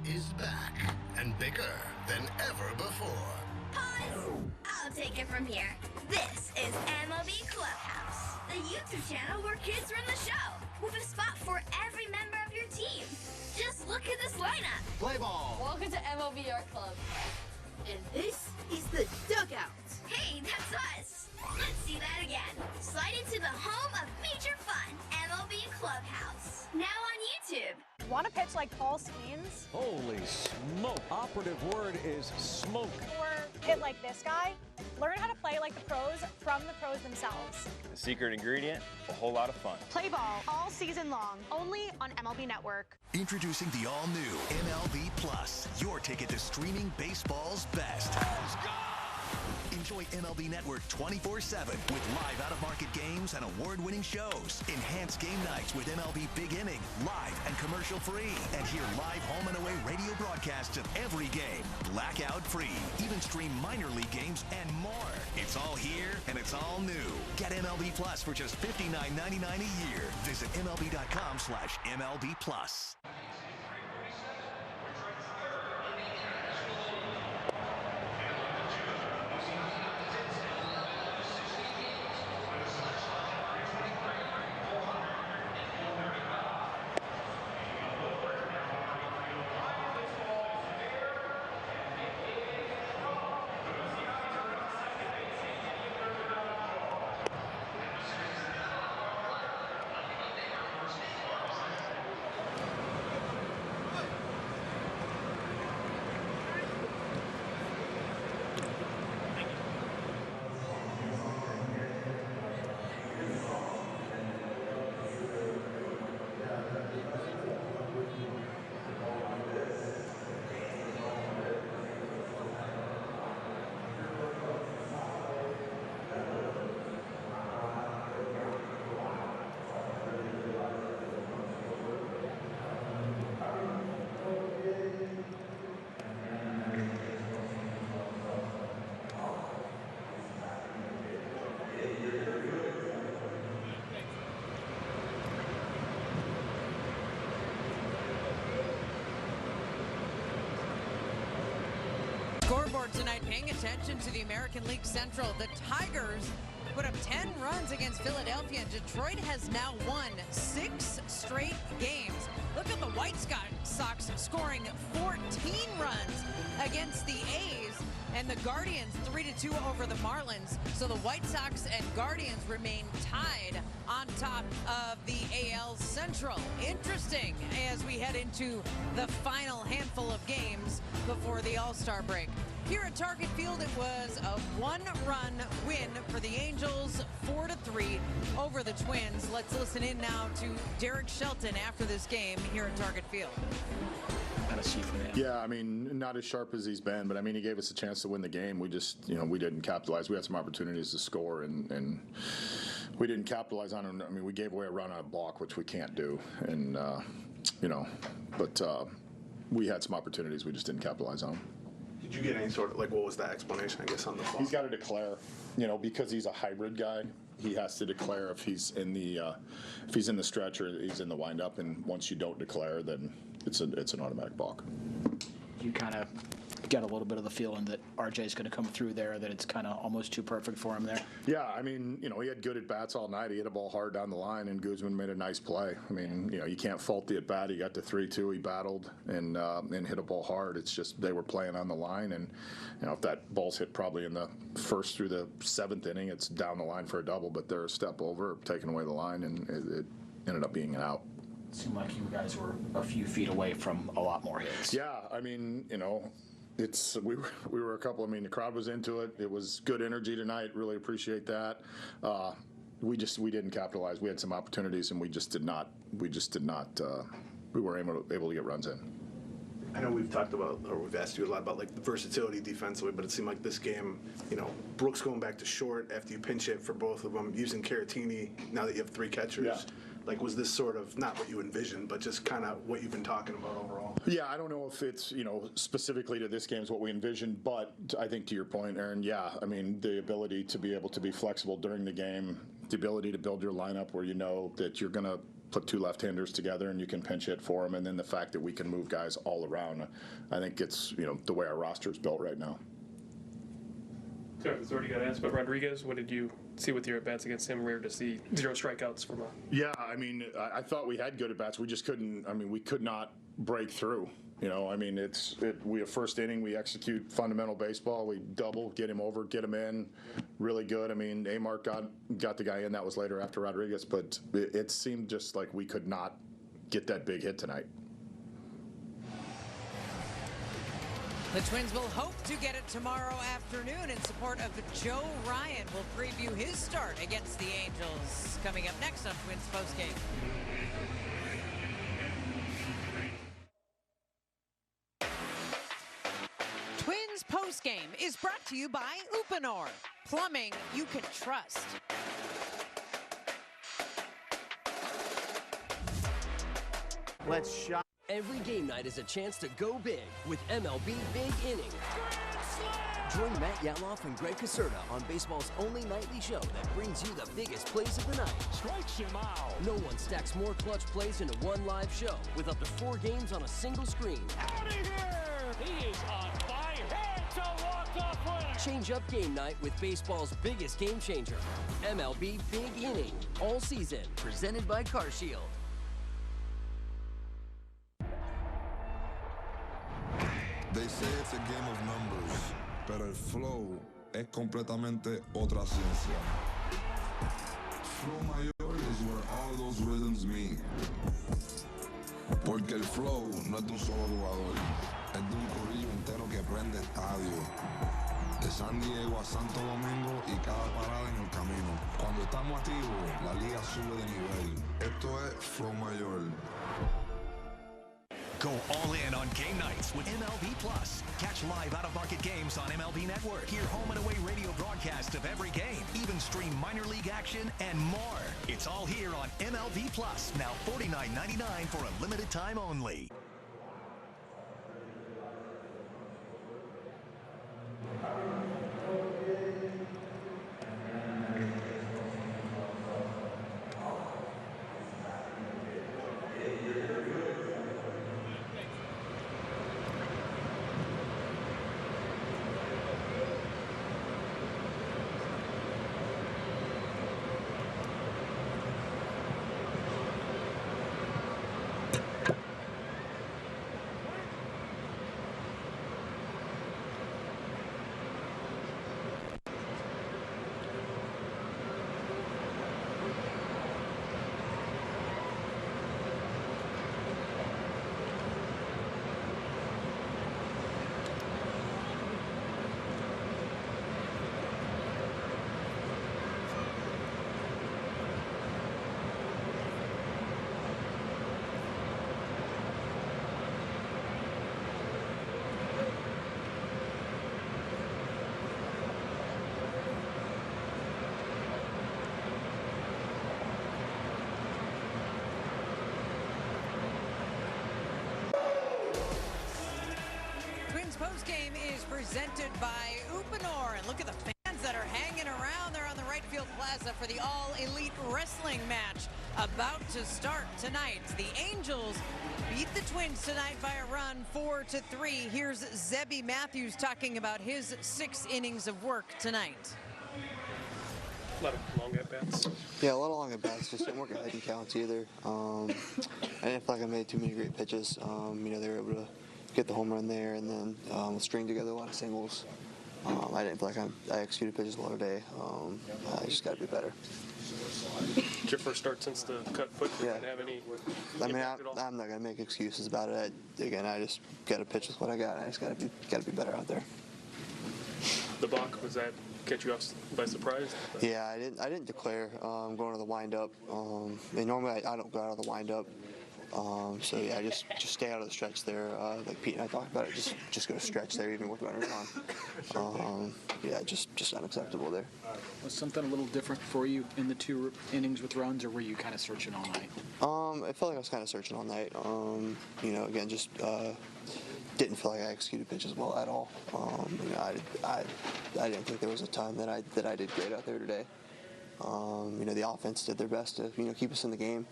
is back and bigger than ever before. Pause! I'll take it from here. This is MLB Clubhouse, the YouTube channel where kids run the show, with a spot for every member of your team. Just look at this lineup. Play ball. Welcome to MLB Art Club. And this is the dugout. Hey, that's us. Let's see that again. Slide into the home of major fun, MLB Clubhouse. Now on YouTube. Want to pitch like Paul Skeens? Holy smoke. Operative word is smoke. Or hit like this guy? Learn how to play like the pros from the pros themselves. The secret ingredient, a whole lot of fun. Play ball all season long, only on MLB Network. Introducing the all-new MLB Plus, your ticket to streaming baseball's best. Enjoy MLB Network 24/7 with live out-of-market games and award-winning shows. Enhance game nights with MLB Big Inning, live and commercial-free. And hear live home and away radio broadcasts of every game, blackout-free. Even stream minor league games and more. It's all here and it's all new. Get MLB Plus for just $59.99 a year. Visit MLB.com/MLB Plus. Scoreboard tonight, paying attention to the American League Central. The Tigers put up 10 runs against Philadelphia, and Detroit has now won 6 straight games. Look at the White Sox scoring 14 runs against the A's, and the Guardians 3-2 over the Marlins. So the White Sox and Guardians remain tied on top of the AL Central. Interesting as we head into the final handful of games before the All-Star break. Here at Target Field, it was a 1-run win for the Angels, 4-3 over the Twins. Let's listen in now to Derek Shelton after this game here at Target Field. Yeah, I mean, not as sharp as he's been, but I mean, he gave us a chance to win the game. We just, we didn't capitalize. We had some opportunities to score, and we didn't capitalize on them. I mean, we gave away a run on a block, which we can't do, and but we had some opportunities. We just didn't capitalize on them. Did you get any sort of, what was that explanation, I guess, on the phone? He's got to declare, because he's a hybrid guy, he has to declare if he's in the stretch or he's in the windup, and once you don't declare, then it's an automatic balk. You kind of get a little bit of the feeling that RJ's going to come through there, that it's kind of almost too perfect for him there. Yeah, I mean, he had good at-bats all night. He hit a ball hard down the line, and Guzman made a nice play. I mean, you can't fault the at-bat. He got to 3-2. He battled and hit a ball hard. It's just they were playing on the line, and if that ball's hit probably in the first through the 7th inning, it's down the line for a double, but they're a step over, taking away the line, and it ended up being an out. It seemed like you guys were a few feet away from a lot more hits. Yeah, I mean, we were a couple. I mean, the crowd was into it. It was good energy tonight. Really appreciate that. We didn't capitalize. We had some opportunities, and we just weren't able to get runs in. I know we've talked about, or we've asked you a lot about the versatility defensively, but it seemed like this game, Brooks going back to short after you pinch hit for both of them, using Caratini now that you have 3 catchers. Yeah. Was this sort of not what you envisioned, but just kind of what you've been talking about overall? Yeah, I don't know if it's, specifically to this game is what we envisioned, but I think to your point, Aaron, yeah, I mean, the ability to be able to be flexible during the game, the ability to build your lineup where that you're going to put two left-handers together and you can pinch hit for them, and then the fact that we can move guys all around, I think it's, you know, the way our roster is built right now. Sorry, it's already got asked about Rodriguez. What did you see with your at-bats against him? Rare to see 0 strikeouts from a... Yeah, I mean, I thought we had good at-bats. We just couldn't, I mean, we could not break through. You know, I mean, we have first inning, we execute fundamental baseball. We double, get him over, get him in, really good. I mean, Amart got the guy in. That was later after Rodriguez, but it seemed just like we could not get that big hit tonight. The Twins will hope to get it tomorrow afternoon in support of Joe Ryan. We'll preview his start against the Angels coming up next on Twins Postgame. Twins Postgame is brought to you by Uponor. Plumbing you can trust. Let's shop. Every game night is a chance to go big with MLB Big Inning. Join Matt Yatloff and Greg Caserta on baseball's only nightly show that brings you the biggest plays of the night. Strikes him out. No one stacks more clutch plays into one live show with up to 4 games on a single screen. Out of here! He is on fire. It's a walk-off winner. Change up game night with baseball's biggest game changer. MLB Big Inning. All season. Presented by CarShield. They say it's a game of numbers, pero el flow es completamente otra ciencia. Flow mayor is where all those rhythms meet. Porque el flow no es de un solo jugador, es de un corillo entero que prende estadio. De San Diego a Santo Domingo y cada parada en el camino. Cuando estamos activos, la liga sube de nivel. Esto es Flow Mayor. Go all in on game nights with MLB Plus. Catch live out-of-market games on MLB Network. Hear home and away radio broadcast of every game. Even stream minor league action and more. It's all here on MLB Plus. Now $49.99 for a limited time only. Postgame is presented by Uponor, and look at the fans that are hanging around there on the right field plaza for the all-elite wrestling match about to start tonight. The Angels beat the Twins tonight by a run 4-3. Here's Zebby Matthews talking about his 6 innings of work tonight. A lot of long at-bats. Yeah, a lot of long at-bats. Just didn't work ahead in counts either. I didn't feel like I made too many great pitches. You know, they were able to get the home run there, and then string together a lot of singles. I didn't feel like I executed pitches well today. I just got to be better. It's your first start since the cut foot. Yeah. Didn't have any I mean, I'm not going to make excuses about it. Again, I just got to pitch with what I got. I just got to be better out there. The balk, was that catch you off by surprise? Yeah, I didn't declare going to the windup. And normally I don't go out of the windup. So yeah, just stay out of the stretch there. Like Pete and I talked about it, just go stretch there, even with runners on. Yeah, just unacceptable there. Was something a little different for you in the 2 innings with runs, or were you kind of searching all night? I felt like I was kind of searching all night. You know, again, just didn't feel like I executed pitches well at all. You know, I didn't think there was a ton that I did great out there today. The offense did their best to keep us in the game,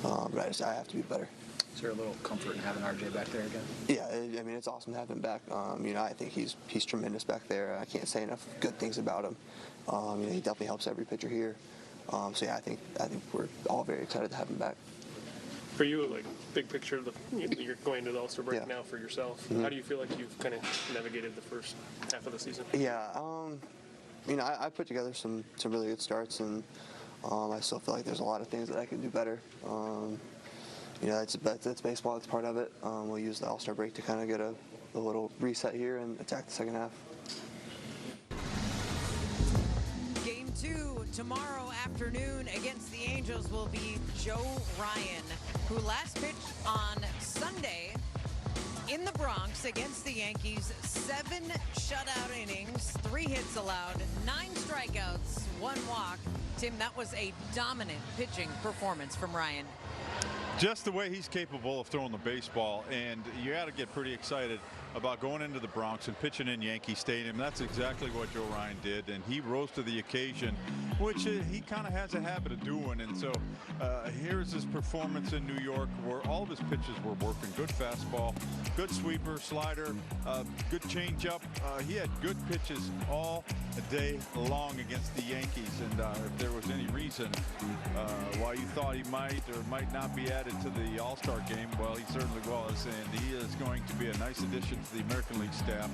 but I have to be better. Is there a little comfort in having RJ back there again? Yeah, it's awesome to have him back. I think he's tremendous back there. I can't say enough good things about him. He definitely helps every pitcher here. So yeah, I think we're all very excited to have him back. For you, like big picture, you're going to the All-Star break now for yourself. Mm-hmm. How do you feel like you've kind of navigated the first half of the season? Yeah, I put together some really good starts, and I still feel like there's a lot of things that I can do better. That's baseball. It's part of it. We'll use the All-Star break to kind of get a little reset here and attack the second half. Game 2 tomorrow afternoon against the Angels will be Joe Ryan, who last pitched on Sunday in the Bronx against the Yankees. 7 shutout innings, 3 hits allowed, 9 strikeouts, 1 walk. Tim, that was a dominant pitching performance from Ryan. Just the way he's capable of throwing the baseball, and you got to get pretty excited about going into the Bronx and pitching in Yankee Stadium. That's exactly what Joe Ryan did, and he rose to the occasion, which he kind of has a habit of doing. And so here's his performance in New York, where all of his pitches were working. Good fastball, good sweeper, slider, good changeup. He had good pitches all day long against the Yankees, and if there was any reason why you thought he might or might not be added to the All-Star game, well, he certainly was, and he is going to be a nice addition to the American League staff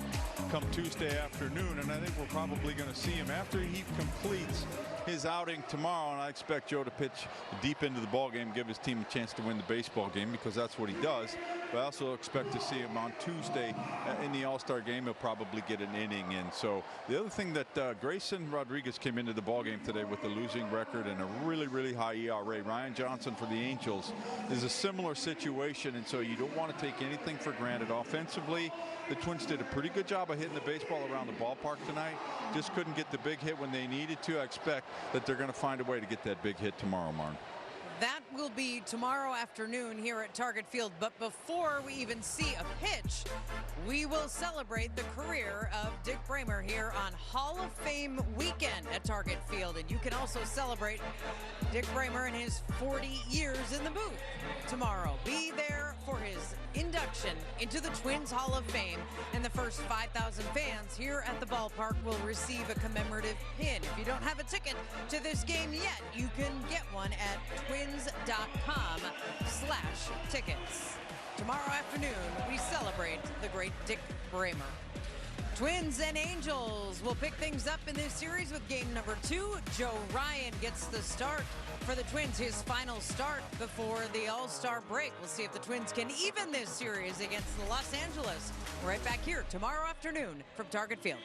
come Tuesday afternoon. And I think we're probably going to see him after he completes his outing tomorrow, and I expect Joe to pitch deep into the ball game, give his team a chance to win the baseball game, because that's what he does. But I also expect to see him on Tuesday in the All-Star game. He'll probably get an inning in. So the other thing that Grayson Rodriguez came into the ball game today with a losing record and a really, really high ERA. Ryan Johnson for the Angels is a similar situation, and so you don't want to take anything for granted. Offensively, the Twins did a pretty good job of hitting the baseball around the ballpark tonight. Just couldn't get the big hit when they needed to. I expect that they're going to find a way to get that big hit tomorrow, Martin. That will be tomorrow afternoon here at Target Field. But before we even see a pitch, we will celebrate the career of Dick Bramer here on Hall of Fame weekend at Target Field. And you can also celebrate Dick Bramer and his 40 years in the booth tomorrow. Be there for his induction into the Twins Hall of Fame, and the first 5,000 fans here at the ballpark will receive a commemorative pin. If you don't have a ticket to this game yet, you can get one at twins.com/tickets. Tomorrow afternoon, we celebrate the great Dick Bramer. Twins and Angels will pick things up in this series with game number 2. Joe Ryan gets the start for the Twins, his final start before the All-Star break. We'll see if the Twins can even this series against the Los Angeles. Right back here tomorrow afternoon from Target Field.